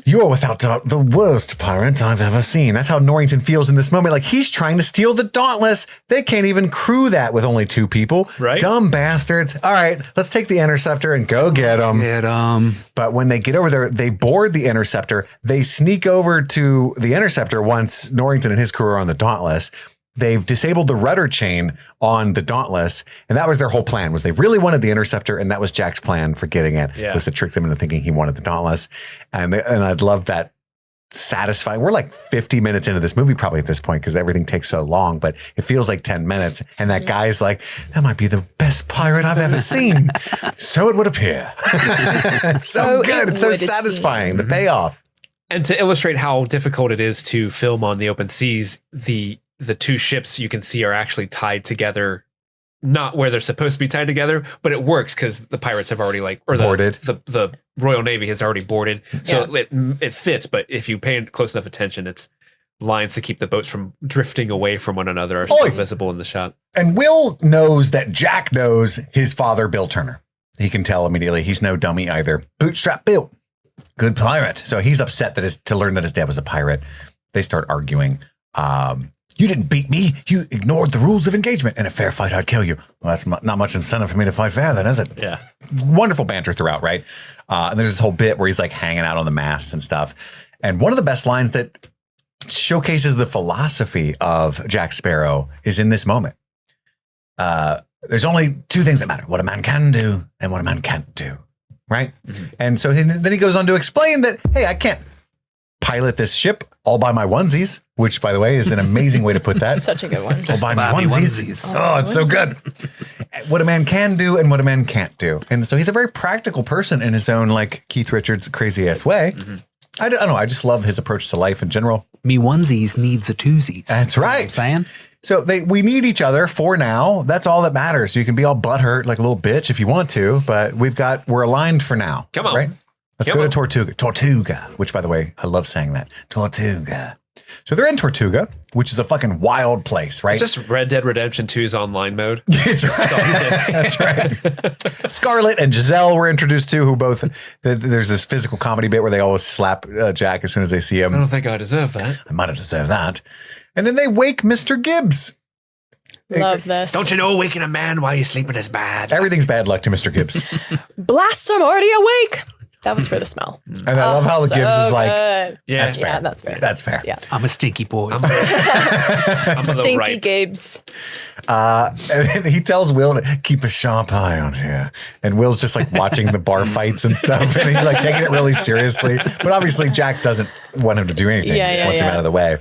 You are without doubt the worst pirate I've ever seen. That's how Norrington feels in this moment. Like he's trying to steal the Dauntless. They can't even crew that with only 2 people. Right. Dumb bastards. All right, let's take the Interceptor and go get them. But when they get over there, they board the Interceptor. They sneak over to the Interceptor once Norrington and his crew are on the Dauntless. They've disabled the rudder chain on the Dauntless, and that was their whole plan. Was they really wanted the Interceptor, and that was Jack's plan for getting it. Was to trick them into thinking he wanted the Dauntless. And I'd love that satisfying. We're like 50 minutes into this movie probably at this point because everything takes so long, but it feels like 10 minutes. And that guy's like, that might be the best pirate I've ever seen. So it would appear. It's so good. It's so satisfying. The payoff. And to illustrate how difficult it is to film on the open seas, the 2 ships you can see are actually tied together, not where they're supposed to be tied together, but it works because the pirates have already boarded. The Royal Navy has already boarded. So it fits, but if you pay close enough attention, it's lines to keep the boats from drifting away from one another are still visible in the shot. And Will knows that Jack knows his father, Bill Turner. He can tell immediately. He's no dummy either. Bootstrap Bill, good pirate. So he's upset to learn that his dad was a pirate. They start arguing. You didn't beat me. You ignored the rules of engagement. In a fair fight, I'd kill you. Well, that's not much incentive for me to fight fair then, is it? Yeah. Wonderful banter throughout, right? And there's this whole bit where he's like hanging out on the mast and stuff. And one of the best lines that showcases the philosophy of Jack Sparrow is in this moment. There's only 2 things that matter. What a man can do and what a man can't do. Right? Mm-hmm. And so then he goes on to explain that, hey, I can't pilot this ship all by my onesies, which, by the way, is an amazing way to put that. Such a good one. All by my onesies. Oh, it's so good. What a man can do and what a man can't do. And so he's a very practical person in his own, like, Keith Richards crazy ass way. Mm-hmm. I don't know. I just love his approach to life in general. Me onesies needs a twosies. That's right. You know what I'm saying? So we need each other for now. That's all that matters. You can be all butthurt like a little bitch if you want to, but we're aligned for now. Come on. Right? Let's go to Tortuga, which, by the way, I love saying that. Tortuga. So they're in Tortuga, which is a fucking wild place, right? It's just Red Dead Redemption 2's online mode. That's right. Scarlett and Giselle were introduced to, who both, there's this physical comedy bit where they always slap Jack as soon as they see him. I don't think I deserve that. I might have deserved that. And then they wake Mr. Gibbs. Love this. Don't you know waking a man while you're sleeping is bad? Everything's bad luck to Mr. Gibbs. Blast, I'm already awake. That was for the smell. And I love how the Gibbs is like, yeah, that's fair. Yeah, that's fair. That's fair. Yeah. I'm a stinky boy. I'm Stinky Gibbs. And he tells Will to keep a sharp eye on here. And Will's just like watching the bar fights and stuff. And he's like taking it really seriously. But obviously Jack doesn't want him to do anything. He just wants him out of the way.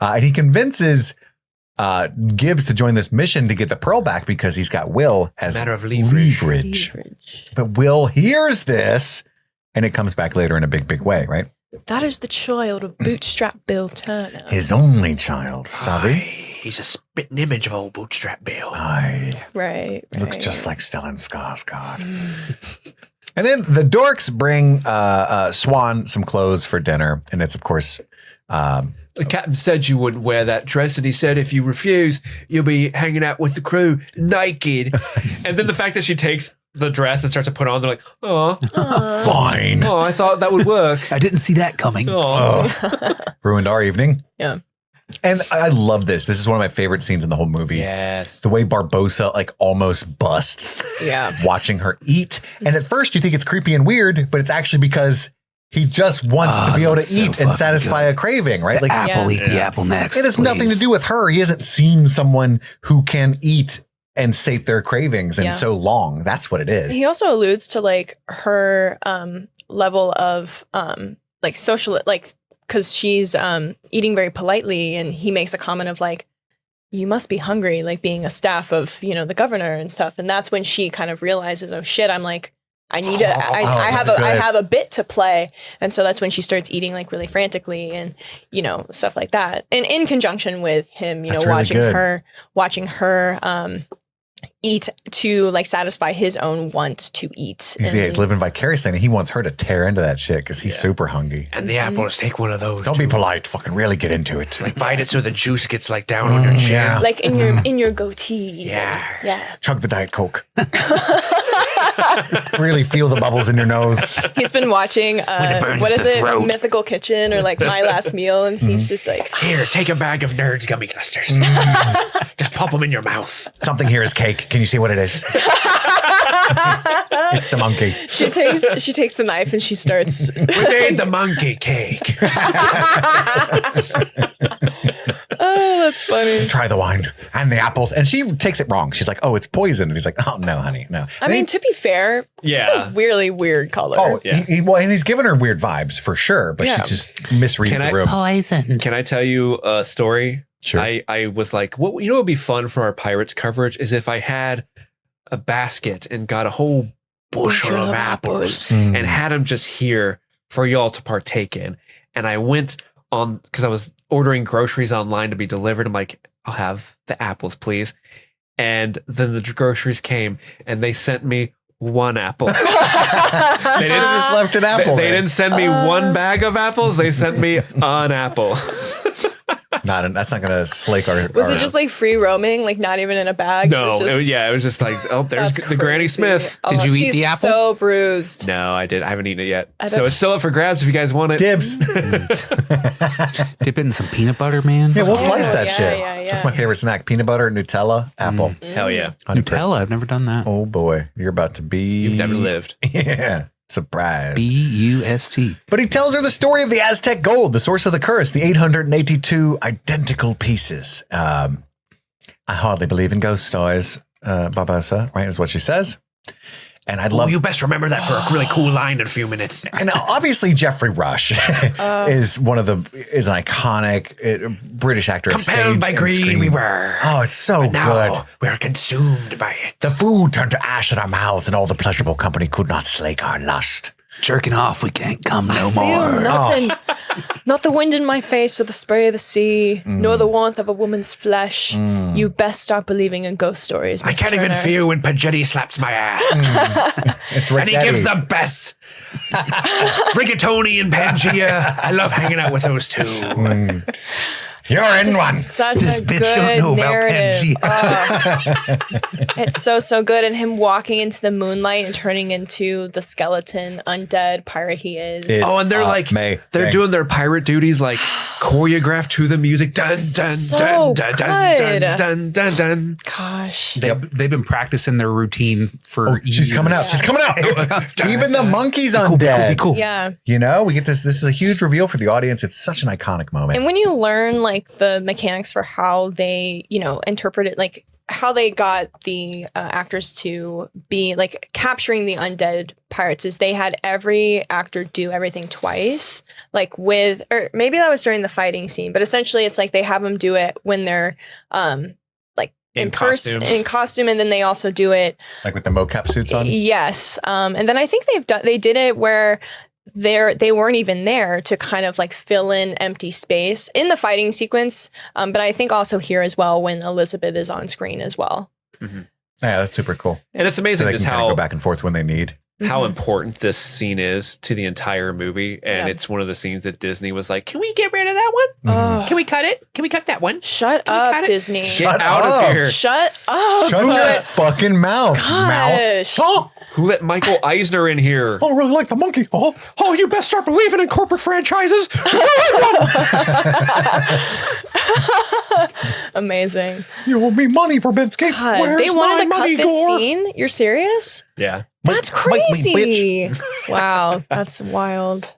And he convinces Gibbs to join this mission to get the pearl back because he's got Will as matter of leverage. But Will hears this and it comes back later in a big, big way, right? That is the child of Bootstrap Bill Turner. His only child, Savvy. He's a spitting image of old Bootstrap Bill. Aye. Right. Looks just like Stellan Skarsgård. And then the dorks bring Swann some clothes for dinner. And it's, of course... the captain said you wouldn't wear that dress, and he said if you refuse, you'll be hanging out with the crew naked. And then the fact that she takes the dress and starts to put on, they're like, oh, fine. Oh, I thought that would work. I didn't see that coming. Ruined our evening. Yeah. And I love this. This is one of my favorite scenes in the whole movie. Yes. The way Barbosa like almost busts watching her eat. And at first you think it's creepy and weird, but it's actually because he just wants to be able to eat and satisfy a craving, right? The apple, eat the apple next. It has nothing to do with her. He hasn't seen someone who can eat and sate their cravings in so long. That's what it is. He also alludes to like her level of like social, like, because she's eating very politely, and he makes a comment of like, you must be hungry, like being a staff of, you know, the governor and stuff. And that's when she kind of realizes, oh shit, I'm like, I need to, I have a bit to play. And so that's when she starts eating like really frantically and, you know, stuff like that. And in conjunction with him, you know, watching her eat to like satisfy his own want to eat. He's living vicariously, and he wants her to tear into that shit because he's super hungry. And the apples, take one of those. Don't be polite. Fucking really get into it. Like bite it so the juice gets like down on your chin. Yeah. Like in your goatee. Yeah. Chug the Diet Coke. Really feel the bubbles in your nose. He's been watching what is it, Mythical Kitchen or like My Last Meal, and he's just like, here, take a bag of Nerds gummy clusters. Just pop them in your mouth. Something here is cake. Can you see what it is? It's the monkey. She takes the knife and she starts. We made the monkey cake. Oh, that's funny. Try the wine and the apples. And she takes it wrong. She's like, oh, it's poison. And he's like, oh, no, honey, no. I mean, to be fair, it's a really weird color. Oh, yeah. And he's giving her weird vibes for sure, but she just misreads the room. Poison. Can I tell you a story? Sure. I was like, what would be fun for our Pirates coverage is if I had a basket and got a whole bushel of apples and had them just here for y'all to partake in. And I went on, because I was ordering groceries online to be delivered. I'm like, I'll have the apples, please. And then the groceries came and they sent me one apple. They just left an apple. They didn't send me one bag of apples. They sent me an apple. That's not going to slake our... Was it just like free roaming, like not even in a bag? No, it was just like, oh, there's the Granny Smith. Did you eat the apple? So bruised. No, I did. I haven't eaten it yet. So it's still up for grabs if you guys want it. Dibs. Dip it in some peanut butter, man. Yeah, we'll slice that shit. Yeah. That's my favorite snack. Peanut butter, Nutella, apple. Hell yeah. 100%. Nutella, I've never done that. Oh boy, you're about to be... You've never lived. Yeah. Surprise. B-U-S-T. But he tells her the story of the Aztec gold, the source of the curse, the 882 identical pieces. I hardly believe in ghost stories, Barbosa, right, is what she says. And I'd love... you best remember that for a really cool line in a few minutes. And obviously Jeffrey Rush is an iconic British actor. Compelled by greed we were. Oh, it's so good. We're consumed by it. The food turned to ash in our mouths, and all the pleasurable company could not slake our lust. Jerking off, we can't come no I feel more. nothing Not the wind in my face or the spray of the sea, nor the warmth of a woman's flesh. You best start believing in ghost stories, I can't even feel when Pagetti slaps my ass. It's And he gives the best. Rigatoni and Pangea. I love hanging out with those two. You're in one. Such This a bitch good don't know about narrative. Pangea. It's so good. And him walking into the moonlight and turning into the skeleton, undead pirate he is. And they're they're doing their pirate duties, like choreographed to the music. Dun, dun, So dun, dun, dun, good. dun, dun, dun, dun. Gosh. They've been practicing their routine for years. She's coming out. She's coming out. Even the monkey's Be undead. cool. Yeah. You know, we get this. This is a huge reveal for the audience. It's such an iconic moment. And when you learn like the mechanics for how they, interpret it, like how they got the actors to be like capturing the undead pirates is they had every actor do everything twice, like or maybe that was during the fighting scene, but essentially it's like they have them do it when they're like in costume, and then they also do it like with the mocap suits on. Yes, and then I think they did it where they weren't even there to kind of like fill in empty space in the fighting sequence. But I think also here as well when Elizabeth is on screen as well. Mm-hmm. Yeah, that's super cool. And it's amazing So they just can kind how of go back and forth when they need. how important this scene is to the entire movie. And it's one of the scenes that Disney was like, can we get rid of that one? Oh. Can we cut it? Can we cut that one? Shut Can we up, cut it? Disney. Get out of here. Shut up. Shut your fucking mouth, Gosh. mouse. Oh, Who let Michael Eisner in here? I don't really like the monkey. Oh, You best start believing in corporate franchises. Amazing. you owe me money for Binsky. God, they wanted to cut this scene? You're serious? Yeah. That's crazy. Wow, that's wild.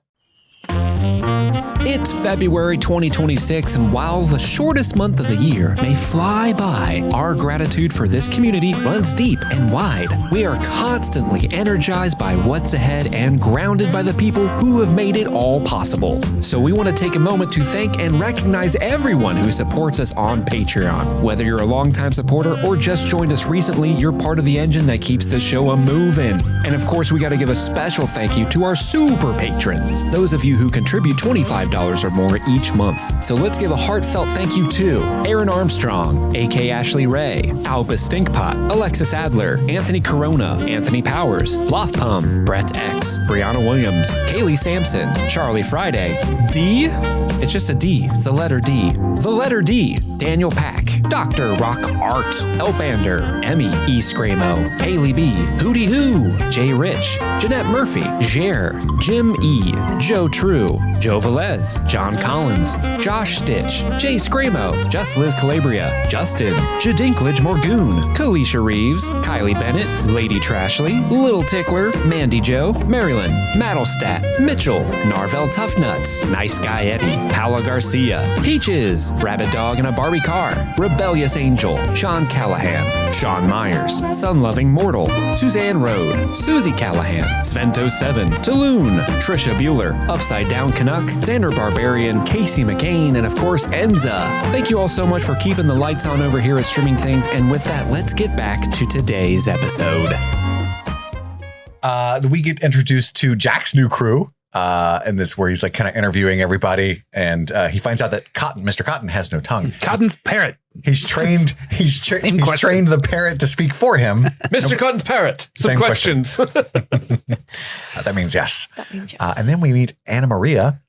It's February 2026, and while the shortest month of the year may fly by, our gratitude for this community runs deep and wide. We are constantly energized by what's ahead and grounded by the people who have made it all possible. So we want to take a moment to thank and recognize everyone who supports us on Patreon. Whether you're a longtime supporter or just joined us recently, you're part of the engine that keeps this show a-moving. And of course, we got to give a special thank you to our super patrons, those of you who contribute $25 or more each month. So let's give a heartfelt thank you to Aaron Armstrong, A.K. Ashley Ray, Albus Stinkpot, Alexis Adler, Anthony Corona, Anthony Powers, Lothpum, Brett X, Brianna Williams, Kaylee Sampson, Charlie Friday, D? It's just a D. It's the letter D. The letter D. Daniel Pack, Dr. Rock Art, Elbander, Emmy E. Scramo, Haley B, Hootie Hoo, Jay Rich, Jeanette Murphy, Jer, Jim E, Joe True, Joe Velez, John Collins, Josh Stitch, Jay Scramo, Just Liz Calabria, Justin, Jadinklage Morgoon, Kalisha Reeves, Kylie Bennett, Lady Trashley, Little Tickler, Mandy Joe, Marilyn, Maddlestat, Mitchell, Narvel Toughnuts, Nice Guy Eddie, Paula Garcia, Peaches, Rabbit Dog in a Barbie Car, Rebellious Angel, Sean Callahan, Sean Myers, Sun-Loving Mortal, Suzanne Road, Susie Callahan, Svento7, Taloon, Trisha Bueller, Upside Down Canuck, Xander Barbarian, Casey McCain, and of course, Enza. Thank you all so much for keeping the lights on over here at Streaming Things. And with that, let's get back to today's episode. We get introduced to Jack's new crew. In this, where he's like kind of interviewing everybody, and he finds out that Mr. Cotton has no tongue. Cotton's parrot. He's trained. He's trained the parrot to speak for him. Mr. Cotton's parrot. Some questions. That means yes. That means yes. And then we meet Anna Maria.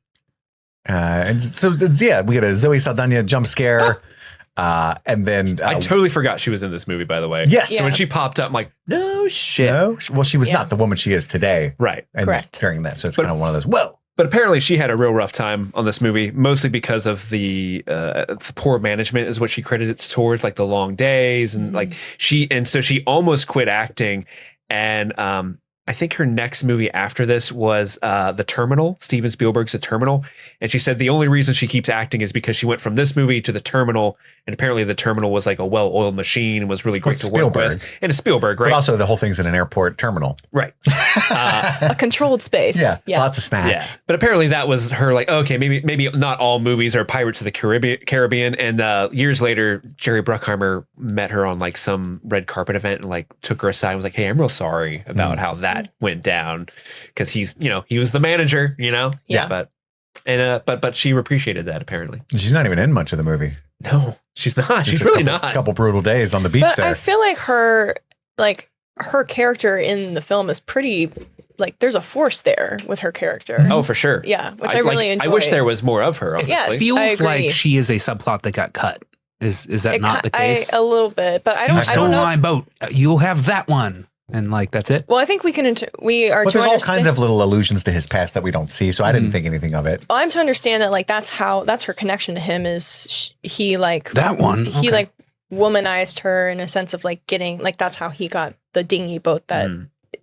And so, yeah, we get a Zoe Saldana jump scare. And then I totally forgot she was in this movie, by the way. Yes. So when she popped up, I'm like, no shit. No. Well, she was not the woman she is today. Right. And Correct. during that. So it's kind of one of those, whoa. But apparently she had a real rough time on this movie, mostly because of the poor management is what she credits towards, like the long days. And so she almost quit acting. And I think her next movie after this was The Terminal, Steven Spielberg's The Terminal. And she said the only reason she keeps acting is because she went from this movie to The Terminal. And apparently The Terminal was like a well-oiled machine and was really great to work with. And it's Spielberg, right? But also the whole thing's in an airport terminal. Right. A controlled space. Yeah. Lots of snacks. Yeah. But apparently that was her like, okay, maybe not all movies are Pirates of the Caribbean. And years later, Jerry Bruckheimer met her on like some red carpet event and like took her aside and was like, hey, I'm real sorry about how that went down. Because he was the manager, Yeah. But And but she appreciated that apparently. She's not even in much of the movie. No, she's not. She's Just really a not. couple brutal days on the beach But there. I feel like her character in the film is pretty, like, there's a force there with her character. Oh, for sure. Yeah, which I really enjoy. I wish there was more of her. Honestly. Yes, Feels I agree. like she is a subplot that got cut. Is that not the case? A little bit, but I You don't stole know. my boat. You'll have that one. And like, that's it. Well, I think we can. We are. But to there's all understand- kinds of little allusions to his past that we don't see, so I didn't think anything of it. Well, I'm to understand that, like, that's her connection to him is he like That one. he Okay. like womanized her in a sense of like getting, like, that's how he got the dinghy boat that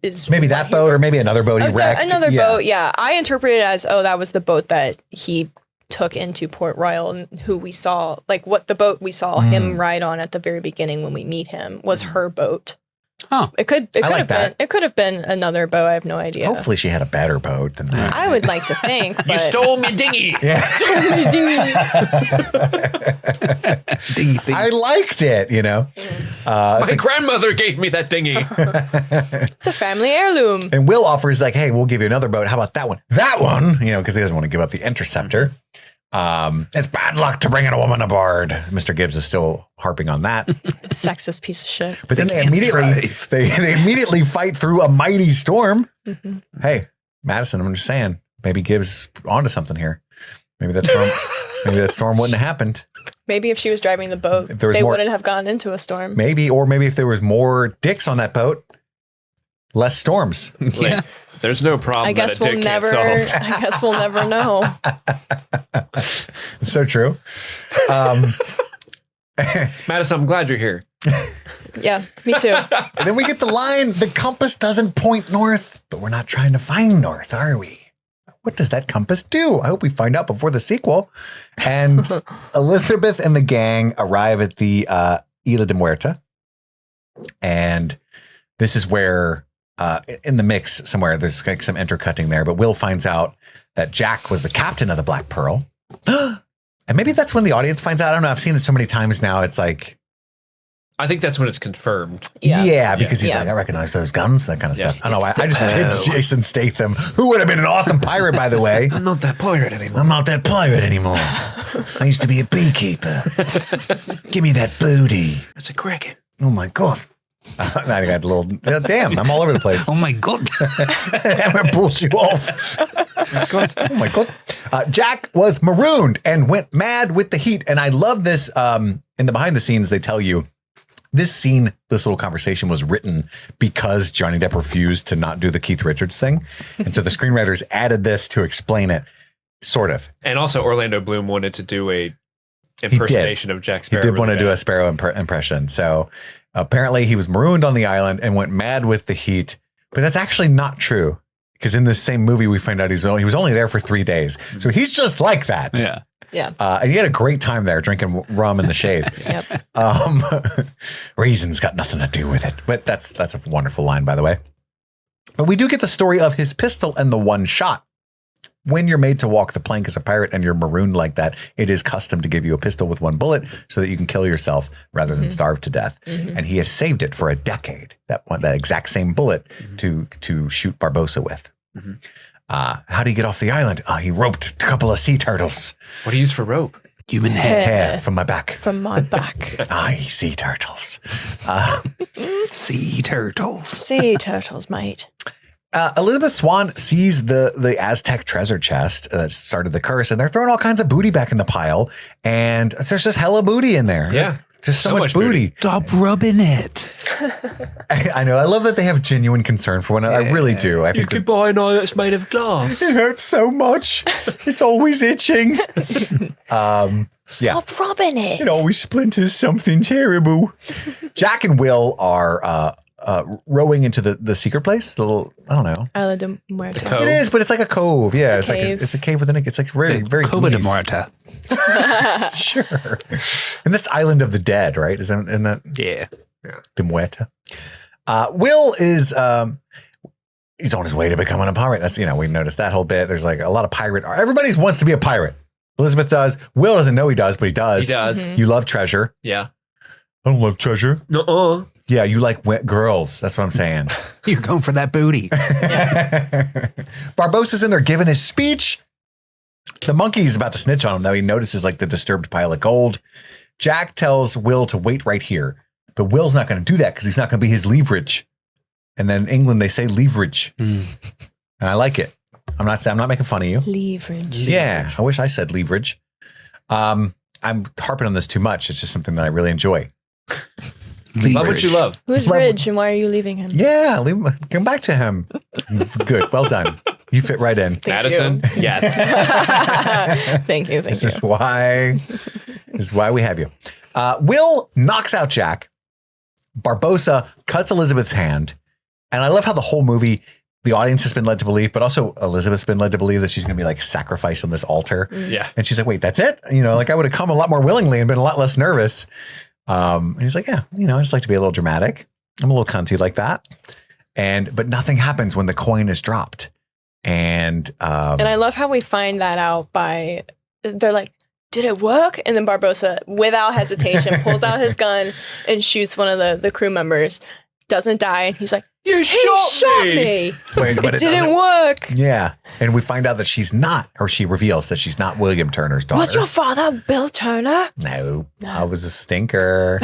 is Maybe what that he- boat or maybe another boat he wrecked. Another Yeah. boat, yeah. I interpret it as, that was the boat that he took into Port Royal, and who we saw, like, what the boat we saw him ride on at the very beginning when we meet him was her boat. Oh, It could like have that. been. It could have been another boat. I have no idea. Hopefully she had a better boat than that. I would like to think. You but- stole me dinghy. Yeah. ding, ding. I liked it, you know. My grandmother gave me that dinghy. It's a family heirloom. And Will offers like, hey, we'll give you another boat. How about that one? That one, you know, because he doesn't want to give up the Interceptor. It's bad luck to bring a woman aboard. Mr. Gibbs is still harping on that. Sexist piece of shit. But then they immediately fight through a mighty storm. Hey, Madison, I'm just saying, maybe Gibbs is onto something here. Maybe that storm wouldn't have happened. Maybe if she was driving the boat, If there was they more- wouldn't have gone into a storm. Maybe if there was more dicks on that boat, less storms. Yeah. There's no problem I guess that a we'll dick can't never. solve. I guess we'll never know. It's so true. Madison, I'm glad you're here. Yeah, me too. And then we get the line, the compass doesn't point north, but we're not trying to find north, are we? What does that compass do? I hope we find out before the sequel. And Elizabeth and the gang arrive at the Isla de Muerta. And this is where, in the mix somewhere, there's like some intercutting there, but Will finds out that Jack was the captain of the Black Pearl. And maybe that's when the audience finds out. I don't know. I've seen it so many times now. It's like, I think that's when it's confirmed. Yeah. because he's Yeah. like, I recognize those guns, that kind of Yeah. stuff. I don't know. I just did Jason Statham, who would have been an awesome pirate, by the way. I'm not that pirate anymore. I'm not that pirate anymore. I used to be a beekeeper. Give me that booty. It's a kraken. Oh my God. I got a little, damn, I'm all over the place. Oh my God. I'm going to pull you off. Oh my God. Jack was marooned and went mad with the heat. And I love this. In the behind the scenes, they tell you this scene, this little conversation was written because Johnny Depp refused to not do the Keith Richards thing. And so the screenwriters added this to explain it, sort of. And also Orlando Bloom wanted to do a impersonation of Jack Sparrow. He did want to do a Sparrow impression. So apparently he was marooned on the island and went mad with the heat. But that's actually not true. Because in this same movie, we find out he was only there for 3 days. So he's just like that. Yeah. Yeah. And he had a great time there drinking rum in the shade. Yep. Reason's got nothing to do with it. But that's a wonderful line, by the way. But we do get the story of his pistol and the one shot. When you're made to walk the plank as a pirate and you're marooned like that, it is custom to give you a pistol with one bullet so that you can kill yourself rather than starve to death. And he has saved it for a decade, that exact same bullet to shoot Barbossa with. How do you get off the island? He roped a couple of sea turtles. What do you use for rope? Human head. Hair from my back. From my back. Sea turtles. Sea turtles. Sea turtles, mate. Elizabeth Swann sees the Aztec treasure chest that started the curse, and they're throwing all kinds of booty back in the pile. And there's just hella booty in there. Yeah. Just so much booty. Stop rubbing it. I know. I love that they have genuine concern for one another. I really do. I think buy an eye that's made of glass. it hurts so much. It's always itching. Stop rubbing it. It always splinters something terrible. Jack and Will are rowing into the secret place. The little, I don't know. Isla de Muerta. cove. It is, but it's like a cove. Yeah, It's a cave. it's a cave within a. It's like very very. Cova de loose. Muerta. Sure. And that's Island of the Dead, right? Isn't that Yeah. de Muerta? Will is he's on his way to becoming a pirate. That's, we noticed that whole bit. There's like a lot of pirate. Everybody wants to be a pirate. Elizabeth does. Will doesn't know he does, but he does. He does. You love treasure. Yeah. I don't love treasure. No. Yeah, you like wet girls. That's what I'm saying. You're going for that booty. Barbossa's in there giving his speech. The monkey's about to snitch on him, though. He notices like the disturbed pile of gold. Jack tells Will to wait right here, but Will's not going to do that because he's not going to be his leverage. And then in England, they say leverage. And I like it. I'm not making fun of you. Leverage. Yeah. I wish I said leverage. I'm harping on this too much. It's just something that I really enjoy. Love what you love. Who's Ridge and why are you leaving him? Yeah, come back to him. Good, well done. You fit right in. Madison, yes. Thank you. This is why we have you. Will knocks out Jack. Barbossa cuts Elizabeth's hand, and I love how the whole movie, the audience has been led to believe, but also Elizabeth's been led to believe that she's going to be like sacrificed on this altar. Yeah, and she's like, "Wait, that's it?" Like I would have come a lot more willingly and been a lot less nervous. And he's like, yeah, I just like to be a little dramatic. I'm a little cunty like that. But nothing happens when the coin is dropped. And I love how we find that out they're like, did it work? And then Barbossa, without hesitation, pulls out his gun and shoots one of the crew members. Doesn't die. And he's like, You shot me. But it didn't work. Yeah. And we find out that she's not, or she reveals that she's not William Turner's daughter. Was your father Bill Turner? No. I was a stinker.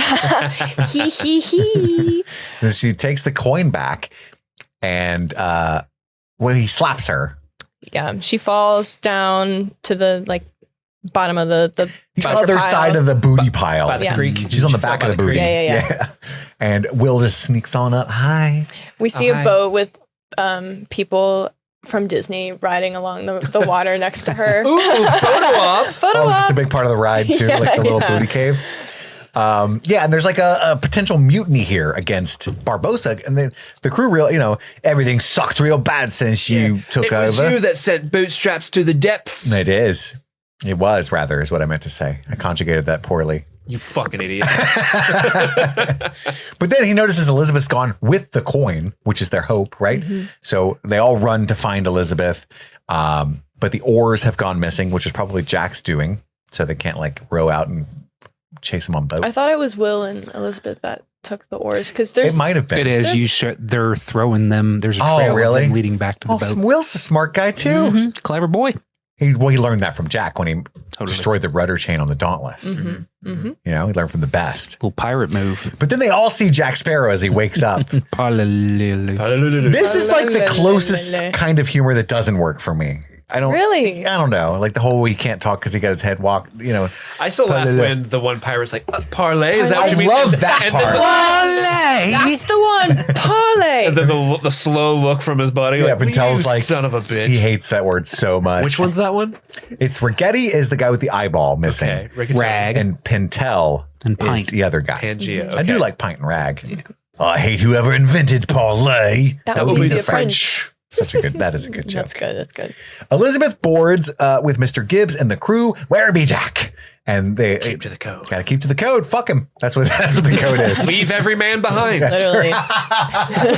He. And she takes the coin back and he slaps her. Yeah. She falls down to the bottom of the other pile. Side of the booty pile. By the creek. She's on the back of the booty. Yeah. And Will just sneaks on up. Hi. We see a boat with people from Disney riding along the water next to her. Ooh, photo op. It's a big part of the ride too, like the little booty cave. And there's like a potential mutiny here against Barbossa, and the crew everything sucked real bad since you took over. It was you that sent bootstraps to the depths. It is. It was, rather, is what I meant to say. I conjugated that poorly. You fucking idiot. But then he notices Elizabeth's gone with the coin, which is their hope, right? Mm-hmm. So they all run to find Elizabeth. But the oars have gone missing, which is probably Jack's doing. So they can't row out and chase him on boat. I thought it was Will and Elizabeth that took the oars because there's. It might have been. It is. They're throwing them. There's a trail of them leading back to the boat. Will's a smart guy too. Mm-hmm. Clever boy. He learned that from Jack when he destroyed the rudder chain on the Dauntless. Mm-hmm. Mm-hmm. He learned from the best. Little pirate move. But then they all see Jack Sparrow as he wakes up. This is like the closest kind of humor that doesn't work for me. I don't know. Like the whole he can't talk because he got his head walked. I still laugh when the one pirate's like, parlay? Is that what you mean? I love that part. Parlay. That's the one. Parlay. And then the slow look from his buddy. Yeah, Pintel's like, son of a bitch. He hates that word so much. Which one's that one? It's Rigetti is the guy with the eyeball missing. Okay. Rag. And Pintel is the other guy. Pangea. Okay. I do like Pint and Rag. Yeah. Oh, I hate whoever invented parlay. That would be the French. That is a good joke. That's good. Elizabeth boards with Mr. Gibbs and the crew. Where be Jack? And they keep to the code. Gotta keep to the code. Fuck him. That's what the code is. Leave every man behind. Literally.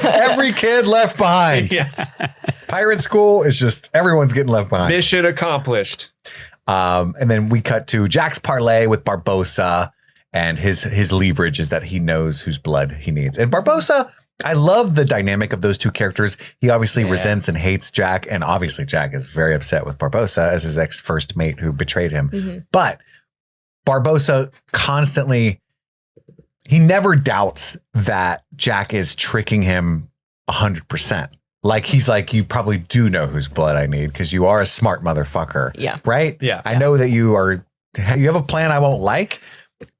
Every kid left behind. Yes. Pirate school is just everyone's getting left behind. Mission accomplished. And then we cut to Jack's parlay with Barbossa, and his leverage is that he knows whose blood he needs. And Barbossa, I love the dynamic of those two characters. He obviously resents and hates Jack, and obviously Jack is very upset with Barbossa as his ex-first mate who betrayed him. Mm-hmm. But Barbossa constantly, he never doubts that Jack is tricking him 100%. Like, he's like, you probably do know whose blood I need because you are a smart motherfucker. Yeah. Right? Yeah. I know that you have a plan I won't like,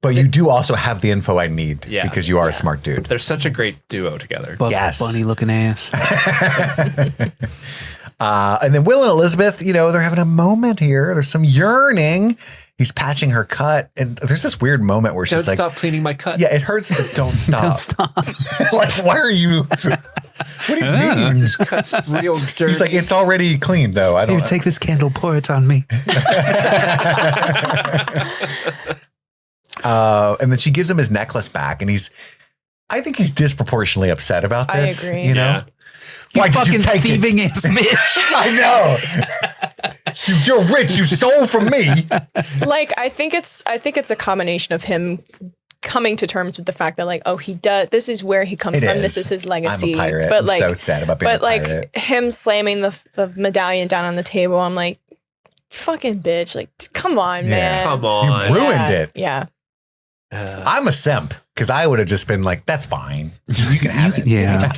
but you do also have the info I need because you are a smart dude. They're such a great duo together. Bugs Bunny looking ass. And then Will and Elizabeth, they're having a moment here. There's some yearning. He's patching her cut. And there's this weird moment where she's like, stop cleaning my cut. Yeah, it hurts, but don't stop. Don't stop. Like, why are you? What do you mean? This cut's real dirty. He's like, it's already clean, though. I don't Here, take this candle, pour it on me. And then she gives him his necklace back, and I think he's disproportionately upset about this. I agree. Yeah. You Why fucking did you take thieving it? ass bitch. I know. You're rich. You stole from me. I think it's a combination of him coming to terms with the fact that he does. This is where he comes from. This is his legacy. I'm a pirate. But I'm so sad about being a pirate. Him slamming the medallion down on the table. I'm like, fucking bitch. Like, come on, man. Come on. You ruined it. Yeah. I'm a simp because I would have just been like, that's fine. You can have it. Yeah.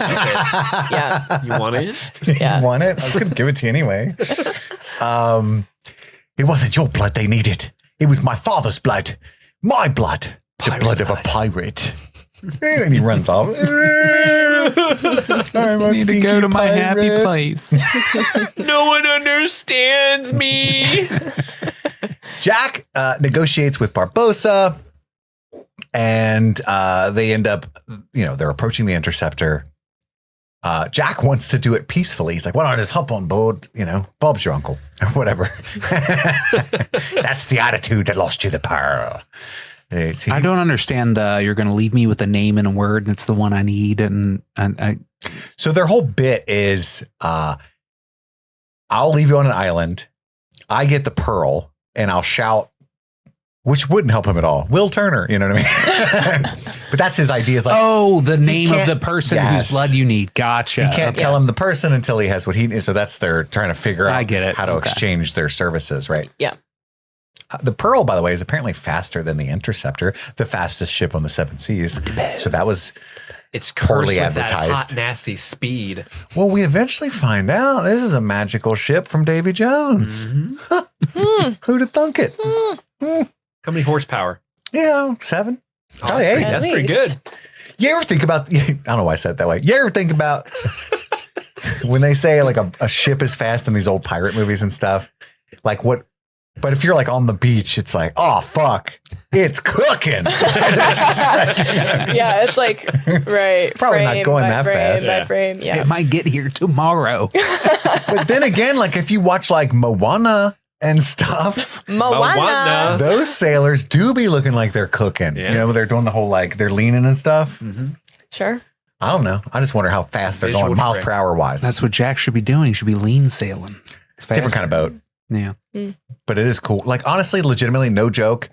Yeah. You want it? Yeah. You want it? I was going to give it to you anyway. It wasn't your blood they needed. It was my father's blood. My blood. The blood of a pirate. And he runs off. I need to go to my happy place. No one understands me. Jack negotiates with Barbossa, and they end up, they're approaching the Interceptor. Jack wants to do it peacefully. He's like, why don't I just hop on board? Bob's your uncle or whatever. That's the attitude that lost you the pearl. I don't understand you're going to leave me with a name and a word, and it's the one I need. And so their whole bit is, I'll leave you on an island. I get the pearl and I'll shout, which wouldn't help him at all. Will Turner, you know what I mean? But that's his idea. Is like, the name of the person whose blood you need. Gotcha. He can't tell him the person until he has what he needs. So that's they're trying to figure out I get it. how to exchange their services, right? Yeah. The Pearl, by the way, is apparently faster than the Interceptor, the fastest ship on the seven seas. So that was poorly advertised. That hot, nasty speed. Well, we eventually find out this is a magical ship from Davy Jones. Mm-hmm. Who'd have thunk it? How many horsepower? Yeah, 7. Probably 8. That's pretty good. You ever think about, I don't know why I said it that way. You ever think about when they say like a ship is fast in these old pirate movies and stuff? Like what? But if you're like on the beach, it's like, oh, fuck, it's cooking. Yeah, it's like, right. Probably not going that fast. By frame, yeah. It might get here tomorrow. But then again, like if you watch like Moana and stuff, Moana. those sailors do be looking like they're cooking. Yeah. They're doing the whole like they're leaning and stuff. Mm-hmm. Sure. I don't know. I just wonder how fast they're going miles per hour wise. That's what Jack should be doing. He should be lean sailing. It's different kind of boat. Yeah. But it is cool. Like, honestly, legitimately, no joke.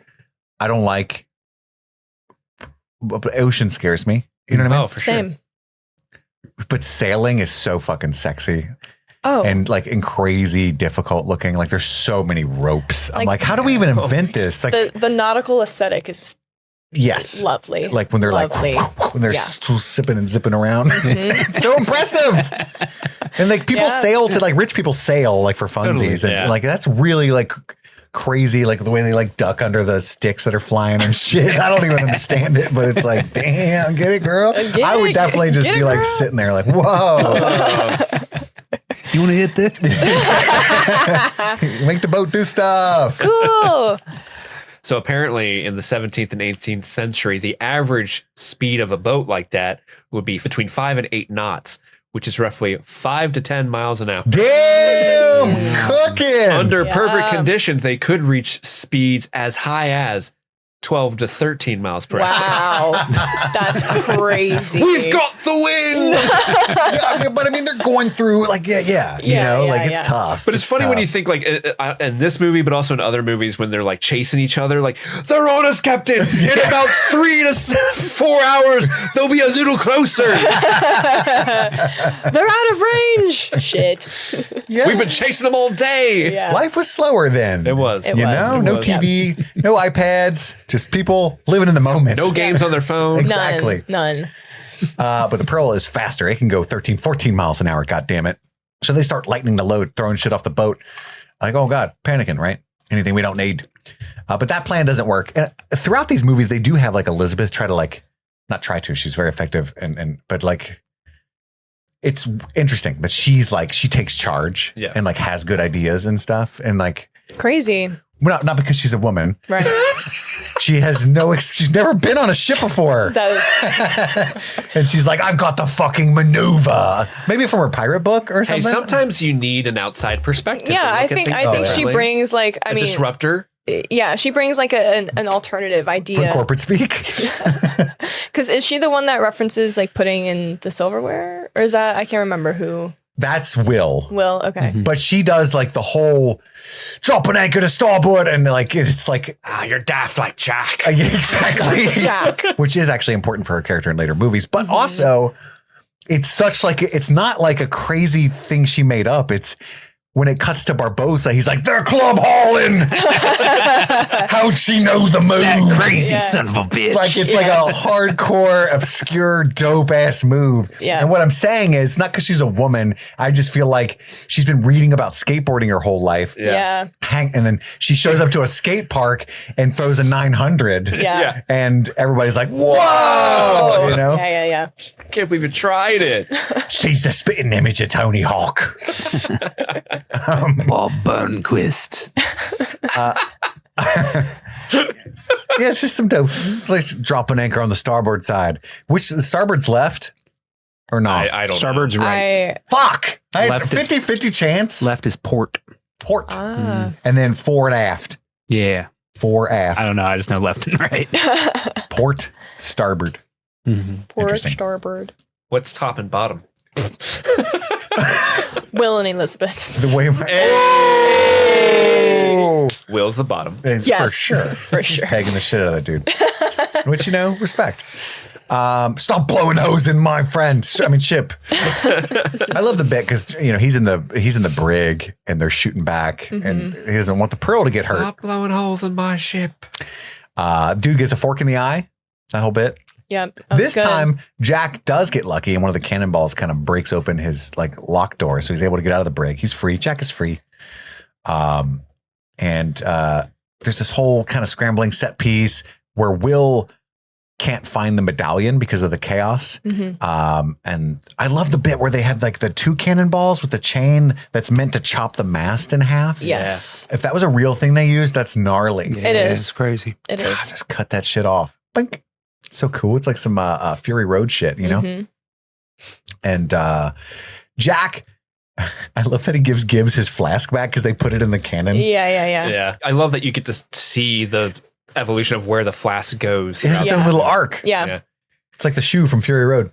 I don't like ocean scares me. You know what I mean? Oh, for sure. But sailing is so fucking sexy. Oh. And like crazy difficult looking. Like there's so many ropes. I'm like, how do we even invent this? Like the nautical aesthetic is lovely. Like when they're lovely. when they're still sipping and zipping around. It's so impressive. And like people sail to like rich people sail like for funsies. And like that's really like crazy, like the way they like duck under the sticks that are flying and shit. I don't even understand it, but it's like, damn, get it, girl. I would definitely just be like sitting there like, whoa. You want to hit this? Make the boat do stuff. Cool. So apparently in the 17th and 18th century, the average speed of a boat like that would be between 5 and 8 knots, which is roughly 5 to 10 miles an hour. Damn, cooking. Under perfect conditions, they could reach speeds as high as 12 to 13 miles per hour. Wow. That's crazy. We've got the wind. But I mean, they're going through like, it's tough. But it's funny tough. when you think like in this movie, but also in other movies when they're like chasing each other, like they're on us, Captain. In about 3 to 4 hours, they'll be a little closer. They're out of range. Shit. Yeah. We've been chasing them all day. Yeah. Life was slower then. It was. No TV, no iPads, just people living in the moment. No games on their phone. Exactly. None. But the Pearl is faster. It can go 13, 14 miles an hour. God damn it. So they start lightening the load, throwing shit off the boat. Like, oh God, panicking, right? Anything we don't need. But that plan doesn't work. And throughout these movies, they do have like Elizabeth try to like, not try to, she's very effective. But like, it's interesting, but she's like, she takes charge and like has good ideas and stuff. And like crazy. Well, not because she's a woman. Right. She has she's never been on a ship before. And she's like, I've got the fucking maneuver. Maybe from her pirate book or something. Hey, sometimes you need an outside perspective. Yeah, I think she brings like, a disruptor. Yeah, she brings like an alternative idea. From corporate speak. Because is she the one that references like putting in the silverware? Or is that, I can't remember who. That's Will. Will, okay. But she does like the whole drop an anchor to starboard, and like it's like you're daft like Jack. Exactly. Jack. Which is actually important for her character in later movies. But also it's such like it's not like a crazy thing she made up. It's when it cuts to Barbossa, he's like, they're club hauling. How'd she know the move? That crazy son of a bitch. Like, it's like a hardcore, obscure, dope ass move. Yeah. And what I'm saying is, not because she's a woman, I just feel like she's been reading about skateboarding her whole life. Yeah. And then she shows up to a skate park and throws a 900. Yeah. And everybody's like, whoa, you know? Yeah. Can't believe you tried it. She's the spitting image of Tony Hawk. Bob Burnquist. Yeah, it's just some dope. Let's drop an anchor on the starboard side. Which the starboard's left or not? I don't Starboard's know. right. Fuck. I had Left is- 50-50 chance. Left is port. Port. Ah. And then fore and aft. Yeah. Fore aft. I don't know. I just know left and right. Port, starboard. Port, Interesting. starboard. What's top and bottom? Will and Elizabeth. The way Will's the bottom. It's Yes, for sure. for sure. Pegging the shit out of that dude. Which, you know, respect. Stop blowing hose in my friend. Ship. I love the bit because, you know, he's in the brig and they're shooting back and he doesn't want the Pearl to get hurt. Stop blowing holes in my ship. Dude gets a fork in the eye. That whole bit. Yeah. This time, Jack does get lucky, and one of the cannonballs kind of breaks open his like lock door, so he's able to get out of the brig. He's free. Jack is free. And there's this whole kind of scrambling set piece where Will can't find the medallion because of the chaos. And I love the bit where they have like the two cannonballs with the chain that's meant to chop the mast in half. Yes. If that was a real thing they used, that's gnarly. It is. It's crazy. It God, is. just cut that shit off. Bink. It's so cool. It's like some Fury Road shit, you know? And Jack, I love that he gives Gibbs his flask back because they put it in the cannon. Yeah. I love that you get to see the evolution of where the flask goes. It has its own little arc. Yeah. It's like the shoe from Fury Road.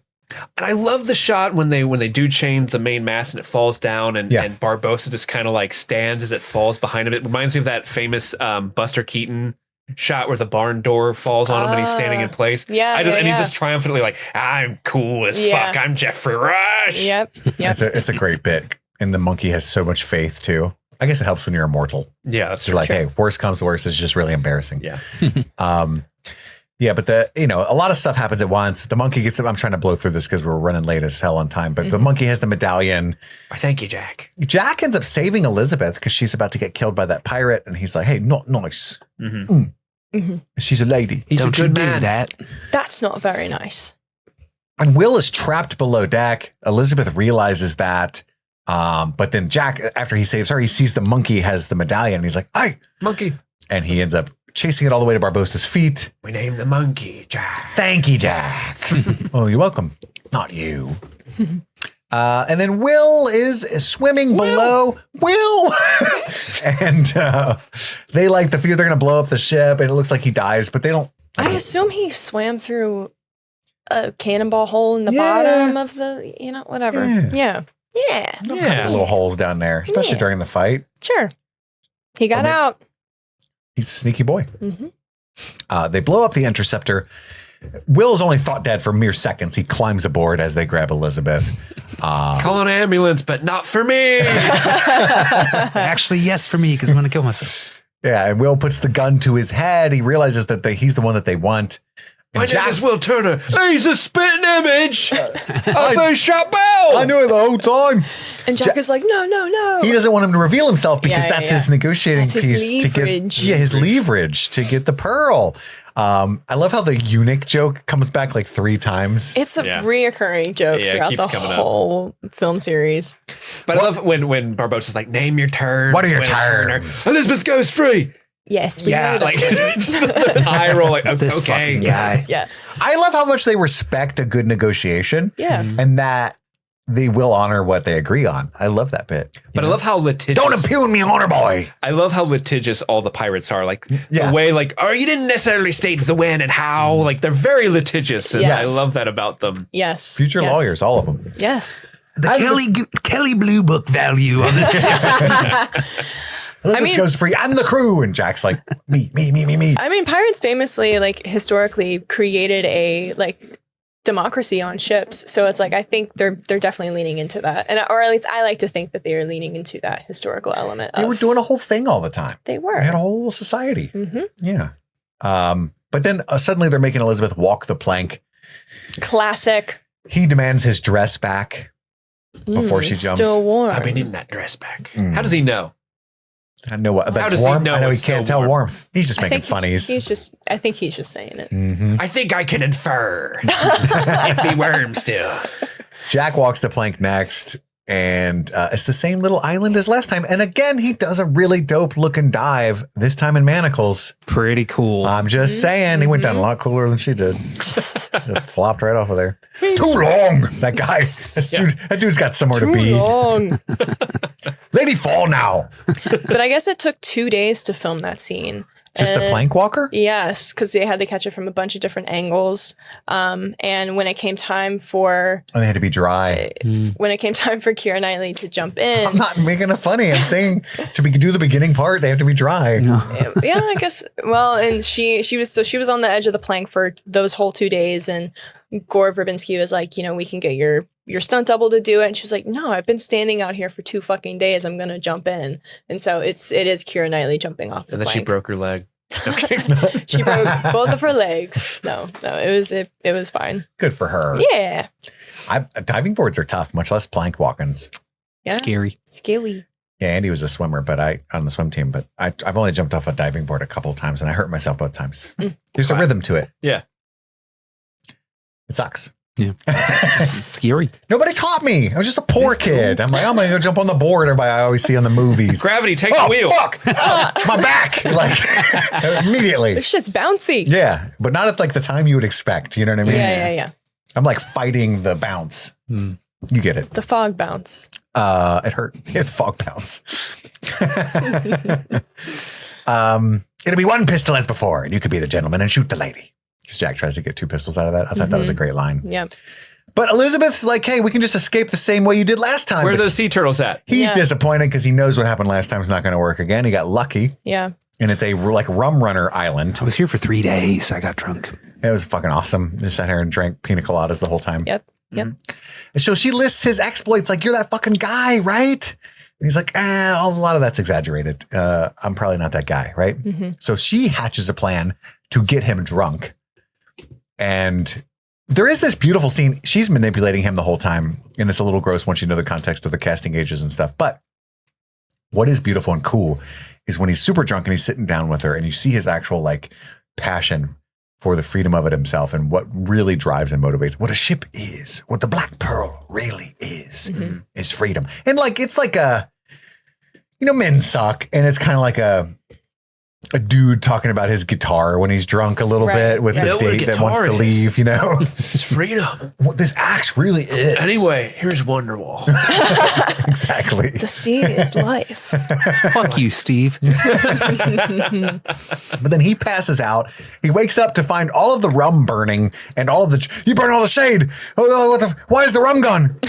And I love the shot when they do change the main mast and it falls down and Barbossa just kind of like stands as it falls behind him. It reminds me of that famous Buster Keaton shot where the barn door falls on him and he's standing in place. And he's just triumphantly like, I'm cool as fuck. I'm Jeffrey Rush. Yep. It's a great bit. And the monkey has so much faith too. I guess it helps when you're immortal. Yeah, that's You're like, hey, worst comes to worst. It's just really embarrassing. Yeah. Yeah, but a lot of stuff happens at once. The monkey gets I'm trying to blow through this because we're running late as hell on time, but the monkey has the medallion. Thank you, Jack. Jack ends up saving Elizabeth because she's about to get killed by that pirate. And he's like, hey, not nice. She's a lady. He's Don't a good you man. do that. That's not very nice. And Will is trapped below deck. Elizabeth realizes that. But then Jack, after he saves her, he sees the monkey has the medallion. And he's like, hey, monkey. And he ends up chasing it all the way to Barbossa's feet. We named the monkey Jack. Thank you, Jack. Oh, you're welcome. Not you. And then Will is swimming below. Will! And they like the fear they're going to blow up the ship, and it looks like he dies, but they don't. I assume he swam through a cannonball hole in the bottom of the, whatever. Yeah. Little holes down there, especially during the fight. Sure. He got out. He's a sneaky boy. They blow up the interceptor. Will's only thought dead for mere seconds. He climbs aboard as they grab Elizabeth. Call an ambulance, but not for me. Actually, yes, for me, because I'm going to kill myself. Yeah, and Will puts the gun to his head. He realizes that he's the one that they want. My name is Will Turner. He's a spitting image. I've been shot Bell. I knew it the whole time. And Jack is like, no. He doesn't want him to reveal himself because that's his negotiating That's his piece leverage. to get his leverage to get the pearl. I love how the eunuch joke comes back like 3 times. It's a reoccurring joke throughout the whole film series. But I love when Barbossa's like, name your turn. What are your turns? Elizabeth goes free. Yes, we know that. like just the eye roll, like This fucking guy. Yeah. I love how much they respect a good negotiation. Yeah. And that they will honor what they agree on. I love that bit. But I love how litigious. Don't impugn me, honor boy. I love how litigious all the pirates are. Like the way, like, you didn't necessarily state the when and how. Like they're very litigious, and I love that about them. Yes. Future lawyers, all of them. Yes. The Kelly Blue Book value on this ship. Elizabeth goes free and the crew, and Jack's like, me. I mean, pirates famously, like, historically created a, like, democracy on ships. So it's like, I think they're definitely leaning into that. Or at least I like to think that they are leaning into that historical element. They were doing a whole thing all the time. They were. They had a whole society. Mm-hmm. Yeah. But then suddenly they're making Elizabeth walk the plank. Classic. He demands his dress back before she jumps. Still warm. I've been needing that dress back. How does he know? I know what. How That's does he warm. know I know he it's still can't tell warm? warmth. He's just making funnies. I think he's just saying it. Mhm. I think I can infer. It'd be worm still. Jack walks the plank next, and it's the same little island as last time. And again, he does a really dope looking dive, this time in manacles. Pretty cool. I'm just saying, he went down a lot cooler than she did. Just flopped right off of there. Too long. That guy, that dude's got somewhere to be. Too long. Lady, fall now. But I guess it took 2 days to film that scene. Just the plank walker? Yes, because they had to catch it from a bunch of different angles. And when it came time for... And they had to be dry. When it came time for Keira Knightley to jump in... I'm not making it funny. I'm saying to do the beginning part, they have to be dry. Yeah, I guess. Well, and she was on the edge of the plank for those whole 2 days, and Gore Verbinski was like, we can get your stunt double to do it. And she was like, no, I've been standing out here for 2 fucking days. I'm gonna jump in. And so it is Keira Knightley jumping off the And then plank. she broke her leg. She broke both of her legs. No, it was fine. Good for her. Yeah. Diving boards are tough, much less plank walk-ins. Yeah. Scary. Scary. Yeah, Andy was a swimmer, on the swim team, but I've only jumped off a diving board a couple of times and I hurt myself both times. There's a rhythm to it. Yeah. It sucks. Yeah. Scary. Nobody taught me. I was just a poor kid. I'm like, I'm going to go jump on the board everybody I always see on the movies. Gravity, take the wheel. Fuck. My back. Like, immediately. This shit's bouncy. Yeah, but not at like the time you would expect. You know what I mean? Yeah. I'm like fighting the bounce. You get it. The fog bounce. It hurt. It fog bounce. It'll be one pistol as before, and you could be the gentleman and shoot the lady. Because Jack tries to get 2 pistols out of that. I thought that was a great line. Yeah. But Elizabeth's like, hey, we can just escape the same way you did last time. Where are those sea turtles at? He's disappointed because he knows what happened last time is not going to work again. He got lucky. Yeah. And it's a like rum runner island. I was here for 3 days. I got drunk. It was fucking awesome. Just sat here and drank pina coladas the whole time. Yep. And so she lists his exploits like, you're that fucking guy, right? And he's like, a lot of that's exaggerated. I'm probably not that guy, right? So she hatches a plan to get him drunk. And there is this beautiful scene. She's manipulating him the whole time. And it's a little gross once you know the context of the casting ages and stuff. But what is beautiful and cool is when he's super drunk and he's sitting down with her and you see his actual like passion for the freedom of it himself and what really drives and motivates what a ship is, what the Black Pearl really is freedom. And like, it's like men suck. And it's kind of like a dude talking about his guitar when he's drunk a little bit with the date that wants to leave, It's freedom. What this axe really is. Anyway, here's Wonderwall. Exactly. The sea is life. Fuck you, Steve. But then he passes out. He wakes up to find all of the rum burning and all of you burn all the shade. Why is the rum gone?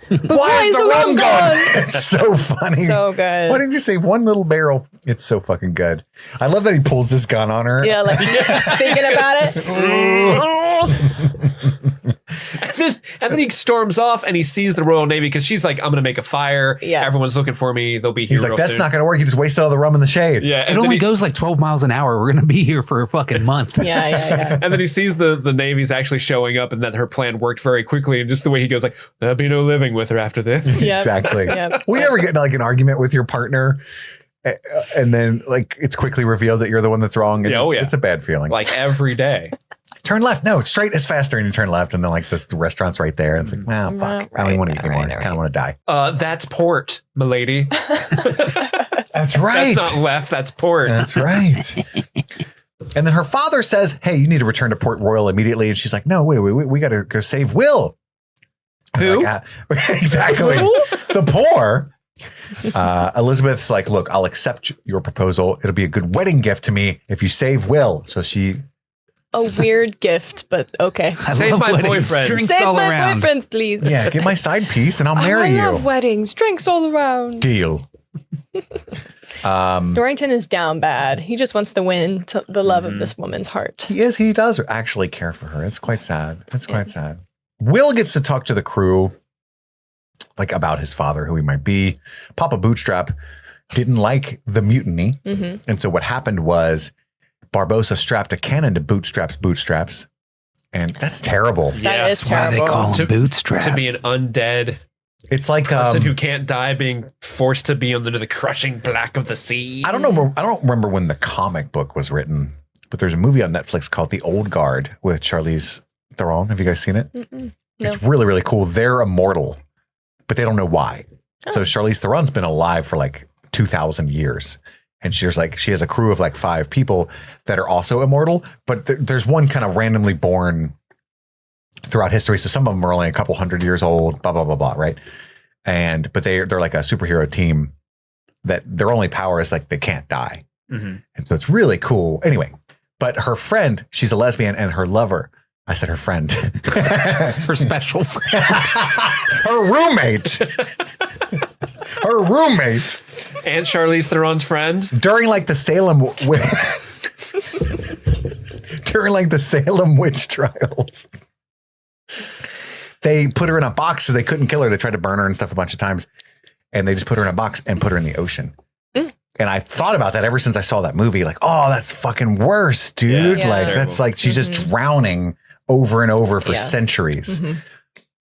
Why is the rum gone? It's so funny. So good. Why didn't you save one little barrel? It's so fucking good. I love that he pulls this gun on her. Yeah, like he's thinking about it. And then he storms off and he sees the Royal Navy because she's like, I'm going to make a fire. Yeah. Everyone's looking for me. They'll be here. He's like, that's not going to work. He just wasted all the rum in the shade. Yeah. It only goes like 12 miles an hour. We're going to be here for a fucking month. Yeah. And then he sees the Navy's actually showing up and that her plan worked very quickly. And just the way he goes like, there'll be no living with her after this. Yep. Exactly. Yep. We ever get in like an argument with your partner and then like it's quickly revealed that you're the one that's wrong? And it's a bad feeling. Like every day. Turn left. No, straight is faster. And you turn left. And then like the restaurant's right there. And it's like, well, fuck. I don't even want to eat anymore. I kind of want to die. That's port, milady. That's right. That's not left. That's port. That's right. And then her father says, hey, you need to return to Port Royal immediately. And she's like, no, wait, we got to go save Will. Who? Like, exactly. The poor. Elizabeth's like, look, I'll accept your proposal. It'll be a good wedding gift to me if you save Will. So she... A weird gift, but okay. Save my boyfriend. Drinks Save all my around. boyfriends, please. Yeah, get my side piece and I'll marry you. I love weddings. Drinks all around. Deal. Dorrington is down bad. He just wants to win the love of this woman's heart. He does actually care for her. It's quite sad. Quite sad. Will gets to talk to the crew like about his father, who he might be. Papa Bootstrap didn't like the mutiny. And so what happened was Barbossa strapped a cannon to Bootstrap's bootstraps. And that's terrible. That is terrible. Why they call him Bootstrap. To be an undead It's like person who can't die being forced to be under the crushing black of the sea. I don't know. I don't remember when the comic book was written, but there's a movie on Netflix called The Old Guard with Charlize Theron. Have you guys seen it? No. It's really, really cool. They're immortal, but they don't know why. So Charlize Theron's been alive for like 2,000 years. And she has a crew of like 5 people that are also immortal, but there's one kind of randomly born throughout history. So some of them are only a couple hundred years old, blah, blah, blah, blah. Right. But they're like a superhero team that their only power is like they can't die. And so it's really cool. Anyway, but her friend, she's a lesbian, and her lover, I said her friend. Her special friend. Her roommate. Her roommate. And Charlize Theron's friend. During like the Salem witch trials, they put her in a box so they couldn't kill her. They tried to burn her and stuff a bunch of times, and they just put her in a box and put her in the ocean. And I thought about that ever since I saw that movie. Like, oh, that's fucking worse, dude. Yeah, like, that's like she's just drowning over and over for centuries.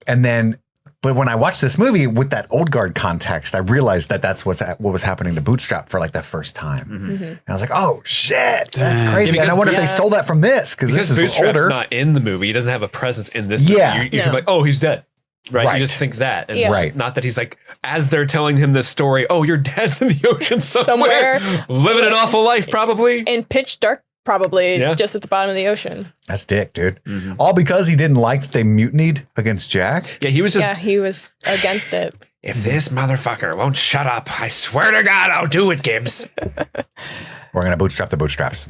And then, but when I watched this movie with that Old Guard context, I realized that that's what was happening to Bootstrap for like the first time. And I was like, oh shit, that's crazy. And I wonder if they stole that from this because this is Bootstrap's older. not in the movie. He doesn't have a presence in this movie. Yeah. You can be like, oh, he's dead. Right? You just think that. And Right. not that he's like, as they're telling him this story, oh, your dad's in the ocean somewhere. Living an awful life, probably. In pitch dark, probably, just at the bottom of the ocean. That's dick, dude. All because he didn't like that they mutinied against Jack. Yeah, he was just... Yeah, he was against it. If this motherfucker won't shut up, I swear to God, I'll do it, Gibbs. We're going to bootstrap the bootstraps.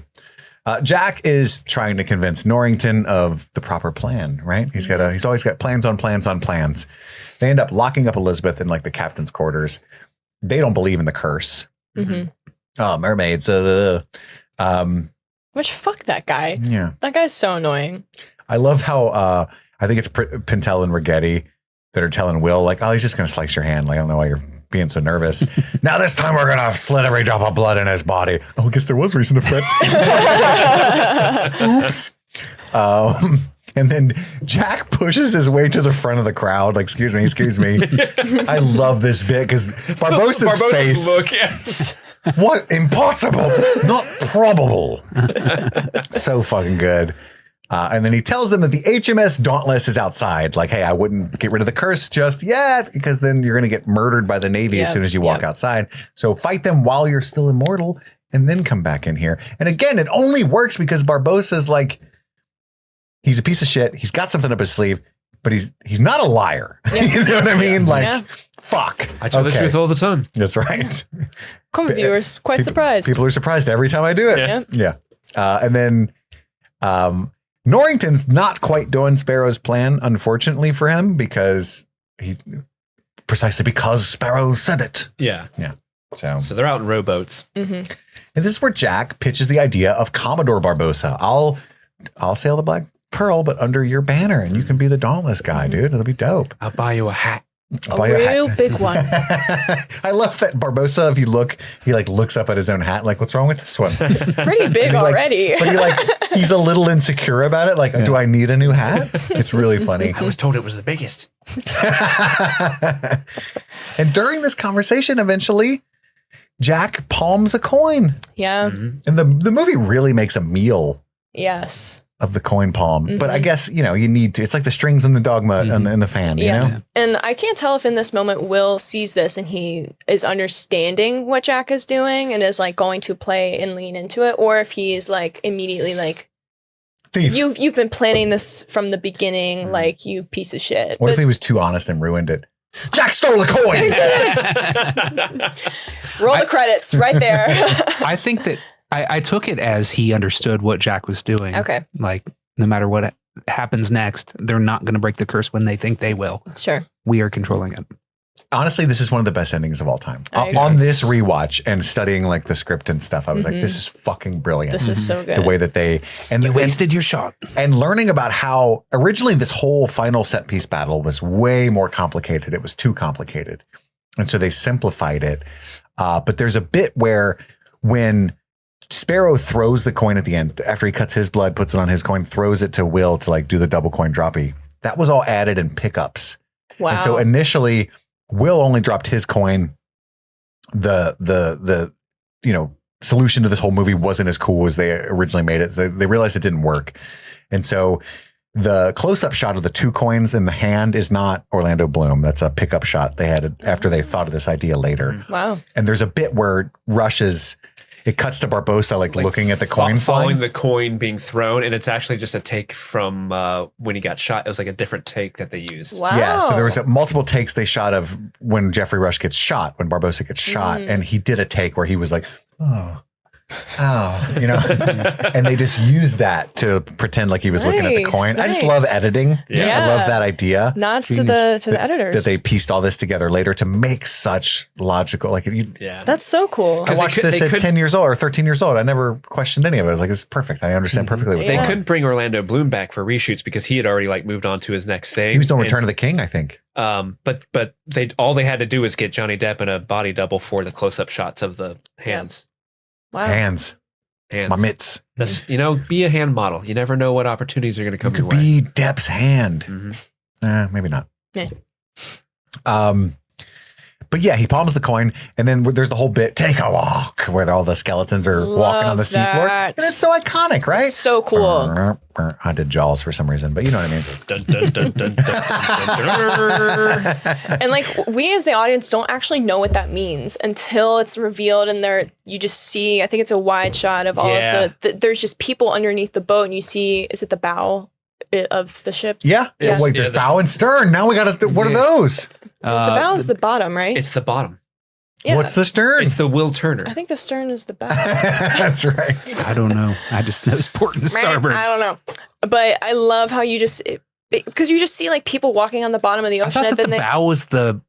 Jack is trying to convince Norrington of the proper plan, right? He's always got plans on plans on plans. They end up locking up Elizabeth in like the captain's quarters. They don't believe in the curse. Oh, mermaids. Which, fuck that guy. Yeah. That guy's so annoying. I love how I think it's Pintel and Rigetti that are telling Will, like, oh, he's just going to slice your hand. Like, I don't know why you're being so nervous. Now this time we're going to slit every drop of blood in his body. Oh, I guess there was reason to fret. Oops. And then Jack pushes his way to the front of the crowd. Like, excuse me. I love this bit because Barbossa's face. Look, yes. What? Impossible. Not probable. So fucking good. And then he tells them that the HMS Dauntless is outside. Like, hey, I wouldn't get rid of the curse just yet because then you're going to get murdered by the Navy as soon as you walk outside. So fight them while you're still immortal and then come back in here. And again, it only works because Barbossa's like, he's a piece of shit. He's got something up his sleeve, but he's not a liar. You know what I mean? Like, fuck. I tell the truth all the time. That's right. Comic viewers, quite surprised. People are surprised every time I do it. Yeah. And then Norrington's not quite doing Sparrow's plan, unfortunately for him, because precisely because Sparrow said it. Yeah. So they're out in rowboats. And this is where Jack pitches the idea of Commodore Barbossa. I'll sail the Black Pearl, but under your banner, and you can be the Dauntless guy, dude. It'll be dope. I'll buy you a hat. A real big one. I love that Barbossa, if you look, he like looks up at his own hat, like, what's wrong with this one? It's pretty big already. But he's a little insecure about it. Like, do I need a new hat? It's really funny. I was told it was the biggest. And during this conversation, eventually, Jack palms a coin. Yeah. And the movie really makes a meal. Yes. Of the coin palm. But I guess, you need to, it's like the strings in the dogma and the fan, you know? And I can't tell if in this moment Will sees this and he is understanding what Jack is doing and is like going to play and lean into it, or if he's like immediately like, thief. You've been planning this from the beginning, like, you piece of shit. What if he was too honest and ruined it? Jack stole the coin! Roll the credits right there. I think that I took it as he understood what Jack was doing. Okay. Like, no matter what happens next, they're not going to break the curse when they think they will. Sure. We are controlling it. honestly, this is one of the best endings of all time. On this rewatch and studying like the script and stuff, I was like, this is fucking brilliant. This is so good. The way that they you wasted your shot. And learning about how originally this whole final set piece battle was way more complicated. It was too complicated. And so they simplified it. But there's a bit where when Sparrow throws the coin at the end, after he cuts his blood, puts it on his coin, throws it to Will to like do the double coin droppy. That was all added in pickups. Wow. And so initially Will only dropped his coin. The solution to this whole movie wasn't as cool as they originally made it. They realized it didn't work. And so the close-up shot of the 2 coins in the hand is not Orlando Bloom. That's a pickup shot they had after they thought of this idea later. Wow. And there's a bit where it cuts to Barbossa like looking at the coin following flying. the coin being thrown, and it's actually just a take from when he got shot. It was like a different take that they used. Wow. Yeah, so there was multiple takes they shot of when Jeffrey Rush gets shot, when Barbossa gets shot, and he did a take where he was like, oh, and they just used that to pretend like he was looking at the coin. I just love editing. Yeah. I love that idea. Nods to the editors. That they pieced all this together later to make such logical. Like, that's so cool. I watched this at 10 years old or 13 years old. I never questioned any of it. I was like, it's perfect. I understand perfectly what's They going on. couldn't bring Orlando Bloom back for reshoots because he had already like moved on to his next thing. He was doing Return of the King, I think. But all they had to do was get Johnny Depp in a body double for the close-up shots of the hands. Wow. Hands. My mitts. Be a hand model. You never know what opportunities are going to come your way. Be Depp's hand. Maybe not. Yeah. But yeah, he palms the coin, and then there's the whole bit, take a walk, where all the skeletons are walking on the seafloor. And it's so iconic, right? It's so cool. I did Jaws for some reason, but you know what I mean. And like, we as the audience don't actually know what that means until it's revealed, and you just see, I think it's a wide shot of all of there's just people underneath the boat, and you see, is it the bow of the ship? Yeah. Wait, there's bow and stern. Now we got to, what are those? The bow is the bottom, right? It's the bottom. Yeah. What's the stern? It's the Will Turner. I think the stern is the bow. That's right. I don't know. I just know port and starboard. I don't know. But I love how you just, because you just see like people walking on the bottom of the ocean. I thought that the bow was the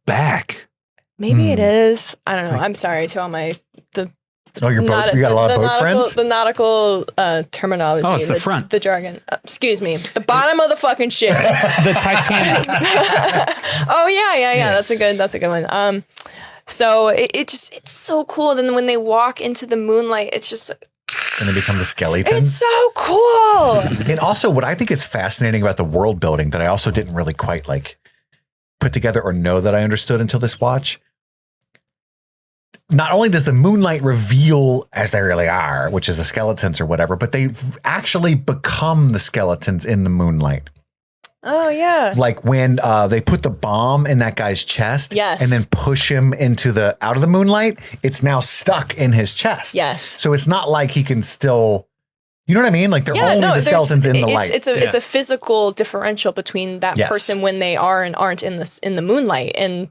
back. Maybe it is. I don't know. I'm sorry to all my, you got a lot of boat friends? The nautical terminology. Oh, it's the front. The jargon. Excuse me. The bottom of the fucking ship. The Titanic. Oh, yeah. That's a good one. So it's so cool. Then when they walk into the moonlight, it's just... And they become the skeletons. It's so cool. And also what I think is fascinating about the world building that I also didn't really quite like put together or know that I understood until this watch. Not only does the moonlight reveal as they really are, which is the skeletons or whatever, but they actually become the skeletons in the moonlight. Oh, yeah. Like when they put the bomb in that guy's chest Yes. and then push him out of the moonlight, it's now stuck in his chest. Yes. So it's not like he can still, you know what I mean? Like they're only the skeletons in the light. It's a physical differential between that person when they are and aren't in the moonlight. And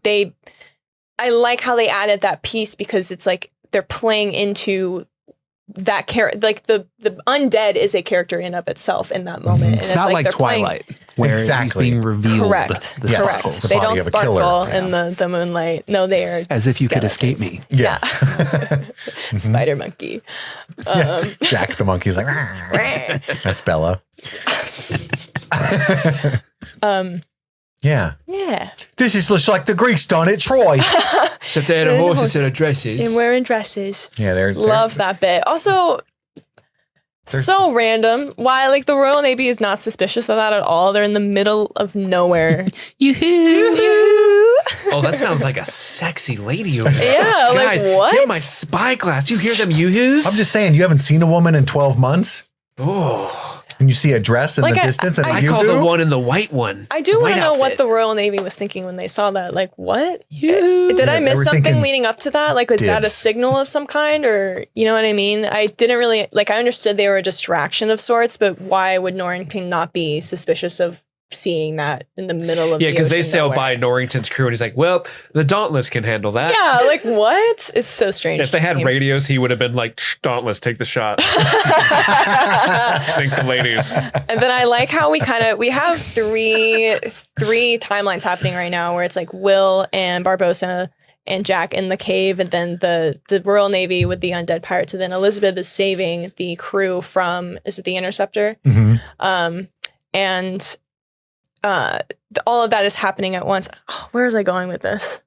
I like how they added that piece because it's like they're playing into that character. Like the undead is a character in of itself in that moment. It's not like Twilight where he's being revealed. Correct. Yes. They don't sparkle in the moonlight. No, they are as if you could escape me. Yeah. Spider monkey. Jack the monkey's like, that's Bella. Yeah. This is just like the Greeks done at Troy. Except they had horses in dresses. And wearing dresses. Yeah, they're love that bit. Also, so random. Why, like, the Royal Navy is not suspicious of that at all. They're in the middle of nowhere. Yoo-hoo. Oh, that sounds like a sexy lady over there. Yeah, guys, like what? Get my spyglass. You hear them yoo-hoos? I'm just saying, you haven't seen a woman in 12 months? Oh. And you see a dress in the distance and I call the one in the white one. I do want to know what the Royal Navy was thinking when they saw that. Like, what? Did I miss something leading up to that? Like, was that a signal of some kind? Or, you know what I mean? I didn't really, like, I understood they were a distraction of sorts, but why would Norrington not be suspicious of seeing that in the middle of yeah, because the they sail nowhere. by Norrington's crew, and he's like, "Well, the Dauntless can handle that." Yeah, like what? It's so strange. If they had radios, he would have been like, "Dauntless, take the shot, sink the ladies." And then I like how we have three timelines happening right now, where it's like Will and Barbossa and Jack in the cave, and then the Royal Navy with the undead pirates, and then Elizabeth is saving the crew from, is it the Interceptor? Mm-hmm. And all of that is happening at once. Oh, where was I going with this?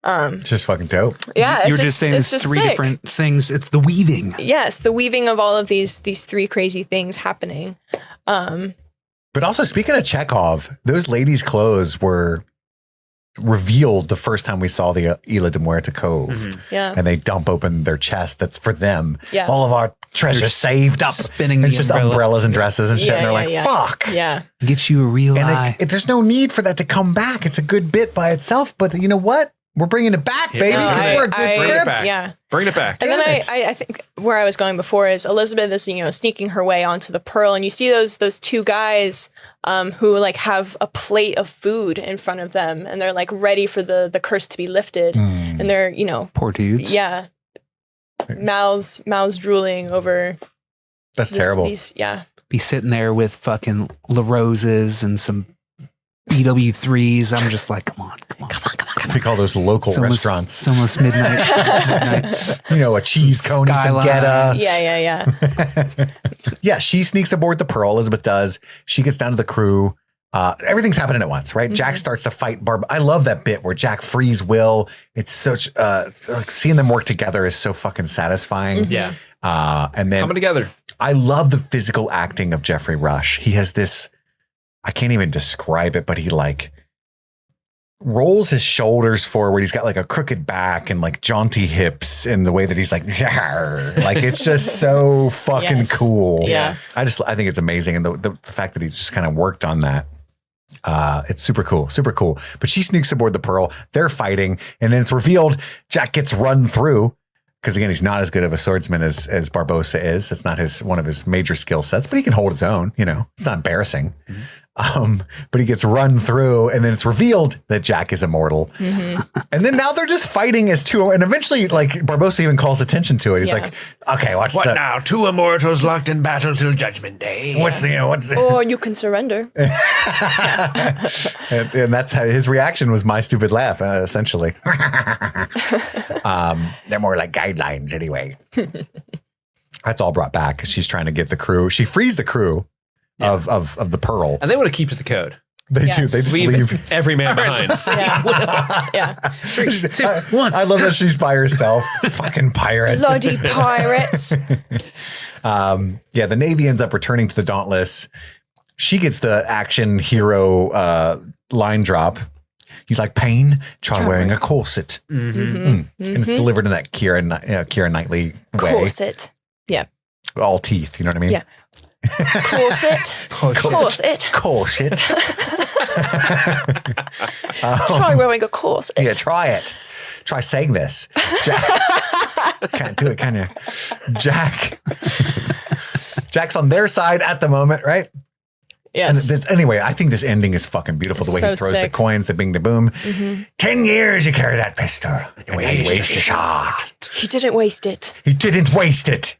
It's just fucking dope. Yeah, You're just saying it's three sick. different things. It's the weaving. Yes, the weaving of all of these three crazy things happening. But also, speaking of Chekhov, those ladies' clothes were revealed the first time we saw the Isla de Muerta Cove. Mm-hmm. Yeah. And they dump open their chest. That's for them. Yeah. All of our treasure saved up. Spinning It's the just umbrella. umbrellas and dresses and shit. And they're like, fuck. Yeah. Get you a real And eye. there's no need for that to come back. It's a good bit by itself. But you know what? We're bringing it back, baby, because we're a good Bring it script. back. Yeah. Bring it back. And then I think where I was going before is Elizabeth is, sneaking her way onto the Pearl, and you see those two guys who like have a plate of food in front of them, and they're like ready for the curse to be lifted, and they're Poor dudes. yeah, mouths drooling over. That's terrible. Be sitting there with fucking La Roses and some BW3s. I'm just like, come on. We call those local restaurants. It's almost midnight. A cheese cone, some Skyline. geta. Yeah. Yeah, she sneaks aboard the Pearl. Elizabeth does. She gets down to the crew. Everything's happening at once, right? Mm-hmm. Jack starts to fight Barb. I love that bit where Jack frees Will. It's such seeing them work together is so fucking satisfying. Mm-hmm. Yeah. And then Coming together. I love the physical acting of Jeffrey Rush. He has this, I can't even describe it, but he like rolls his shoulders forward. He's got like a crooked back and like jaunty hips in the way that he's like, like it's just so fucking cool. Yeah. I think it's amazing. And the fact that he just kind of worked on that. It's super cool. But she sneaks aboard the Pearl. They're fighting. And then it's revealed Jack gets run through. Because again, he's not as good of a swordsman as Barbossa is. That's not one of his major skill sets, but he can hold his own. It's not embarrassing. But he gets run through, and then it's revealed that Jack is immortal. Mm-hmm. And then now they're just fighting as two. And eventually, like Barbossa even calls attention to it. He's like, "Okay, what now? Two immortals locked in battle till Judgment Day. What's the? Or you can surrender." and that's how his reaction was. My stupid laugh, essentially. They're more like guidelines anyway. That's all brought back because she's trying to get the crew. She frees the crew of the Pearl. And they want to keep to the code. They do. They just leave every man behind. Yeah. 3, 2, 1. I love that she's by herself. Fucking pirates. Bloody pirates. The Navy ends up returning to the Dauntless. She gets the action hero line drop. You like pain? Try wearing a corset. And it's delivered in that Keira Knightley way. Corset. Yeah. All teeth. You know what I mean? Yeah. Corset. Corset. Try wearing a corset. Yeah, try it. Try saying this. Can't do it, can you? Jack's on their side at the moment, right? Yes. And anyway, I think this ending is fucking beautiful. The way he throws the coins, the bing, the boom. 10 years you carry that pistol. And you waste a shot. He didn't waste it.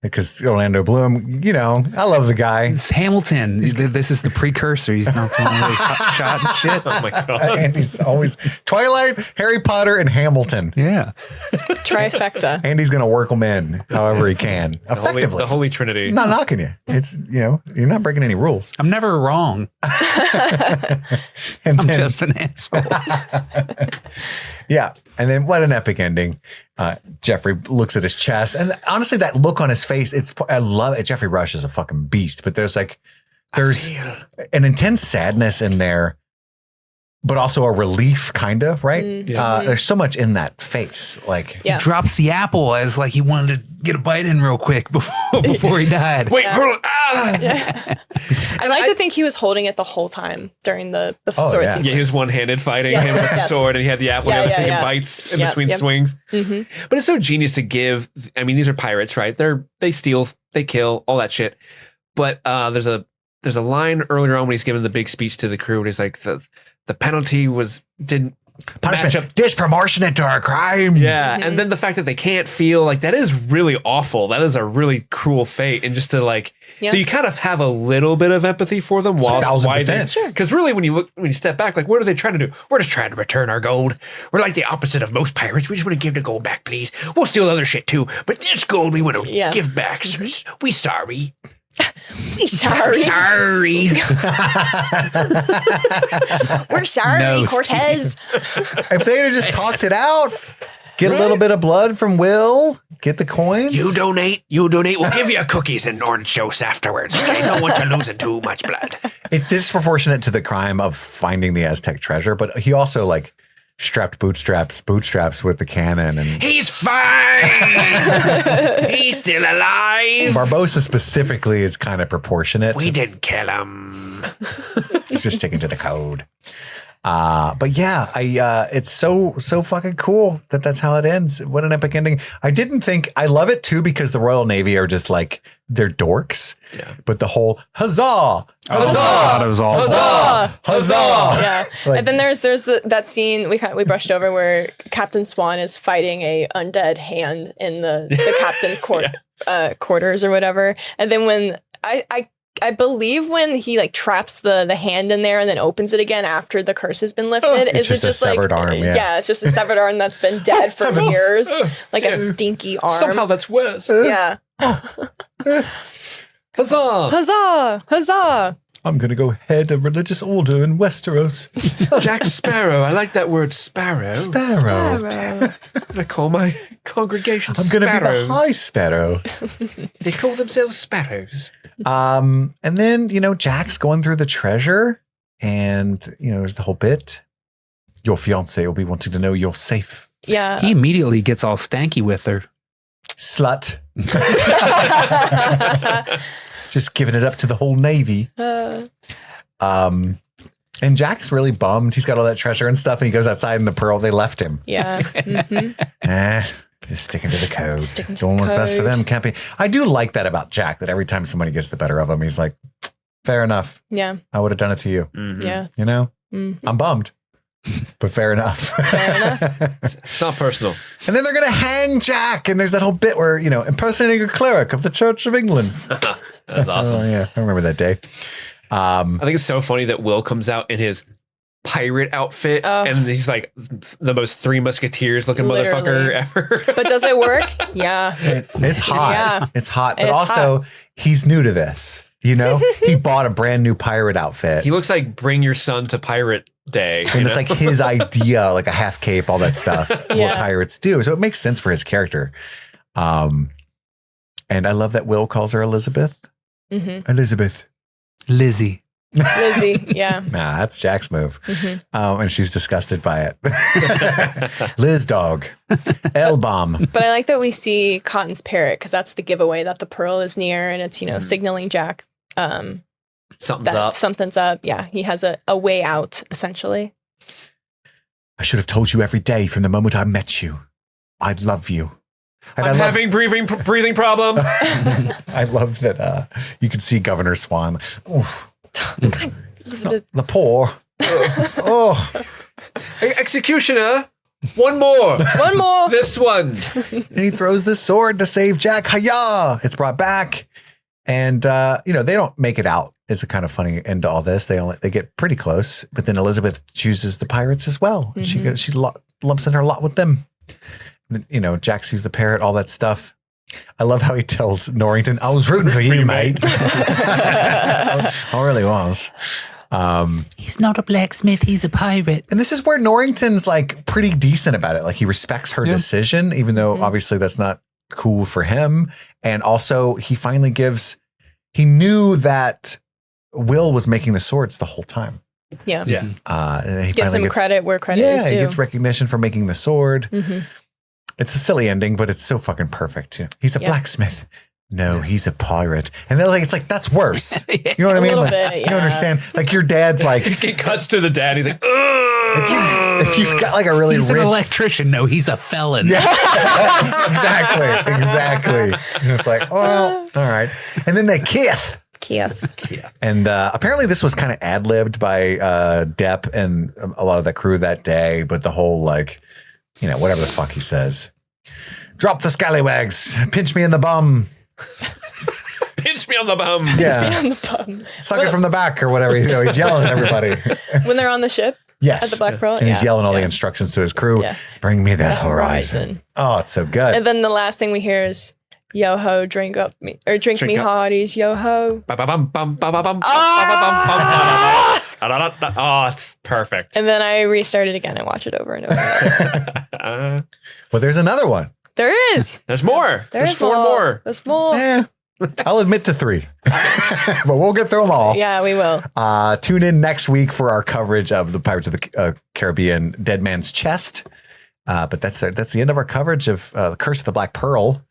Because Orlando Bloom, I love the guy. It's Hamilton. This is the precursor. He's not the one who's shot and shit. Oh my God. And he's always Twilight, Harry Potter, and Hamilton. Yeah. Trifecta. And he's going to work them in however he can. Effectively. The Holy Trinity. I'm not knocking you. It's, you're not breaking any rules. I'm never wrong. I'm just an asshole. Yeah. And then what an epic ending. Jeffrey looks at his chest, and honestly, that look on his face, I love it. Jeffrey Rush is a fucking beast, but there's an intense sadness in there, but also a relief, kind of, right? Mm-hmm. There's so much in that face. He drops the apple as like he wanted to get a bite in real quick before he died. Wait, hold on. I like to think he was holding it the whole time during the sword sequence. Yeah, he was one-handed fighting him with the sword, and he had the apple, taking bites in between swings. Mm-hmm. But it's so genius to give. I mean, these are pirates, right? They steal, they kill, all that shit. But there's a there's a line earlier on when he's giving the big speech to the crew, and he's like, the penalty didn't punishment disproportionate to our crime. Yeah, and then the fact that they can't feel like that is really awful. That is a really cruel fate, and just to like, so you kind of have a little bit of empathy for them. While 1,000%. Because really, when you step back, like, what are they trying to do? We're just trying to return our gold. We're like the opposite of most pirates. We just want to give the gold back, please. We'll steal other shit too, but this gold we want to give back. We sorry. We sorry. Sorry. We're sorry, Cortez. If they had just talked it out, get a little bit of blood from Will, get the coins. You donate. We'll give you cookies and orange juice afterwards. Okay, don't want you losing too much blood. It's disproportionate to the crime of finding the Aztec treasure, but he also like strapped bootstraps with the cannon, and he's fine. He's still alive. Barbossa specifically is kind of proportionate. We didn't kill him. He's just sticking to the code. But yeah, it's so fucking cool that's how it ends. What an epic ending. I love it too because the Royal Navy are just like, they're dorks. Yeah. But the whole huzzah! Huzzah! It was all huzzah! Huzzah! Yeah. Like, and then there's that scene we brushed over where Captain Swann is fighting a undead hand in the captain's quarters or whatever. And then when I believe when he like traps the hand in there and then opens it again after the curse has been lifted, it's just a severed arm. Yeah, it's just a severed arm that's been dead for years, like a stinky arm. Somehow that's worse. Yeah. Huzzah! Huzzah! Huzzah! I'm gonna go head a religious order in Westeros. Jack Sparrow. I like that word, sparrow. Sparrow. I'm gonna call my congregation I'm gonna be the high sparrow. They call themselves sparrows. And then, Jack's going through the treasure, and, there's the whole bit. Your fiance will be wanting to know you're safe. Yeah. He immediately gets all stanky with her. Slut. Just giving it up to the whole Navy. And Jack's really bummed. He's got all that treasure and stuff, and he goes outside, and the pearl, they left him. Yeah. Mm-hmm. Just sticking to the code. Doing what's best for them. Can't be. I do like that about Jack, that every time somebody gets the better of him, he's like, fair enough. Yeah. I would have done it to you. Mm-hmm. Yeah. Mm-hmm. I'm bummed, but fair enough. Fair enough. It's not personal. And then they're going to hang Jack. And there's that whole bit where, impersonating a cleric of the Church of England. That's awesome. Oh, yeah. I remember that day. I think it's so funny that Will comes out in his pirate outfit and he's like the most Three Musketeers looking motherfucker ever. But does it work? Yeah. It's hot. Yeah. It's hot. But also, he's new to this. He bought a brand new pirate outfit. He looks like Bring Your Son to Pirate Day. And it's like his idea, like a half cape, all that stuff, what pirates do. So it makes sense for his character. And I love that Will calls her Elizabeth. Mm-hmm. Elizabeth. Lizzie, yeah. Nah, that's Jack's move. Mm-hmm. And she's disgusted by it. Liz dog. L-bomb. But I like that we see Cotton's parrot because that's the giveaway that the pearl is near and it's, signaling Jack something's up. Yeah, he has a way out, essentially. I should have told you every day from the moment I met you. I love you. And I'm having breathing problems. I love that you can see Governor Swann. Elizabeth. The poor. Executioner. One more. This one. And he throws the sword to save Jack. Hiya! It's brought back. And, they don't make it out. It's a kind of funny end to all this. They get pretty close. But then Elizabeth chooses the pirates as well. Mm-hmm. She lumps in her lot with them. Jack sees the parrot, all that stuff. I love how he tells Norrington, I was rooting for you, mate. I really was. He's not a blacksmith, he's a pirate. And this is where Norrington's like pretty decent about it. Like he respects her decision, even though obviously that's not cool for him. And also he finally he knew that Will was making the swords the whole time. Yeah. And he gives him credit where credit is due. He gets recognition for making the sword. Mm-hmm. It's a silly ending, but it's so fucking perfect. He's a blacksmith. No, he's a pirate. And they're like, it's like, that's worse. You know what I mean? Like, bit, you understand? Like your dad's like. It cuts to the dad. He's like, if you've got like a really he's rich. An electrician. No, he's a felon. Yeah. Exactly. And it's like, well, all right. And then they kiss. Kiev. And apparently this was kind of ad-libbed by Depp and a lot of the crew that day, but the whole whatever the fuck he says. Drop the scallywags. Pinch me in the bum. Pinch me on the bum. Yeah. Pinch me on the bum. Suck it from the back or whatever. He's yelling at everybody. When they're on the ship? Yes. At the Black Pearl? And he's yelling all the instructions to his crew. Yeah. Bring me that horizon. Oh, it's so good. And then the last thing we hear is, yo ho, drink me hotties, yo ho. Oh, it's perfect. And then I restart it again and watch it over and over again. Well, there's another one. There is. There's more. There's 4 more. There's more. I'll admit to 3, but we'll get through them all. Yeah, we will. Tune in next week for our coverage of the Pirates of the Caribbean Dead Man's Chest. But that's the end of our coverage of Curse of the Black Pearl.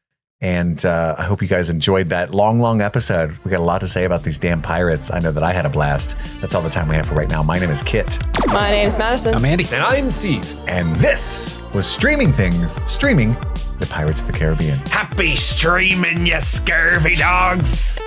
And I hope you guys enjoyed that long episode. We got a lot to say about these damn pirates. I know that I had a blast. That's all the time we have for right now. My name is Kit. My name's Madison. I'm Andy. And I'm Steve. And this was Streaming the Pirates of the Caribbean. Happy streaming, you scurvy dogs.